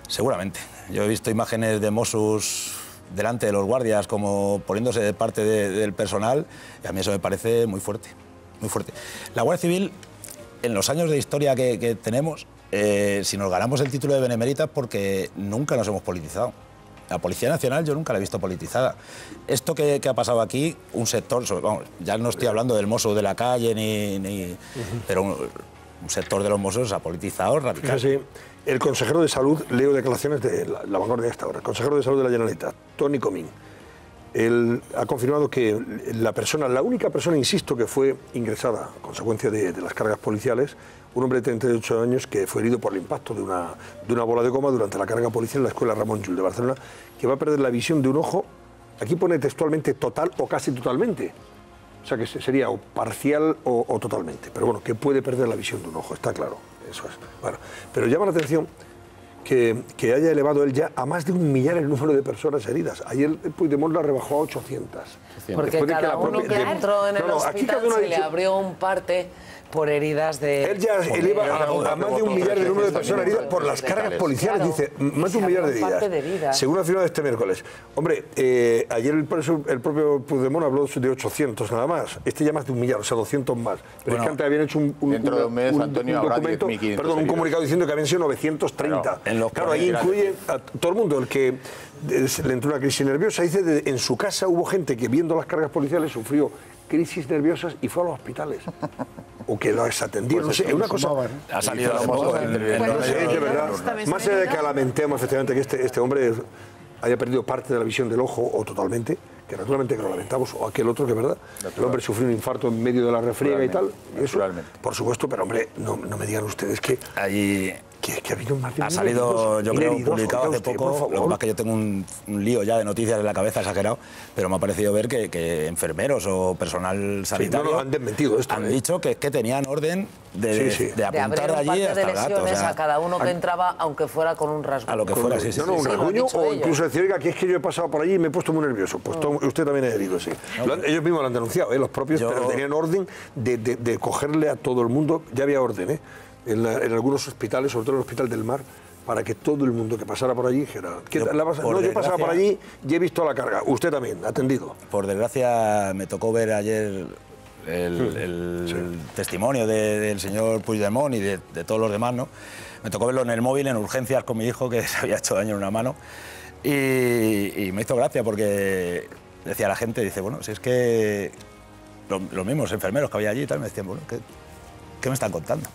Seguramente. Yo he visto imágenes de Mossos delante de los guardias como poniéndose de parte del personal y a mí eso me parece muy fuerte, muy fuerte. La Guardia Civil, en los años de historia que tenemos, si nos ganamos el título de benemérita porque nunca nos hemos politizado. La Policía Nacional yo nunca la he visto politizada. Esto que ha pasado aquí, un sector, vamos, ya no estoy hablando del mozo de la calle, pero un sector de los mozos ha politizado radical. Sí. El consejero de Salud, leo declaraciones de la vanguardia de esta hora, el consejero de Salud de la Generalitat, Toni Comín, él ha confirmado que la única persona, insisto, que fue ingresada a consecuencia de las cargas policiales, un hombre de 38 años que fue herido por el impacto de una bola de goma durante la carga policial en la escuela Ramon Llull de Barcelona, que va a perder la visión de un ojo, aquí pone textualmente total o casi totalmente, o sea que sería o parcial o totalmente, pero bueno, que puede perder la visión de un ojo, está claro. Eso es. Bueno, pero llama la atención que haya elevado él ya a más de 1 millar el número de personas heridas. Ayer Puigdemont la rebajó a 800. Porque cada uno que entró en el hospital se le abrió un parte por heridas de... Él ya eleva a más de 1 millar el número de personas heridas por las cargas policiales, claro, dice, más de 1 millar de heridas. Según la firma de este miércoles. Hombre, ayer el propio Puigdemont habló de 800 nada más. Este ya más de 1 millar, o sea, 200 más. Pero es que antes habían hecho un documento, perdón, un comunicado diciendo que habían sido 930. Claro, ahí incluye a todo el mundo, el que le entró una crisis nerviosa. Dice, en su casa hubo gente que viendo las cargas policiales sufrió crisis nerviosas y fue a los hospitales. O que las atendieron, pues no sé, una cosa... Ha salido la moto de verdad. Más allá de que lamentemos efectivamente que este hombre haya perdido parte de la visión del ojo o totalmente, que naturalmente que lo lamentamos, o aquel otro que verdad, el hombre sufrió un infarto en medio de la refriega y tal, eso, por supuesto, pero hombre, no me digan ustedes que... Allí que ha habido más de ha salido, yo creo, publicado hace poco. Lo que pasa es que yo tengo un lío ya de noticias en la cabeza exagerado, pero me ha parecido ver que enfermeros o personal sanitario no, han desmentido esto, han dicho que tenían orden de apuntar de allí hasta el gato. O sea, a cada uno que entraba, aunque fuera con un rasguño. A lo que fuera, sí. No, un rasguño o incluso decir, oiga, que es que yo he pasado por allí y me he puesto muy nervioso. Pues usted también es herido, sí. Ellos mismos lo han denunciado, los propios, pero tenían orden de cogerle a todo el mundo. Ya había orden, en algunos hospitales, sobre todo en el Hospital del Mar, para que todo el mundo que pasara por allí dijera, yo pasaba por allí y he visto la carga. Usted también, atendido. Por desgracia, me tocó ver ayer el testimonio del señor Puigdemont y de todos los demás, ¿no? Me tocó verlo en el móvil, en urgencias, con mi hijo, que se había hecho daño en una mano. Y me hizo gracia porque decía la gente, dice, bueno, si es que los mismos enfermeros que había allí y tal, me decían, bueno, ¿qué me están contando?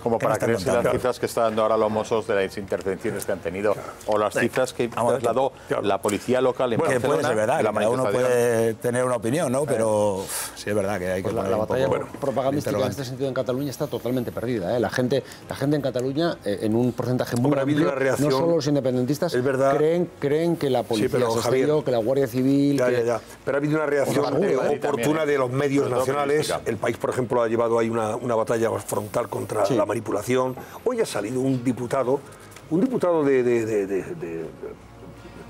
Como para creerse las cifras que están dando ahora los mozos de las intervenciones que han tenido o las cifras que trasladó la policía local en Barcelona. Que puede ser verdad, que cada uno puede tener una opinión, ¿no? Pero sí es verdad que hay que la batalla propagandística en este sentido en Cataluña está totalmente perdida. La gente en Cataluña, en un porcentaje muy amplio, no solo los independentistas, creen que la policía se estrelló, que la Guardia Civil... Pero ha habido una reacción oportuna de los medios nacionales. El País, por ejemplo, ha llevado ahí una batalla frontal contra la manipulación. Hoy ha salido un diputado del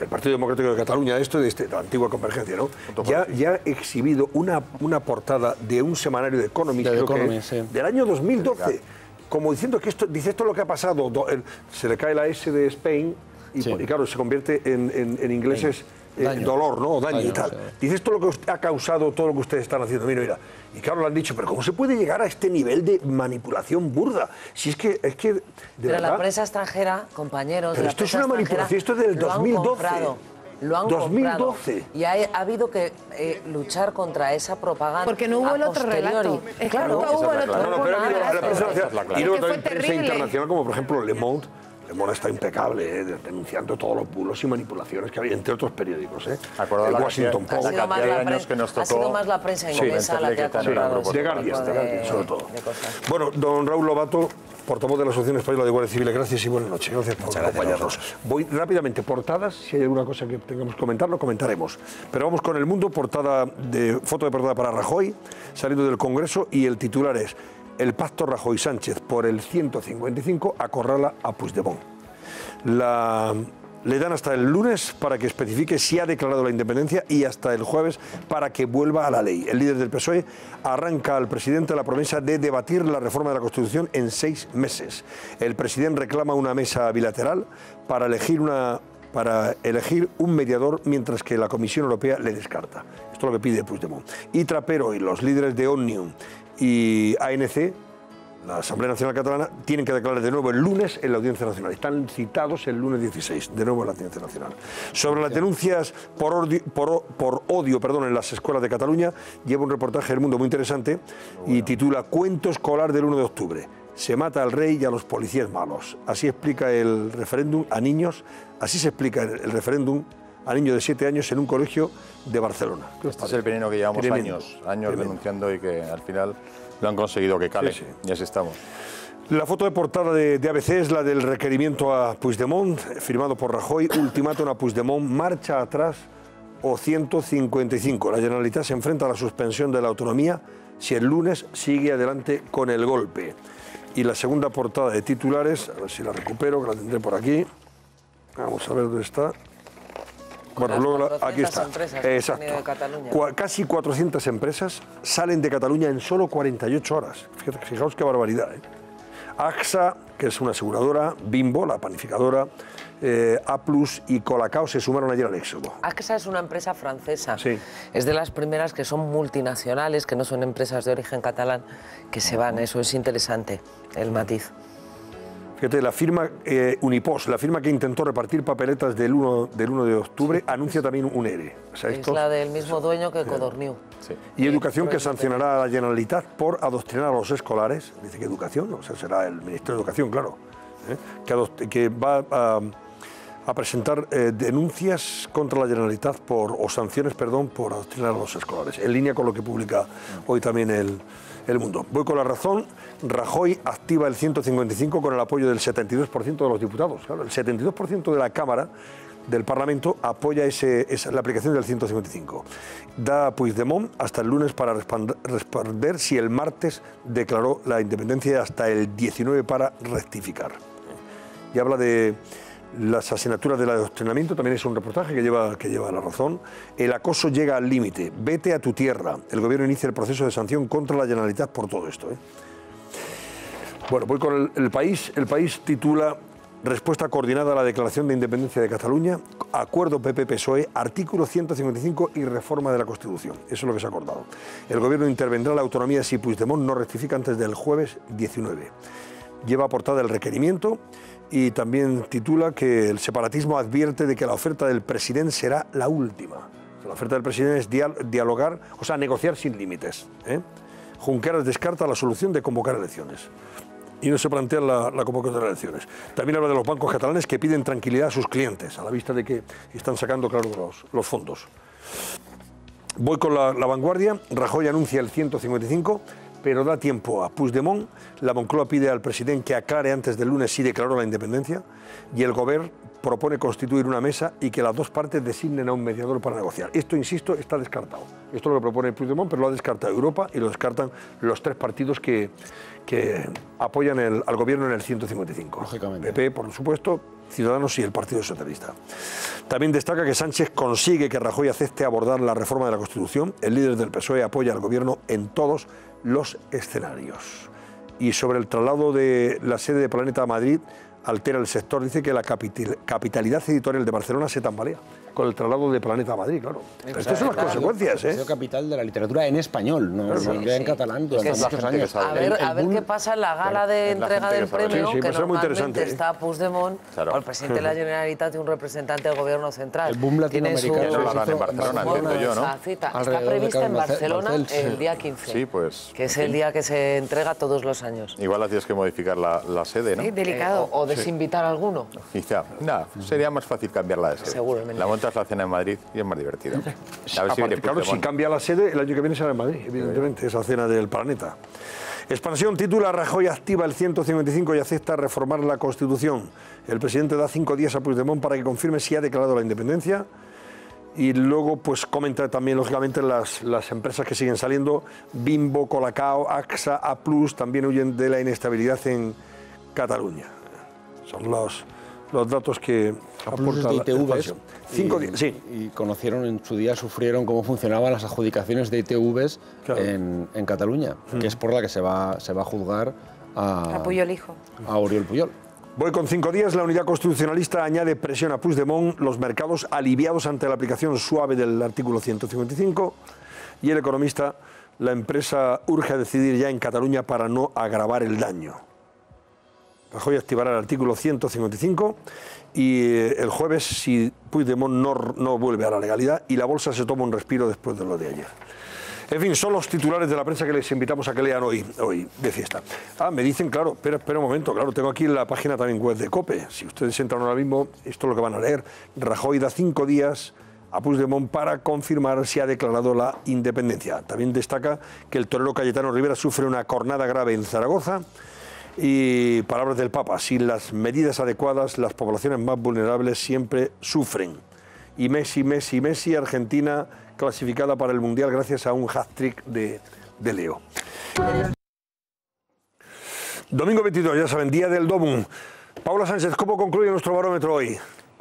Partido Democrático de Cataluña, de la antigua Convergencia, ¿no? Ya ha exhibido una portada de un semanario de Economist, del año 2012, como diciendo que esto es lo que ha pasado. Se le cae la S de Spain y claro, se convierte en ingleses dolor, ¿no? O daño y tal. Dice, esto es lo que ha causado todo lo que ustedes están haciendo. Mira. Y claro, lo han dicho, pero ¿cómo se puede llegar a este nivel de manipulación burda? Si es que de pero verdad, la prensa extranjera, compañeros, pero esto es una manipulación, esto es del 2012. Lo han 2012. Comprado. Y ha habido que luchar contra esa propaganda. Porque no hubo el otro relato. Claro, no hubo el otro relato. Y luego también prensa internacional, como por ejemplo Le Monde está impecable, denunciando todos los bulos y manipulaciones que había, entre otros periódicos. El Washington Post. Ha sido más la prensa inglesa la que ha comprado. De Guardian, sobre todo. Bueno, don Raúl Lobato, portavoz de la Asociación Española de Guardias Civiles, gracias y buenas noches. Gracias por acompañarnos. Voy rápidamente, portadas, si hay alguna cosa que tengamos que comentar, lo comentaremos. Pero vamos con El Mundo, foto de portada para Rajoy, saliendo del Congreso, y el titular es: el pacto Rajoy-Sánchez por el 155 acorrala a Puigdemont. Le dan hasta el lunes para que especifique si ha declarado la independencia y hasta el jueves para que vuelva a la ley. El líder del PSOE arranca al presidente la promesa de debatir la reforma de la Constitución en 6 meses. El presidente reclama una mesa bilateral para elegir un mediador, mientras que la Comisión Europea le descarta. Esto es lo que pide Puigdemont. Y Trapero y los líderes de Òmnium y ANC, la Asamblea Nacional Catalana, tienen que declarar de nuevo el lunes en la Audiencia Nacional. Están citados el lunes 16, de nuevo en la Audiencia Nacional. Sobre las denuncias por odio en las escuelas de Cataluña, lleva un reportaje del Mundo muy interesante y titula Cuento escolar del 1 de octubre. Se mata al rey y a los policías malos. Así explica el referéndum a niños, así se explica el referéndum a niños de 7 años en un colegio de Barcelona. Este es el veneno que llevamos años denunciando y que al final lo han conseguido que cale. Y así estamos. La foto de portada de ABC es la del requerimiento a Puigdemont, firmado por Rajoy, ultimátum a Puigdemont, marcha atrás o 155. La Generalitat se enfrenta a la suspensión de la autonomía si el lunes sigue adelante con el golpe. Y la segunda portada de titulares, a ver si la recupero, que la tendré por aquí. Vamos a ver dónde está. Bueno, luego aquí está. Exacto. Casi 400 empresas salen de Cataluña en solo 48 horas. Fijaos qué barbaridad. AXA, que es una aseguradora, Bimbo, la panificadora, A+ y Colacao se sumaron ayer al éxodo. AXA es una empresa francesa. Sí. Es de las primeras que son multinacionales, que no son empresas de origen catalán, que se van. Eso es interesante, el matiz. Fíjate, la firma Unipost, la firma que intentó repartir papeletas del 1 de octubre, anuncia también un ERE. O sea, es la del mismo dueño que Codorniu. Sí. Y Educación, que sancionará a la Generalitat por adoctrinar a los escolares. Dice que Educación, o sea, será el Ministerio de Educación, claro, que va a presentar denuncias contra la Generalitat o sanciones, perdón, por adoctrinar a los escolares, en línea con lo que publica hoy también el Mundo. Voy con La Razón. Rajoy activa el 155 con el apoyo del 72% de los diputados. Claro, el 72% de la Cámara del Parlamento apoya la aplicación del 155. Da a Puigdemont hasta el lunes para responder si el martes declaró la independencia, hasta el 19 para rectificar. Y habla de las asignaturas del adoctrinamiento, también es un reportaje que lleva La Razón. El acoso llega al límite. Vete a tu tierra. El gobierno inicia el proceso de sanción contra la Generalitat por todo esto. Bueno, voy con El País. El País titula: respuesta coordinada a la declaración de independencia de Cataluña, acuerdo PP-PSOE, artículo 155 y reforma de la Constitución. Eso es lo que se ha acordado. El gobierno intervendrá en la autonomía si Puigdemont no rectifica antes del jueves 19. Lleva portada el requerimiento. Y también titula que el separatismo advierte de que la oferta del presidente será la última. La oferta del presidente es dialogar, o sea, negociar sin límites. Junqueras descarta la solución de convocar elecciones. Y no se plantea la convocatoria de elecciones. También habla de los bancos catalanes que piden tranquilidad a sus clientes, a la vista de que están sacando, claro, los fondos. Voy con La Vanguardia. Rajoy anuncia el 155. Pero da tiempo a Puigdemont. La Moncloa pide al presidente que aclare antes del lunes si declaró la independencia, y el Gobierno propone constituir una mesa y que las dos partes designen a un mediador para negociar. Esto, insisto, está descartado. Esto es lo que propone Puigdemont, pero lo ha descartado Europa y lo descartan los tres partidos que apoyan al Gobierno en el 155. Lógicamente. PP, por supuesto, Ciudadanos y el Partido Socialista. También destaca que Sánchez consigue que Rajoy acepte abordar la reforma de la Constitución. El líder del PSOE apoya al Gobierno en todos los escenarios. Y sobre el traslado de la sede de Planeta a Madrid, altera el sector. Dice que la capitalidad editorial de Barcelona se tambalea con el traslado de Planeta a Madrid, claro. Pero estas son las consecuencias, Ha sido capital de la literatura en español, no en catalán durante muchos años. A ver qué pasa en la gala de entrega del premio, que normalmente está Puigdemont, o el presidente de la Generalitat y un representante del Gobierno central. El boom latinoamericano lo harán en Barcelona, entiendo yo, ¿no? Esa cita está prevista en Barcelona el día 15, sí, pues, que es el día que se entrega todos los años. Igual la tienes que modificar la sede, ¿no? Sí, delicado. O desinvitar a alguno. Quizá. Nada, sería más fácil cambiarla de sede. Seguramente. La montas la cena en Madrid y es más divertido. A ver Aparte, claro, si cambia la sede, el año que viene será en Madrid, evidentemente, esa cena del Planeta. Expansión titula: Rajoy activa el 155 y acepta reformar la Constitución. El presidente da 5 días a Puigdemont para que confirme si ha declarado la independencia. Y luego pues comenta también, lógicamente, las empresas que siguen saliendo. Bimbo, Colacao, AXA, A+, también huyen de la inestabilidad en Cataluña. Son los datos que aporta la expansión. 5 días, sí. Y conocieron en su día, sufrieron cómo funcionaban las adjudicaciones de ITVs, claro, en Cataluña, que es por la que se va a juzgar a Puyol hijo. A Oriol Puyol. Voy con 5 días. La unidad constitucionalista añade presión a Puigdemont, los mercados aliviados ante la aplicación suave del artículo 155. Y El Economista: la empresa urge a decidir ya en Cataluña para no agravar el daño. Rajoy activará el artículo 155 y el jueves, si Puigdemont no vuelve a la legalidad, y la bolsa se toma un respiro después de lo de ayer. En fin, son los titulares de la prensa que les invitamos a que lean hoy de fiesta. Me dicen, claro, espera un momento, claro, tengo aquí la página también web de COPE. Si ustedes entran ahora mismo, esto es lo que van a leer. Rajoy da 5 días a Puigdemont para confirmar si ha declarado la independencia. También destaca que el torero Cayetano Rivera sufre una cornada grave en Zaragoza. Y palabras del Papa: sin las medidas adecuadas, las poblaciones más vulnerables siempre sufren. Y Messi, Argentina clasificada para el Mundial gracias a un hat-trick de Leo. Domingo 22, ya saben, día del Domum. Paula Sánchez, ¿cómo concluye nuestro barómetro hoy?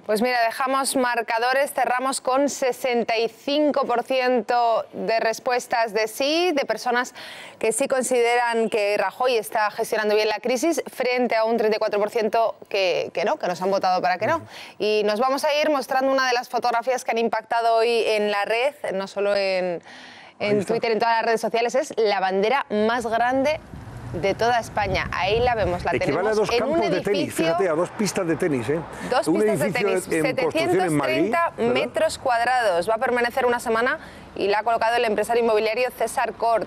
Pues mira, dejamos marcadores, cerramos con 65% de respuestas de sí, de personas que sí consideran que Rajoy está gestionando bien la crisis, frente a un 34% que nos han votado para que no. Y nos vamos a ir mostrando una de las fotografías que han impactado hoy en la red, no solo en Twitter, en todas las redes sociales. Es la bandera más grande de toda España. Ahí la vemos, la equivale tenemos a 2 campos de tenis, fíjate, a 2 pistas de tenis. 2 pistas de tenis, 730 metros cuadrados. Va a permanecer una semana y la ha colocado el empresario inmobiliario César Cort.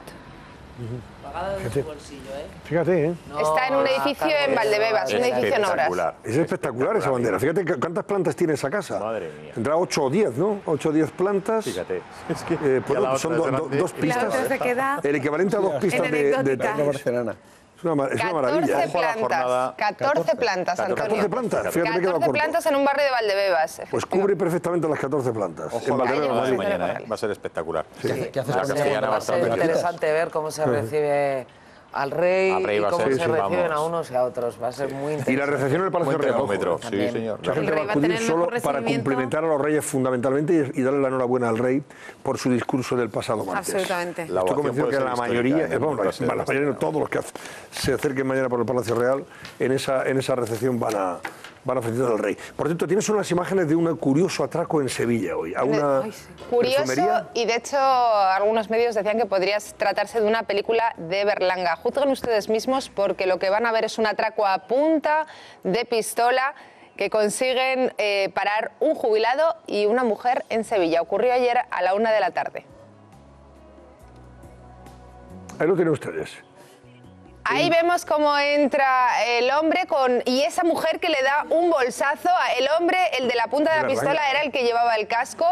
Pagada de su bolsillo, ¿eh? Fíjate, ¿eh? Está en un edificio en Valdebebas, un edificio en obras. Es espectacular esa bandera. Fíjate cuántas plantas tiene esa casa. Madre mía. Tendrá 8 o 10, ¿no? 8 o 10 plantas. Fíjate. Es que son dos pistas. La otra se queda El equivalente a 2 pistas de Barcelona. Es una maravilla. 14 plantas, Antonio. 14 plantas, fíjate, me he quedado 14 plantas en un barrio de Valdebebas. Pues cubre perfectamente las 14 plantas. Ojo, mañana, ¿eh? Va a ser espectacular. ¿Qué haces? Va a ser interesante ver cómo se recibe al rey y cómo se reciben a unos y a otros. Va a ser muy interesante. Y la recepción en el Palacio Real. Sí, señor. Mucha gente va a acudir solo para cumplimentar a los reyes fundamentalmente y darle la enhorabuena al rey por su discurso del pasado martes. Absolutamente. Estoy convencido que la mayoría, todos los que se acerquen mañana por el Palacio Real, en esa recepción van a felicitar al rey. Por cierto, tienes unas imágenes de un curioso atraco en Sevilla hoy. Curioso, y de hecho algunos medios decían que podría tratarse de una película de Berlanga. Juzguen ustedes mismos, porque lo que van a ver es un atraco a punta de pistola que consiguen parar un jubilado y una mujer en Sevilla. Ocurrió ayer a la 1 de la tarde. Ahí lo tienen ustedes. Ahí vemos cómo entra el hombre y esa mujer que le da un bolsazo. El hombre, el de la punta de la pistola, era el que llevaba el casco.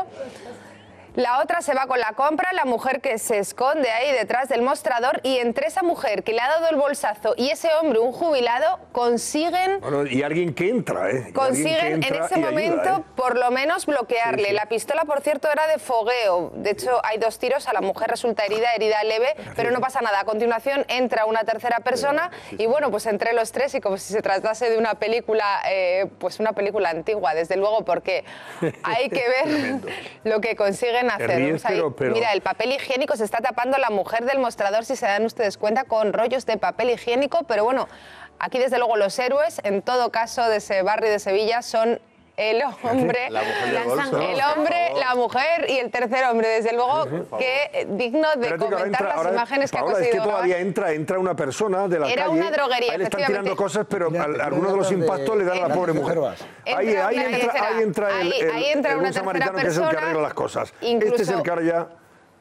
La otra se va con la compra, la mujer que se esconde ahí detrás del mostrador, y entre esa mujer que le ha dado el bolsazo y ese hombre, un jubilado, consiguen... Bueno, y alguien que entra, ¿eh? Consiguen en ese momento por lo menos bloquearle. Sí. La pistola, por cierto, era de fogueo. De hecho, hay 2 tiros, a la mujer resulta herida leve, pero no pasa nada. A continuación entra una tercera persona y bueno, pues entre los tres, y como si se tratase de una película, pues una película antigua, desde luego, porque hay que ver lo que consiguen hacer. Ríes, pero... Mira, el papel higiénico se está tapando la mujer del mostrador, si se dan ustedes cuenta, con rollos de papel higiénico, pero bueno, aquí desde luego los héroes, en todo caso, de ese barrio de Sevilla son el hombre, la mujer y el tercer hombre, desde luego, que digno de comentar las imágenes que ha conseguido. Es que todavía entra una persona de la calle. Era una droguería, ahí le están tirando cosas, pero algunos de los impactos le dan a la pobre mujer. Ahí entra una tercera persona, que es el que arregla las cosas. Este es el que ahora ya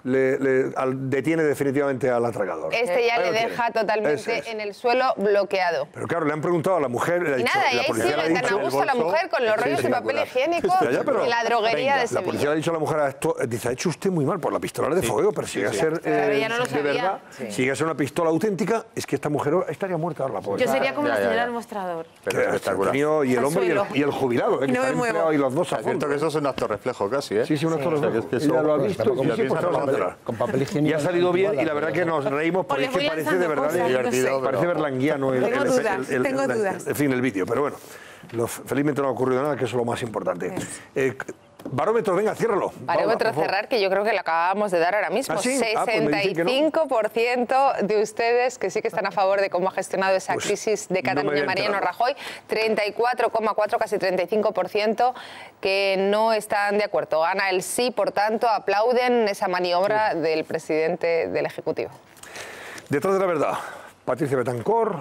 detiene definitivamente al atragador. Este ya le deja totalmente en el suelo bloqueado. Pero claro, le han preguntado a la mujer... Y nada, y ahí sigue tan a gusto la mujer con los rollos de papel higiénico de la droguería de Sevilla. La policía le ha dicho a la mujer, dice, ha hecho usted muy mal por la pistola de fuego, pero sigue a ser de verdad, sigue a ser una pistola auténtica, es que esta mujer estaría muerta ahora, la pobre. Yo sería como la señora del mostrador. Y el hombre y el jubilado, que están empleados y los dos a fondo. Siento que eso es un acto reflejo casi, ¿eh? Sí, un acto reflejo. Ella lo ha visto. Con papel higiénico. Y ha salido bien, y la verdad que nos reímos porque es que parece de verdad divertido. Parece berlanguiano Tengo dudas. En fin, el vídeo. Pero bueno, felizmente no ha ocurrido nada, que eso es lo más importante. Barómetro, venga, ciérralo. Barómetro cerrar, que yo creo que lo acabamos de dar ahora mismo. ¿Ah, sí? 65% de ustedes que sí que están a favor de cómo ha gestionado esa crisis de Cataluña Mariano Rajoy. 34,4, casi 35% que no están de acuerdo. Gana el sí, por tanto, aplauden esa maniobra del presidente del Ejecutivo. Detrás de la verdad, Patricia Betancor,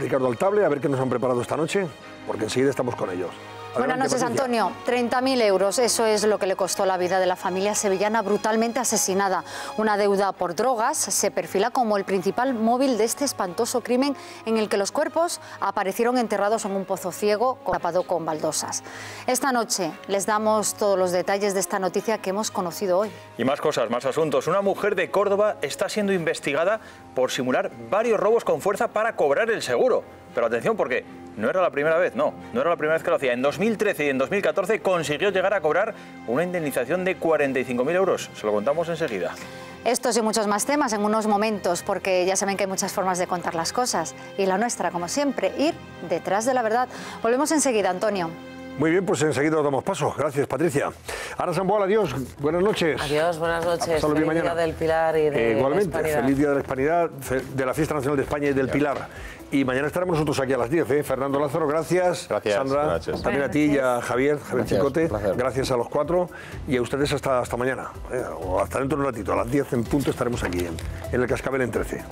Ricardo Altable, a ver qué nos han preparado esta noche, porque enseguida estamos con ellos. Buenas noches, Antonio. 30.000 euros, eso es lo que le costó la vida de la familia sevillana brutalmente asesinada. Una deuda por drogas se perfila como el principal móvil de este espantoso crimen, en el que los cuerpos aparecieron enterrados en un pozo ciego tapado con baldosas. Esta noche les damos todos los detalles de esta noticia que hemos conocido hoy. Y más cosas, más asuntos. Una mujer de Córdoba está siendo investigada por simular varios robos con fuerza para cobrar el seguro. Pero atención, porque no era la primera vez, no era la primera vez que lo hacía. En 2013 y en 2014 consiguió llegar a cobrar una indemnización de 45.000 euros. Se lo contamos enseguida. Estos y muchos más temas en unos momentos, porque ya saben que hay muchas formas de contar las cosas. Y la nuestra, como siempre, ir detrás de la verdad. Volvemos enseguida, Antonio. Muy bien, pues enseguida damos paso. Gracias, Patricia. Ana Samboal, adiós. Buenas noches. Adiós, buenas noches. Feliz Día del Pilar y de igualmente, la Hispanidad. feliz Día de la Hispanidad, de la Fiesta Nacional de España y del Pilar. Y mañana estaremos nosotros aquí a las 10, ¿eh? Fernando Lázaro, gracias. Sandra, también a ti y a Javier Chicote. Gracias a los 4 y a ustedes hasta mañana. O hasta dentro de un ratito, a las 10 en punto estaremos aquí en el Cascabel en 13.